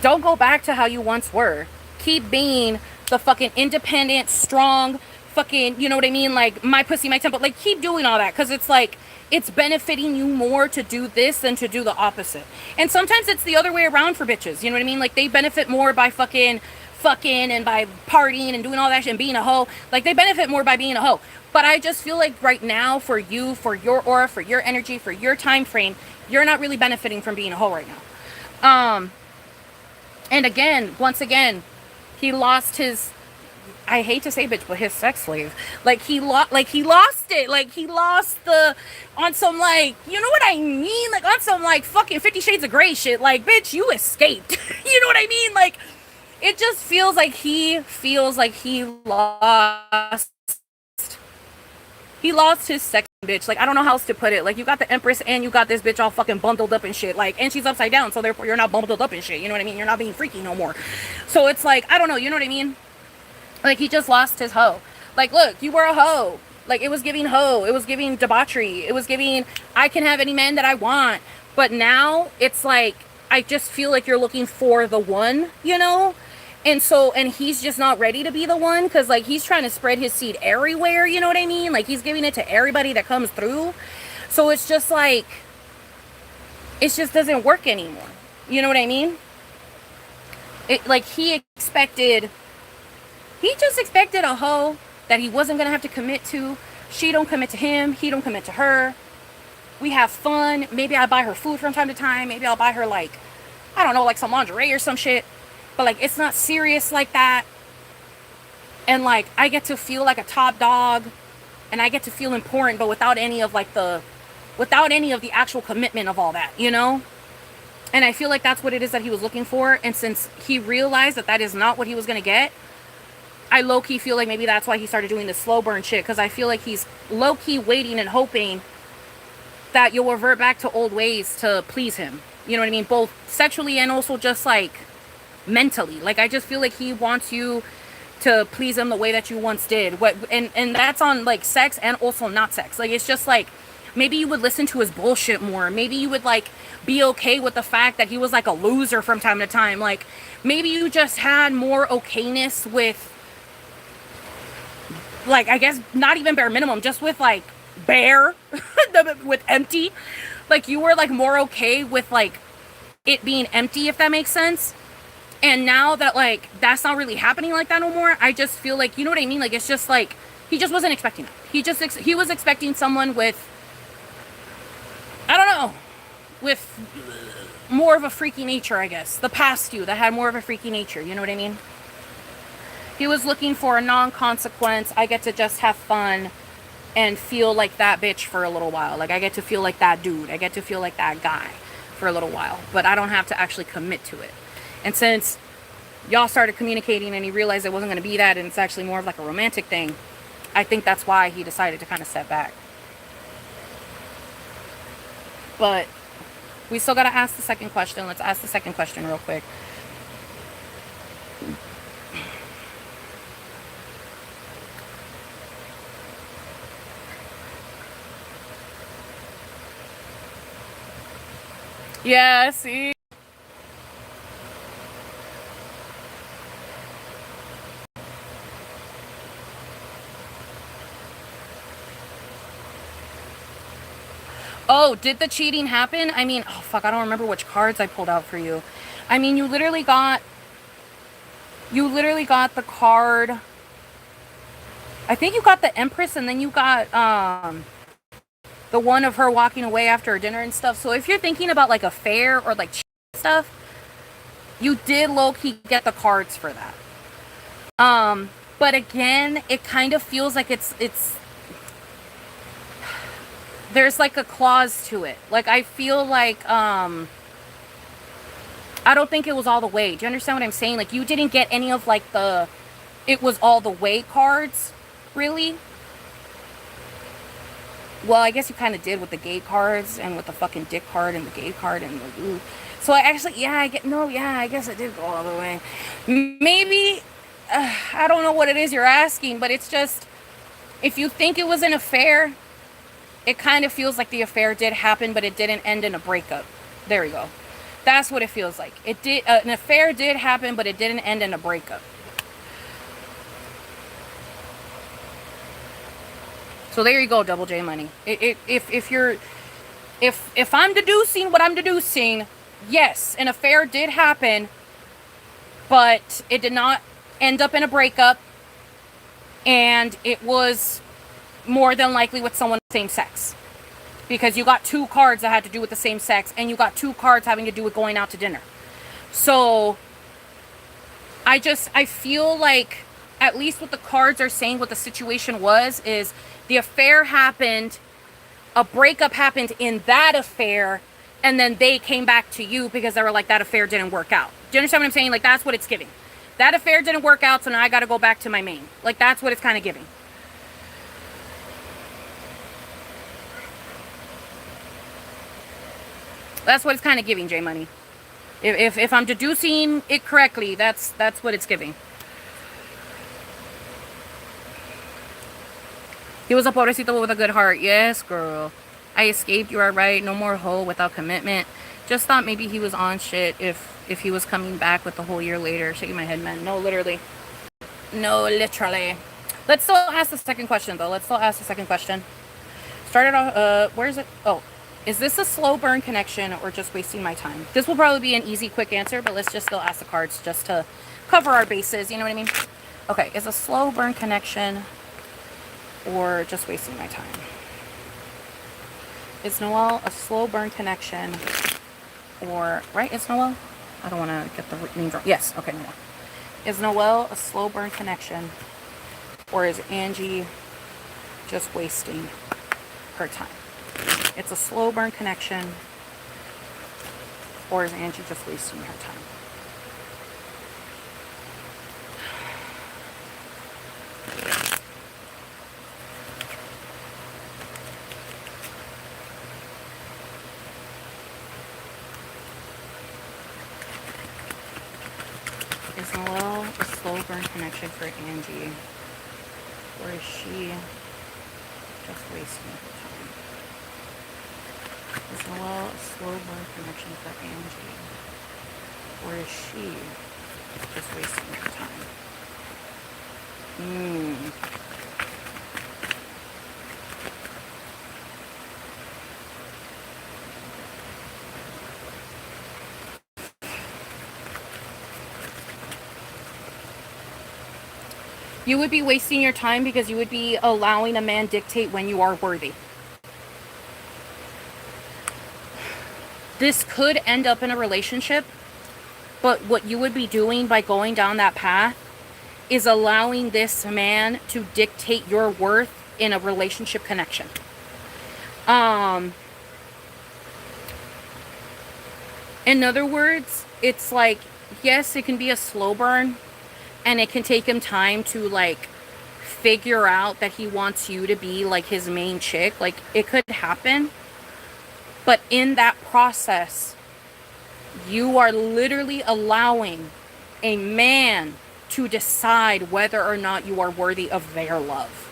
don't go back to how you once were. Keep being the fucking independent, strong, fucking, you know what I mean? Like, my pussy, my temple. Like, keep doing all that, because it's like, it's benefiting you more to do this than to do the opposite. And sometimes it's the other way around for bitches. You know what I mean? Like, they benefit more by fucking and by partying and doing all that shit and being a hoe. Like, they benefit more by being a hoe. But I just feel like right now, for you, for your aura, for your energy, for your time frame, you're not really benefiting from being a hoe right now. And again, once again, he lost his, I hate to say bitch, but his sex slave. Like, he lost it. Like, he lost the, on some, like, you know what I mean? Like, on some, like, fucking 50 Shades of Grey shit. Like, bitch, you escaped. You know what I mean? Like, it just feels like he lost his sex, bitch. Like, I don't know how else to put it. Like, you got the Empress and you got this bitch all fucking bundled up and shit. Like, and she's upside down, so therefore you're not bundled up and shit. You know what I mean? You're not being freaky no more. So it's like, I don't know. You know what I mean? Like, he just lost his hoe. Like, look, you were a hoe. Like, it was giving hoe. It was giving debauchery. It was giving, I can have any man that I want. But now it's like, I just feel like you're looking for the one, you know? And so, and he's just not ready to be the one, because like, he's trying to spread his seed everywhere, you know what I mean? Like, he's giving it to everybody that comes through. So it's just like, it just doesn't work anymore. You know what I mean? It, like, he just expected a hoe that he wasn't gonna have to commit to. She don't commit to him, he don't commit to her. We have fun. Maybe I buy her food from time to time. Maybe I'll buy her, like, I don't know, like some lingerie or some shit. But like, it's not serious like that. And like, I get to feel like a top dog, and I get to feel important, but without any of the actual commitment of all that, you know? And I feel like that's what it is that he was looking for. And since he realized that that is not what he was going to get, I low-key feel like maybe that's why he started doing this slow burn shit. Because I feel like he's low-key waiting and hoping that you'll revert back to old ways to please him. You know what I mean? Both sexually and also just like mentally. Like, I just feel like he wants you to please him the way that you once did. And that's on like sex and also not sex. Like, it's just like, maybe you would listen to his bullshit more. Maybe you would like be okay with the fact that he was like a loser from time to time. Like, maybe you just had more okayness with, like, I guess not even bare minimum, just with like bare with empty. Like, you were like more okay with like it being empty, if that makes sense. And now that like that's not really happening like that no more, I just feel like, you know what I mean? Like, it's just like, he just wasn't expecting that. He was expecting someone with, I don't know, with more of a freaky nature, I guess. The past you that had more of a freaky nature, you know what I mean? He was looking for a non-consequence. I get to just have fun and feel like that bitch for a little while. Like, I get to feel like that dude. I get to feel like that guy for a little while, but I don't have to actually commit to it. And since y'all started communicating and he realized it wasn't going to be that and it's actually more of like a romantic thing, I think that's why he decided to kind of step back. But we still got to ask the second question. Let's ask the second question real quick. Yeah, see? Oh, did the cheating happen? I mean, oh fuck, I don't remember which cards I pulled out for you. I mean, you literally got the card. I think you got the Empress, and then you got the one of her walking away after her dinner and stuff. So if you're thinking about like affair or like stuff, you did low-key get the cards for that. But again, it kind of feels like it's there's like a clause to it. Like I feel like I don't think it was all the way. Do you understand what I'm saying? Like you didn't get any of like the it was all the way cards, really. Well, I guess you kind of did with the gay cards and with the fucking dick card and the gay card and the ooh. So I actually, yeah, I guess it did go all the way. Maybe, I don't know what it is you're asking, but it's just, if you think it was an affair, it kind of feels like the affair did happen, but it didn't end in a breakup. There we go. That's what it feels like. It did, an affair did happen, but it didn't end in a breakup. So there you go, Double J Money. If I'm deducing what I'm deducing, yes, an affair did happen, but it did not end up in a breakup, and it was more than likely with someone of the same sex. Because you got two cards that had to do with the same sex, and you got two cards having to do with going out to dinner. So, I feel like, at least what the cards are saying, what the situation was, is the affair happened, a breakup happened in that affair, and then they came back to you because they were like, that affair didn't work out. Do you understand what I'm saying? Like, that's what it's giving. That affair didn't work out, so now I got to go back to my main. Like, that's what it's kind of giving. That's what it's kind of giving, J Money. If I'm deducing it correctly, that's what it's giving. He was a pobrecito with a good heart. Yes, girl. I escaped. You are right. No more hoe without commitment. Just thought maybe he was on shit if he was coming back with the whole year later. Shaking my head, man. No, literally. No, literally. Let's still ask the second question, though. Let's still ask the second question. Started off, where is it? Oh, is this a slow burn connection or just wasting my time? This will probably be an easy, quick answer, but let's just still ask the cards just to cover our bases. You know what I mean? Okay, is a slow burn connection or just wasting my time? Is Noel a slow burn connection or, right, it's Noel? I don't want to get the names wrong. Yes, okay, Noel. Is Noel a slow burn connection or is Angie just wasting her time? It's a slow burn connection or is Angie just wasting her time? Is Noel a slow burn connection for Angie? Or is she just wasting her time? Is Noel a slow burn connection for Angie? Or is she just wasting her time? You would be wasting your time because you would be allowing a man dictate when you are worthy. This could end up in a relationship, but what you would be doing by going down that path is allowing this man to dictate your worth in a relationship connection. In other words, it's like, yes, it can be a slow burn, and it can take him time to like figure out that he wants you to be like his main chick. Like, it could happen. But in that process, you are literally allowing a man to decide whether or not you are worthy of their love.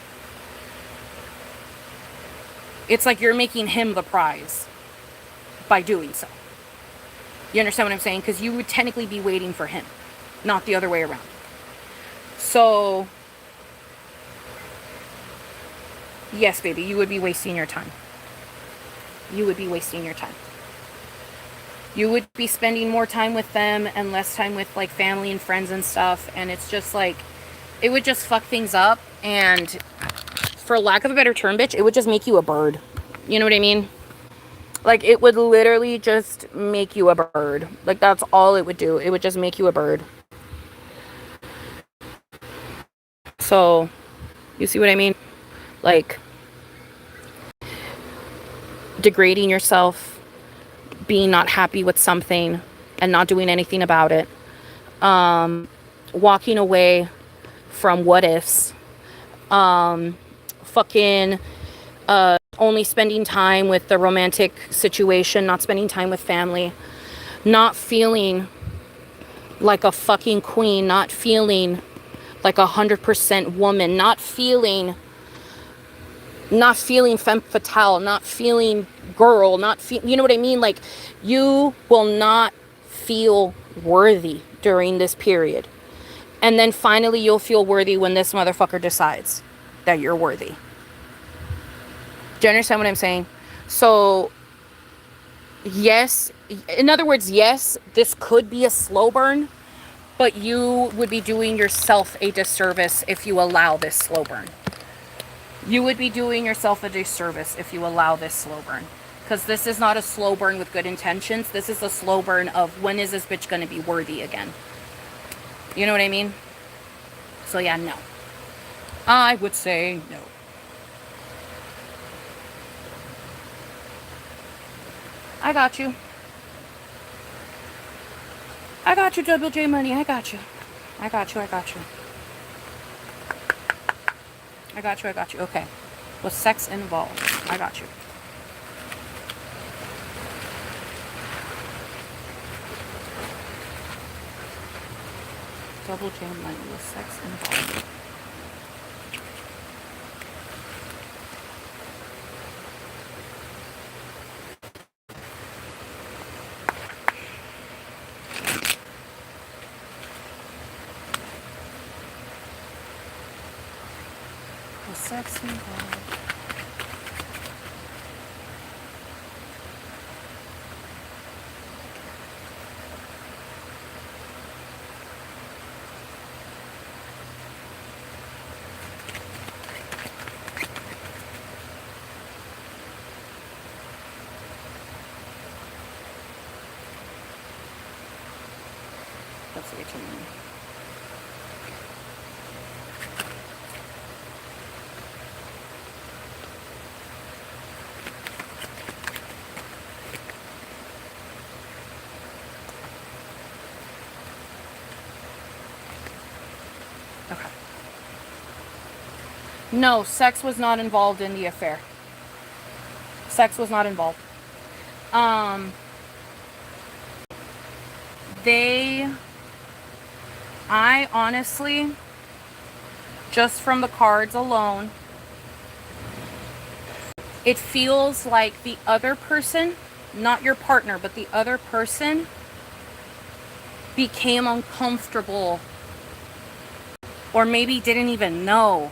It's like you're making him the prize by doing so. You understand what I'm saying? Because you would technically be waiting for him, not the other way around. So, yes, baby, you would be wasting your time. You would be wasting your time. You would be spending more time with them and less time with like family and friends and stuff. And it's just like, it would just fuck things up. And for lack of a better term, bitch, it would just make you a bird. You know what I mean? Like, it would literally just make you a bird. Like, that's all it would do. It would just make you a bird. So, you see what I mean? Like, degrading yourself, being not happy with something, and not doing anything about it. Walking away from what ifs. Only spending time with the romantic situation, not spending time with family, not feeling like a fucking queen, not feeling like 100% woman, not feeling femme fatale, not feeling girl, you know what I mean? Like, you will not feel worthy during this period. And then finally you'll feel worthy when this motherfucker decides that you're worthy. Do you understand what I'm saying? So, yes, in other words, yes, this could be a slow burn, but you would be doing yourself a disservice if you allow this slow burn. You would be doing yourself a disservice if you allow this slow burn. Because this is not a slow burn with good intentions. This is a slow burn of, when is this bitch going to be worthy again? You know what I mean? So yeah, no. I would say no. I got you. I got you, Double J Money. I got you. I got you. I got you. I got you. I got you. Okay. Was sex involved? I got you. Double J Money. Was sex involved? Sex involved. That's way too many. Okay. No, sex was not involved in the affair. Sex was not involved. I honestly, just from the cards alone, it feels like the other person, not your partner, but the other person became uncomfortable, or maybe didn't even know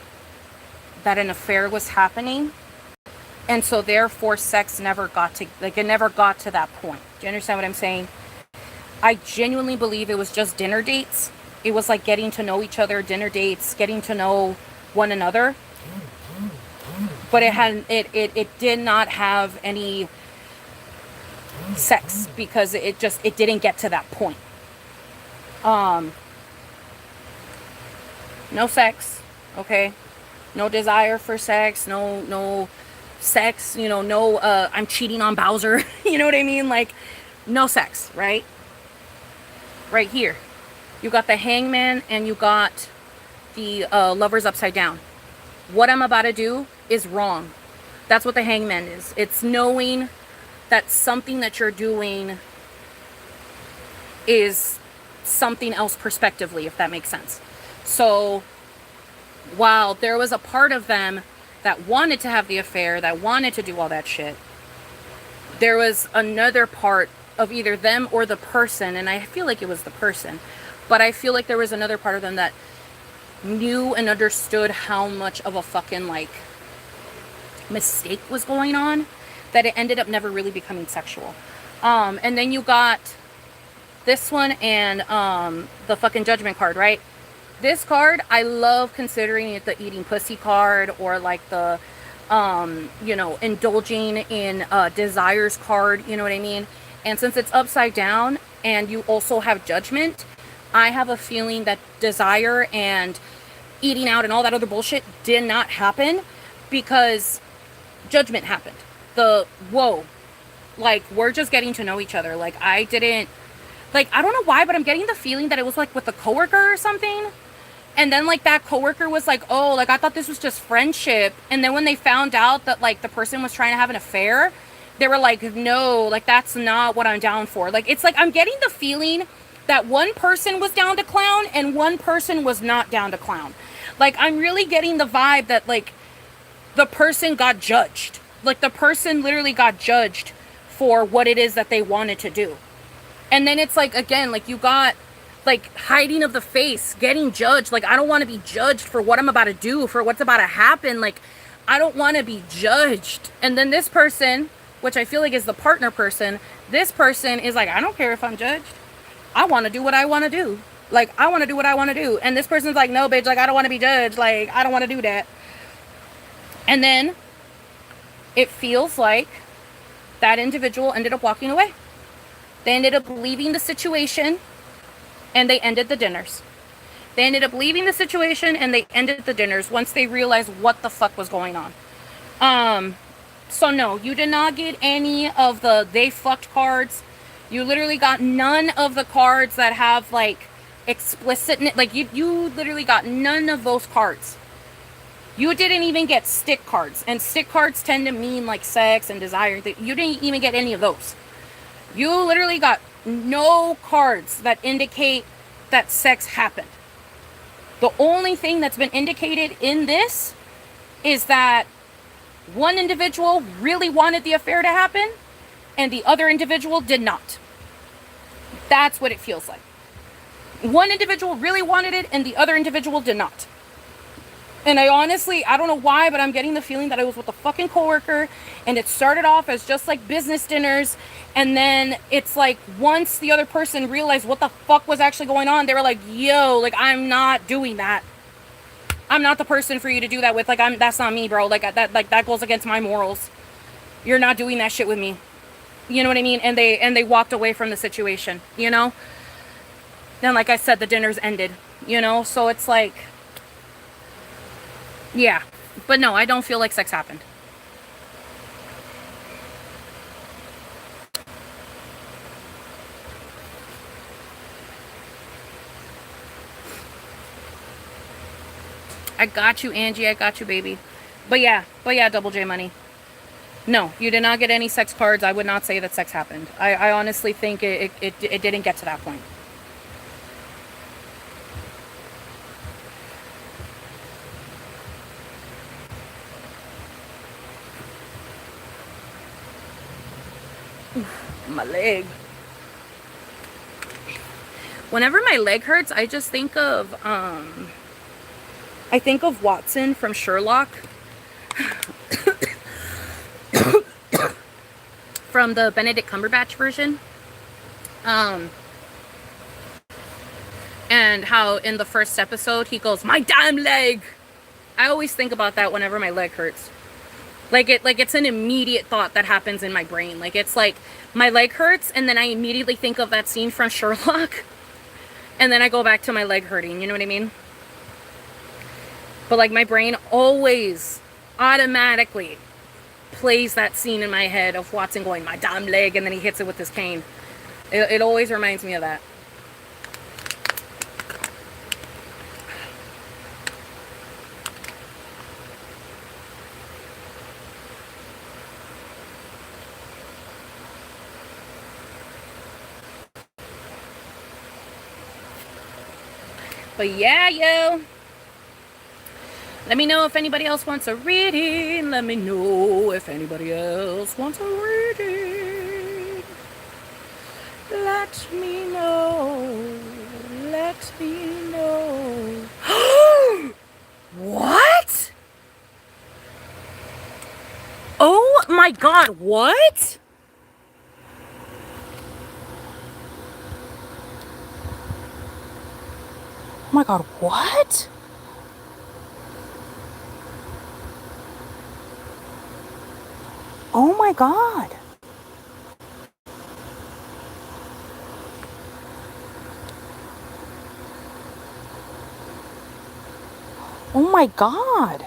that an affair was happening. And so therefore sex never got to, like, it never got to that point. Do you understand what I'm saying? I genuinely believe it was just dinner dates. It was like getting to know each other, dinner dates, getting to know one another. But it did not have any sex, because it didn't get to that point. No sex, okay? No desire for sex, no sex, no, I'm cheating on Bowser. You know what I mean? Like, no sex, right? Right here. You got the hangman and you got the lovers upside down. What I'm about to do is wrong. That's what the hangman is. It's knowing that something that you're doing is something else prospectively, if that makes sense. So while there was a part of them that wanted to have the affair, that wanted to do all that shit, there was another part of either them or the person, and I feel like it was the person, but I feel like there was another part of them that knew and understood how much of a fucking like mistake was going on, that it ended up never really becoming sexual. And then you got this one and the fucking judgment card, right? This card, I love considering it the eating pussy card, or like the you know, indulging in desires card, you know what I mean? And since it's upside down and you also have judgment, I have a feeling that desire and eating out and all that other bullshit did not happen because judgment happened. Whoa, like, we're just getting to know each other. Like, I didn't, like, I don't know why, but I'm getting the feeling that it was like with a coworker or something. And then like that coworker was like, oh, like I thought this was just friendship. And then when they found out that like the person was trying to have an affair, they were like, no, like that's not what I'm down for. Like, it's like I'm getting the feeling that one person was down to clown and one person was not down to clown. Like, I'm really getting the vibe that like the person got judged. Like, the person literally got judged for what it is that they wanted to do. And then it's like, again, like you got like hiding of the face, getting judged. Like, I don't want to be judged for what I'm about to do, for what's about to happen. Like, I don't want to be judged. And then this person, which I feel like is the partner person, this person is like, I don't care if I'm judged. I want to do what I want to do. Like, I want to do what I want to do. And this person's like, no, bitch, like, I don't want to be judged. Like, I don't want to do that. And then it feels like that individual ended up walking away. They ended up leaving the situation and they ended the dinners. They ended up leaving the situation and they ended the dinners once they realized what the fuck was going on. So no, you did not get any of the they fucked cards. You literally got none of the cards that have like explicit, like you literally got none of those cards. You didn't even get stick cards, and stick cards tend to mean like sex and desire. You didn't even get any of those. You literally got no cards that indicate that sex happened. The only thing that's been indicated in this is that one individual really wanted the affair to happen and the other individual did not. That's what it feels like. One individual really wanted it and the other individual did not. And I honestly, I don't know why, but I'm getting the feeling that I was with a fucking coworker and it started off as just like business dinners. And then it's like once the other person realized what the fuck was actually going on, they were like, yo, like, I'm not doing that. I'm not the person for you to do that with. Like, that's not me, bro. Like, that goes against my morals. You're not doing that shit with me. You know what I mean? And they walked away from the situation, you know? Then, like I said, the dinners ended, you know? So it's like, yeah. But no, I don't feel like sex happened. I got you, Angie. I got you, baby. But yeah, Double J Money. No, you did not get any sex cards. I would not say that sex happened. I honestly think it didn't get to that point. My leg. Whenever my leg hurts, I just think of Watson from Sherlock. From the Benedict Cumberbatch version. And how in the first episode he goes, my damn leg. I always think about that whenever my leg hurts. Like it's an immediate thought that happens in my brain. Like, it's like my leg hurts and then I immediately think of that scene from Sherlock. And then I go back to my leg hurting, you know what I mean? But like my brain always automatically plays that scene in my head of Watson going, my damn leg, and then he hits it with his cane. It always reminds me of that. But yeah, yo. Let me know if anybody else wants a reading. Let me know if anybody else wants a reading. Let me know. Let me know. What? Oh my God, what? Oh my God, what? Oh my God. Oh my God.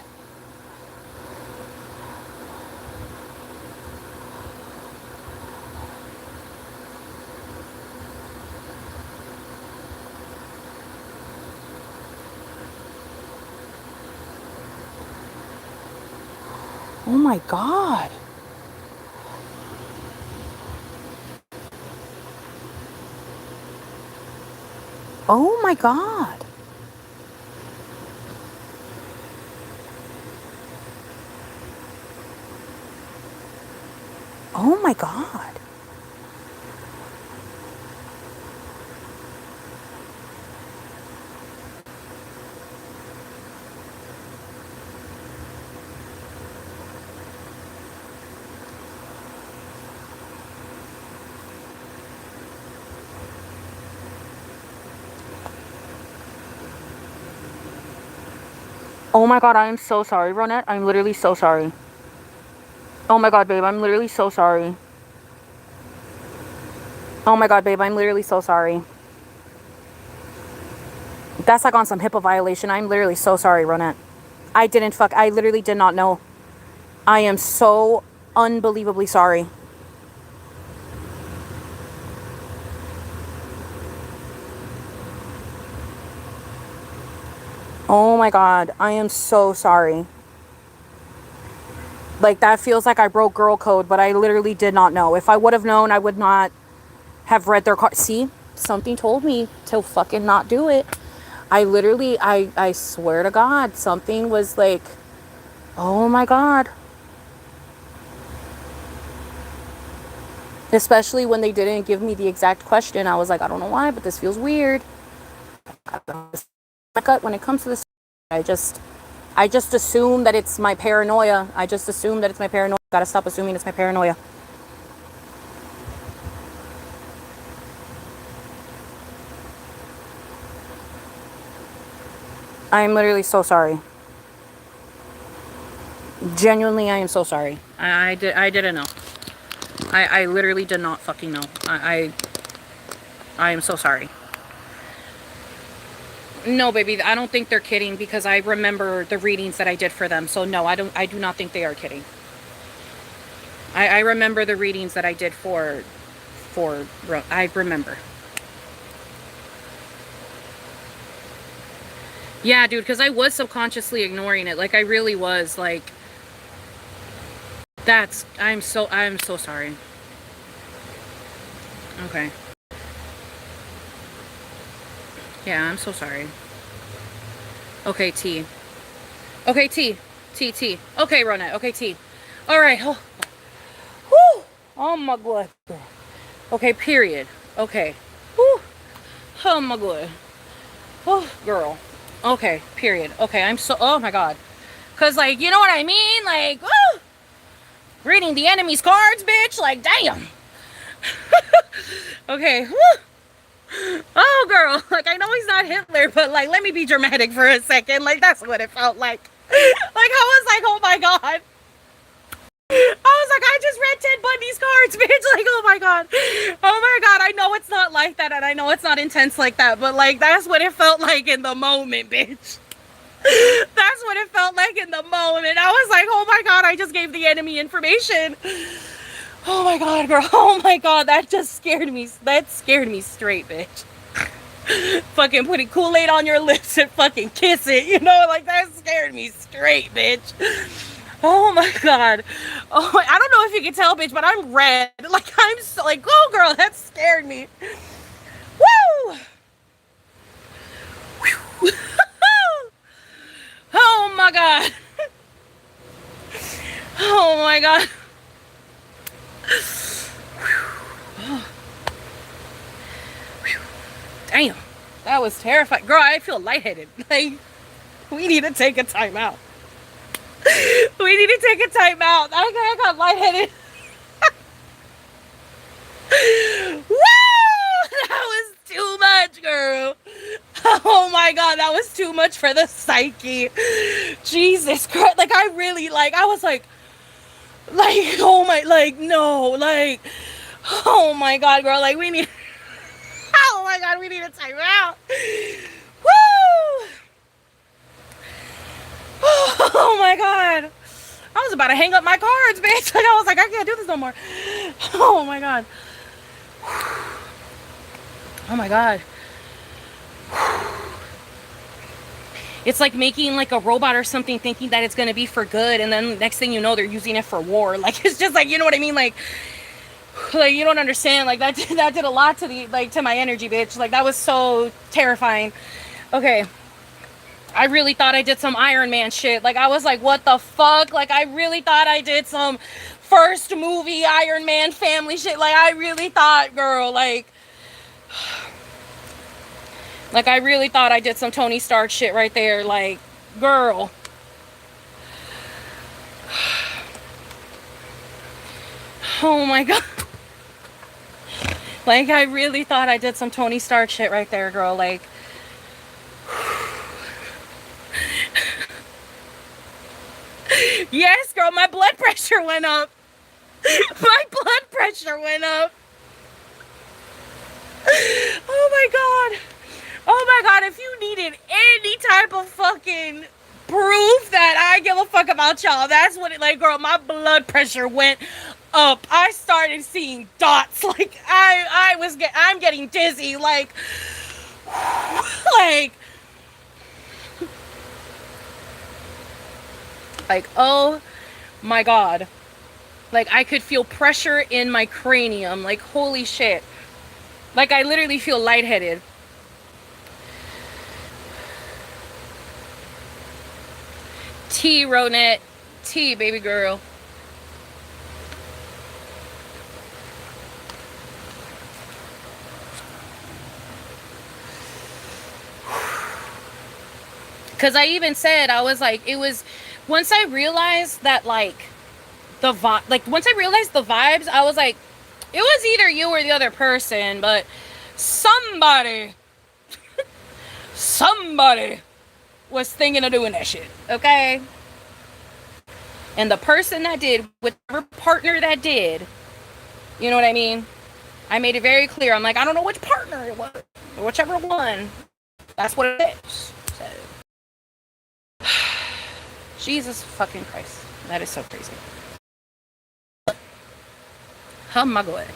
Oh my God. Oh my God. Oh my God. Oh my God, I am so sorry, Ronette. I'm literally so sorry. Oh my God, babe, I'm literally so sorry. Oh my God, babe, I'm literally so sorry. That's like on some HIPAA violation. I'm literally so sorry, Ronette. I literally did not know. I am so unbelievably sorry. Oh my God, I am so sorry. Like, that feels like I broke girl code, but I literally did not know. If I would have known, I would not have read their card. See, something told me to fucking not do it. I swear to God, something was like, oh my God. Especially when they didn't give me the exact question. I was like, I don't know why, but this feels weird. My gut when it comes to this, I just assume that it's my paranoia. I just assume that it's my paranoia. Gotta stop assuming it's my paranoia. I'm literally so sorry. Genuinely, I am so sorry. I didn't know. I literally did not fucking know. I am so sorry. No, baby, I don't think they're kidding because I remember the readings that I did for them. So no, I do not think they are kidding. I remember the readings that I did for I remember. Yeah, dude, because I was subconsciously ignoring it. Like, I really was. Like, I'm so sorry. Okay. Yeah, I'm so sorry. Okay, T. Okay, T. T. Okay, Ronette. Okay, T. All right. Oh. Whew. Oh, my God. Okay, period. Okay. Whew. Oh, my God. Oh, girl. Okay, period. Okay, oh my God. Because, like, you know what I mean? Like, woo! Reading the enemy's cards, bitch. Like, damn. Okay. Woo! Oh, girl. Like, I know he's not Hitler, but, like, let me be dramatic for a second. Like, that's what it felt like. Like, I was like, oh my God. I was like, I just read Ted Bundy's cards, bitch. Like, oh my God. Oh my God. I know it's not like that, and I know it's not intense like that, but, like, that's what it felt like in the moment, bitch. That's what it felt like in the moment. I was like, oh my God, I just gave the enemy information. Oh my god, girl. Oh my god, that just scared me. That scared me straight, bitch. Fucking putting Kool-Aid on your lips and fucking kiss it, you know, like that scared me straight, bitch. Oh my god. Oh, I don't know if you can tell, bitch, but I'm red. Like I'm so like, oh girl, that scared me. Woo! Oh my god. Oh my god. Damn. That was terrifying. Girl, I feel lightheaded. Like, we need to take a time out. We need to take a time out. I got lightheaded. Woo! That was too much, girl. Oh my god, that was too much for the psyche. Jesus Christ. Like, I really, like, I was like, oh my, like, no, like, oh my god, girl, like, we need, oh my god, we need a time out. Woo! Oh my god. I was about to hang up my cards, bitch. Like, I was like, I can't do this no more. Oh my god. Oh my god. It's like making like a robot or something, thinking that it's gonna be for good, and then next thing you know, they're using it for war. Like, it's just like, you know what I mean? Like you don't understand. Like, that did a lot to the, like, to my energy, bitch. Like, that was so terrifying. Okay. I really thought I did some Iron Man shit. Like, I was like, what the fuck? Like, I really thought I did some first movie Iron Man family shit. Like, I really thought, girl, like I really thought I did some Tony Stark shit right there. Like, girl. Oh my god. Like, I really thought I did some Tony Stark shit right there, girl. Like, yes, girl, my blood pressure went up. My blood pressure went up. Oh my god. Oh my god, if you needed any type of fucking proof that I give a fuck about y'all, that's what it, like, girl, my blood pressure went up. I started seeing dots. Like, I'm getting dizzy. Like, like, oh my god. Like, I could feel pressure in my cranium. Like, holy shit. Like, I literally feel lightheaded. Tea, Ronette. Tea, baby girl. Because I even said, I was like, it was, once I realized that, like, the vibe, like, once I realized the vibes, I was like, it was either you or the other person, but somebody was thinking of doing that shit, okay? And the person that did, whichever partner that did, you know what I mean? I made it very clear. I'm like, I don't know which partner it was, or whichever one. That's what it is. So. Jesus fucking Christ. That is so crazy. Oh my god.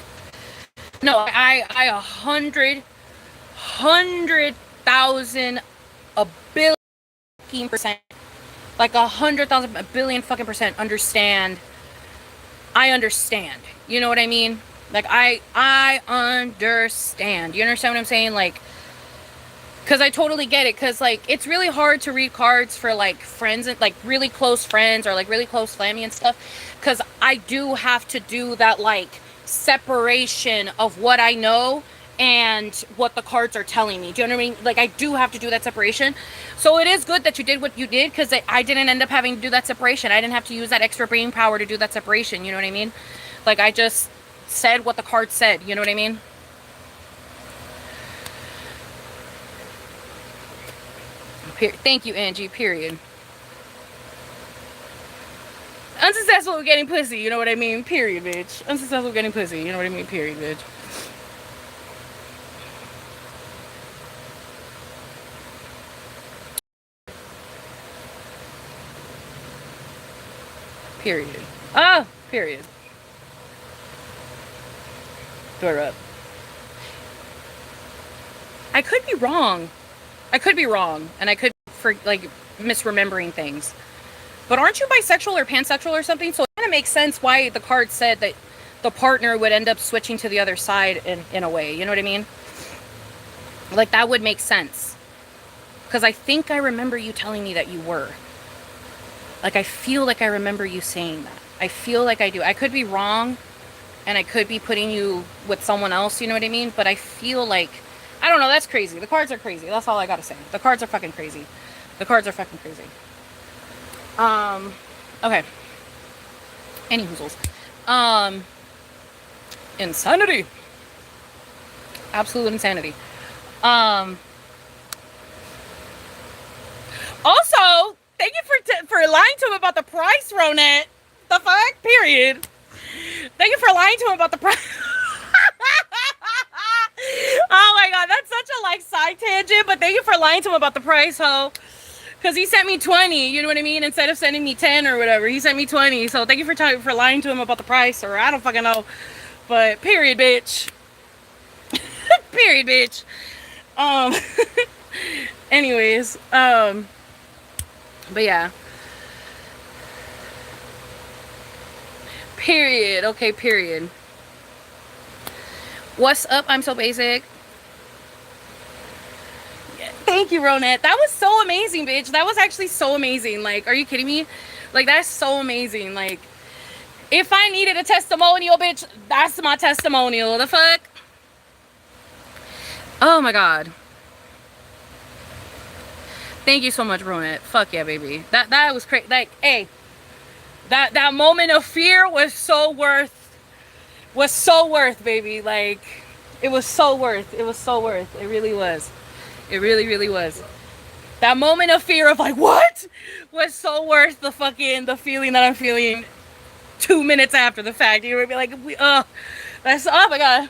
No, I 100,000, a billion percent, like 100,000, a billion fucking percent understand. I understand. You know what I mean? Like, I understand. You understand what I'm saying? Like, because I totally get it. Because, like, it's really hard to read cards for, like, friends, and, like, really close friends or, like, really close family and stuff. Because I do have to do that, like, separation of what I know and what the cards are telling me. Do you know what I mean? Like, I do have to do that separation. So it is good that you did what you did, because I didn't end up having to do that separation. I didn't have to use that extra brain power to do that separation. You know what I mean? Like, I just said what the card said. You know what I mean? Thank you, Angie. Period. Unsuccessful with getting pussy. You know what I mean? Period, bitch. Unsuccessful with getting pussy. You know what I mean? Period, bitch. Period. Ah, period. Throw it up. I could be wrong. I could be wrong. And I could for like misremembering things. But aren't you bisexual or pansexual or something? So it kind of makes sense why the card said that the partner would end up switching to the other side in a way. You know what I mean? Like, that would make sense. Because I think I remember you telling me that you were. Like, I feel like I remember you saying that. I feel like I do. I could be wrong, and I could be putting you with someone else, you know what I mean? But I feel like, I don't know, that's crazy. The cards are crazy. That's all I gotta say. The cards are fucking crazy. The cards are fucking crazy. Okay. Any hoozles. Insanity. Absolute insanity. Also, thank you for lying to him about the price, Ronette. The fuck? Period. Thank you for lying to him about the price. Oh my god, that's such a like side tangent, but thank you for lying to him about the price, ho. Because he sent me 20, you know what I mean? Instead of sending me 10 or whatever, he sent me 20. So thank you for lying to him about the price, or I don't fucking know. But period, bitch. Period, bitch. Anyways, but yeah. Period. Okay, period. What's up? I'm so basic. Thank you, Ronette. That was so amazing, bitch. That was actually so amazing. Like, are you kidding me? Like, that's so amazing. Like, if I needed a testimonial, bitch, that's my testimonial. The fuck? Oh my god. Thank you so much, Ronette. Fuck yeah, baby. That was crazy. Like, hey, that moment of fear was so worth, baby. Like, it was so worth. It was so worth. It really was. It really, really was. That moment of fear of like, what? Was so worth the feeling that I'm feeling 2 minutes after the fact. You would be like, that's, oh my god.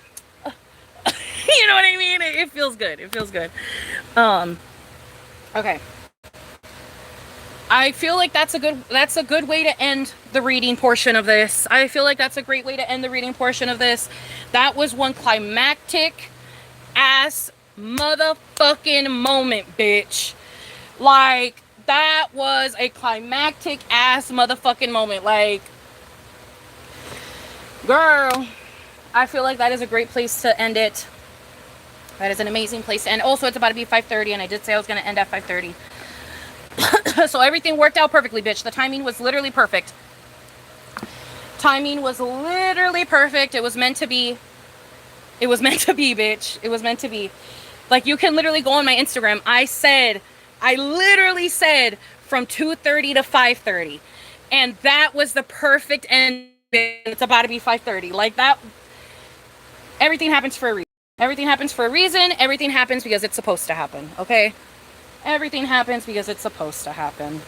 You know what I mean? It feels good. It feels good. Okay. I feel like that's a good way to end the reading portion of this. I feel like that's a great way to end the reading portion of this. That was one climactic ass motherfucking moment, bitch. Like, that was a climactic ass motherfucking moment. Like, girl, I feel like that is a great place to end it. That is an amazing place to end. Also, it's about to be 5:30, and I did say I was going to end at 5:30. So everything worked out perfectly, bitch. The timing was literally perfect. Timing was literally perfect. It was meant to be. It was meant to be, bitch. It was meant to be. Like, you can literally go on my Instagram. I literally said from 2:30 to 5:30. And that was the perfect end. It's about to be 5:30. Like, that. Everything happens for a reason. Everything happens for a reason. Everything happens because it's supposed to happen. Okay? Everything happens because it's supposed to happen.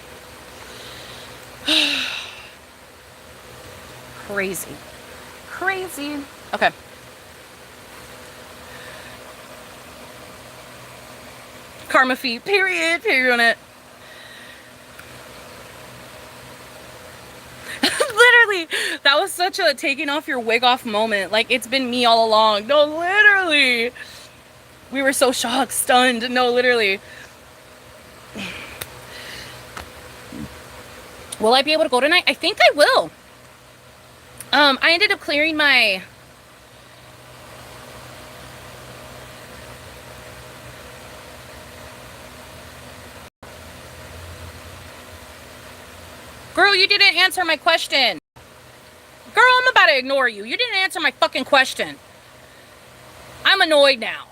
Crazy. Crazy. Okay. Karma feet. Period. Period on it. Literally. That was such a taking off your wig off moment. Like, it's been me all along. No, literally. We were so shocked, stunned. No, literally. Will I be able to go tonight? I think I will. I ended up clearing my... Girl, you didn't answer my question. Girl, I'm about to ignore you. You didn't answer my fucking question. I'm annoyed now.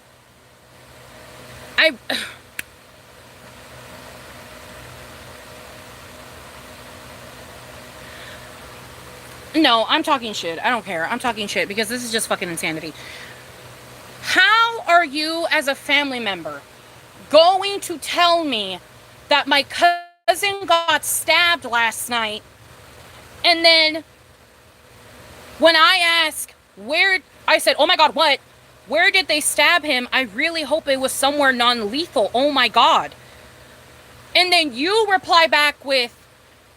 No, I'm talking shit. I don't care. I'm talking shit because this is just fucking insanity. How are you, as a family member, going to tell me that my cousin got stabbed last night, and then when I ask where, I said, oh my god, what? Where did they stab him? I really hope it was somewhere non-lethal. Oh my god. And then you reply back with,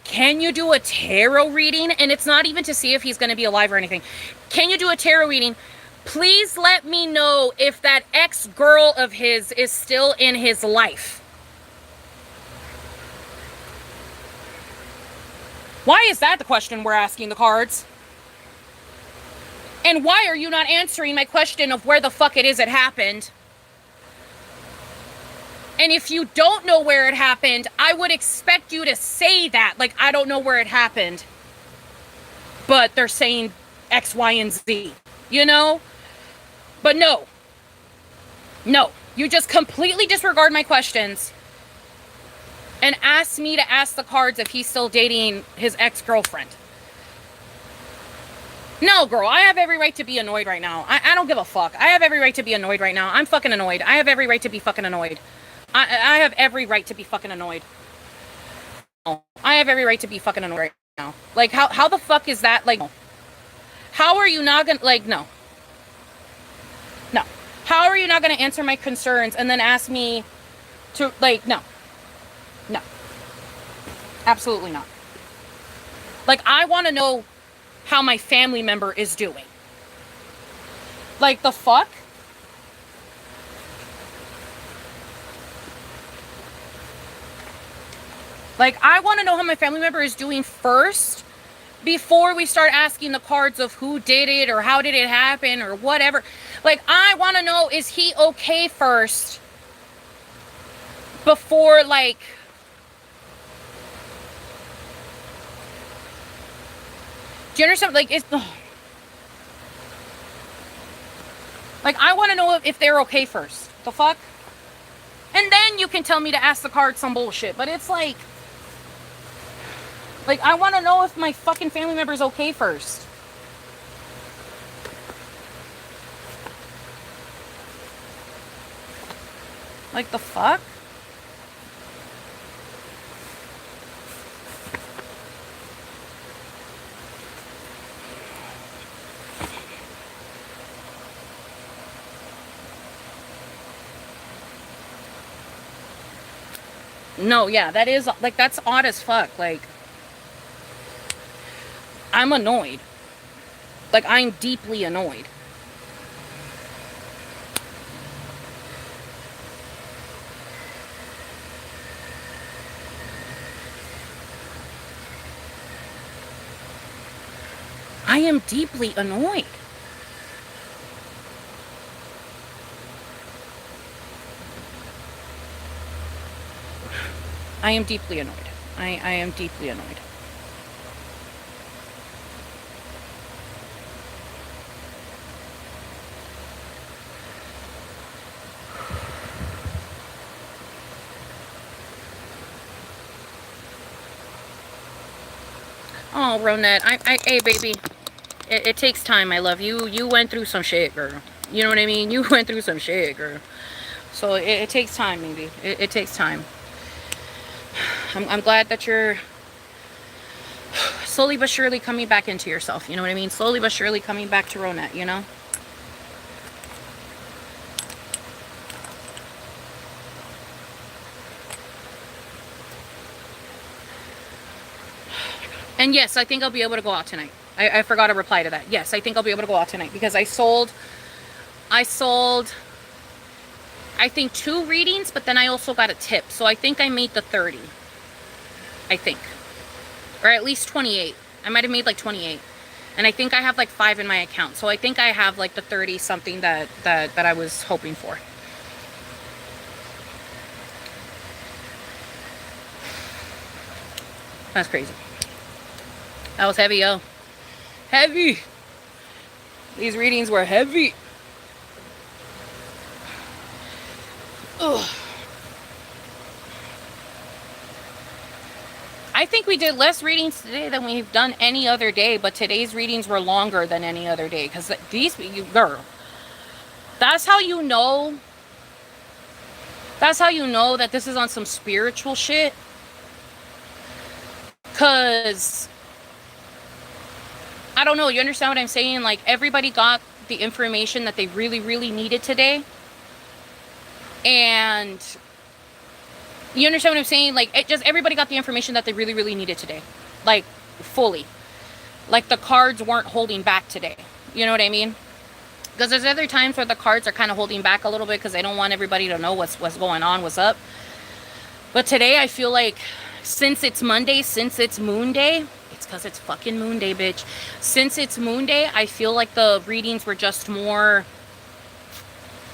can you do a tarot reading? And it's not even to see if he's going to be alive or anything. Can you do a tarot reading Please let me know if that ex-girl of his is still in his life. Why is that the question we're asking the cards? And why are you not answering my question of where the fuck it is it happened? And if you don't know where it happened, I would expect you to say that. Like, I don't know where it happened. But they're saying X, Y, and Z. You know? But no. No. You just completely disregard my questions and ask me to ask the cards if he's still dating his ex-girlfriend. No, girl, I have every right to be annoyed right now. I don't give a fuck. I have every right to be annoyed right now. I'm fucking annoyed. I have every right to be fucking annoyed. I have every right to be fucking annoyed. I have every right to be fucking annoyed right now. Like, how the fuck is that? Like, how are you not gonna, like, no. No. How are you not gonna answer my concerns and then ask me to, like, no. No. Absolutely not. Like, I want to know how my family member is doing. Like, the fuck? Like, I want to know how my family member is doing first before we start asking the cards of who did it or how did it happen or whatever. Like, I want to know, is he okay first before, like, do you understand? Like, it's, like, I want to know if they're okay first. The fuck? And then you can tell me to ask the cards some bullshit. But it's like, I want to know if my fucking family member is okay first. Like, the fuck? No, yeah, that is, like, that's odd as fuck. Like, I'm annoyed. Like, I'm deeply annoyed. I am deeply annoyed. I am deeply annoyed. I am deeply annoyed. Oh, Ronette, hey, baby. It takes time, I love you. You went through some shit, girl. You know what I mean? You went through some shit, girl. So it takes time, baby. It takes time. I'm glad that you're slowly but surely coming back into yourself. You know what I mean? Slowly but surely coming back to Ronette, you know? And yes, I think I'll be able to go out tonight. I forgot to reply to that. Yes, I think I'll be able to go out tonight because I sold, I think 2 readings, but then I also got a tip. So I think I made the 30. I think. Or at least 28. I might have made like 28. And I think I have like 5 in my account. So I think I have like the 30 something that I was hoping for. That's crazy. That was heavy, yo. Heavy. These readings were heavy. Ugh. I think we did less readings today than we've done any other day, but today's readings were longer than any other day. Because these, girl, that's how you know. That's how you know that this is on some spiritual shit. Because, I don't know, you understand what I'm saying? Like, everybody got the information that they really, really needed today. And you understand what I'm saying? Like, everybody got the information that they really, really needed today. Like, fully. Like, the cards weren't holding back today. You know what I mean? Because there's other times where the cards are kind of holding back a little bit because they don't want everybody to know what's going on, what's up. But today I feel like since it's Monday, since it's Moon Day, it's because it's fucking Moon Day, bitch. Since it's Moon Day, I feel like the readings were just more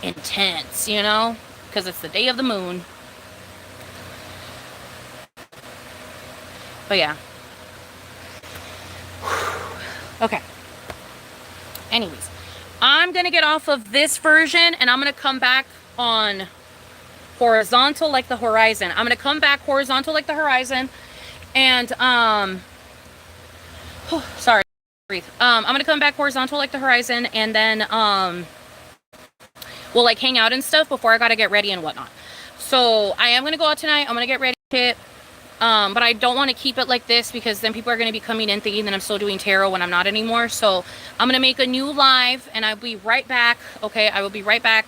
intense, you know? Because it's the day of the moon. But yeah. Okay. Anyways, I'm going to get off of this version and I'm going to come back on horizontal like the horizon. I'm going to come back horizontal like the horizon and sorry, breathe. I'm going to come back horizontal like the horizon and then we'll like hang out and stuff before I got to get ready and whatnot. So I am going to go out tonight. I'm going to get ready. But I don't want to keep it like this because then people are going to be coming in thinking that I'm still doing tarot when I'm not anymore. So I'm going to make a new live and I'll be right back. Okay, I will be right back.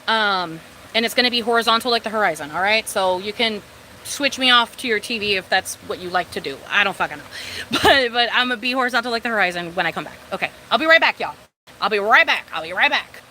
And it's going to be horizontal like the horizon. All right, so you can switch me off to your TV if that's what you like to do. I don't fucking know. But I'm going to be horizontal like the horizon when I come back. Okay, I'll be right back, y'all. I'll be right back.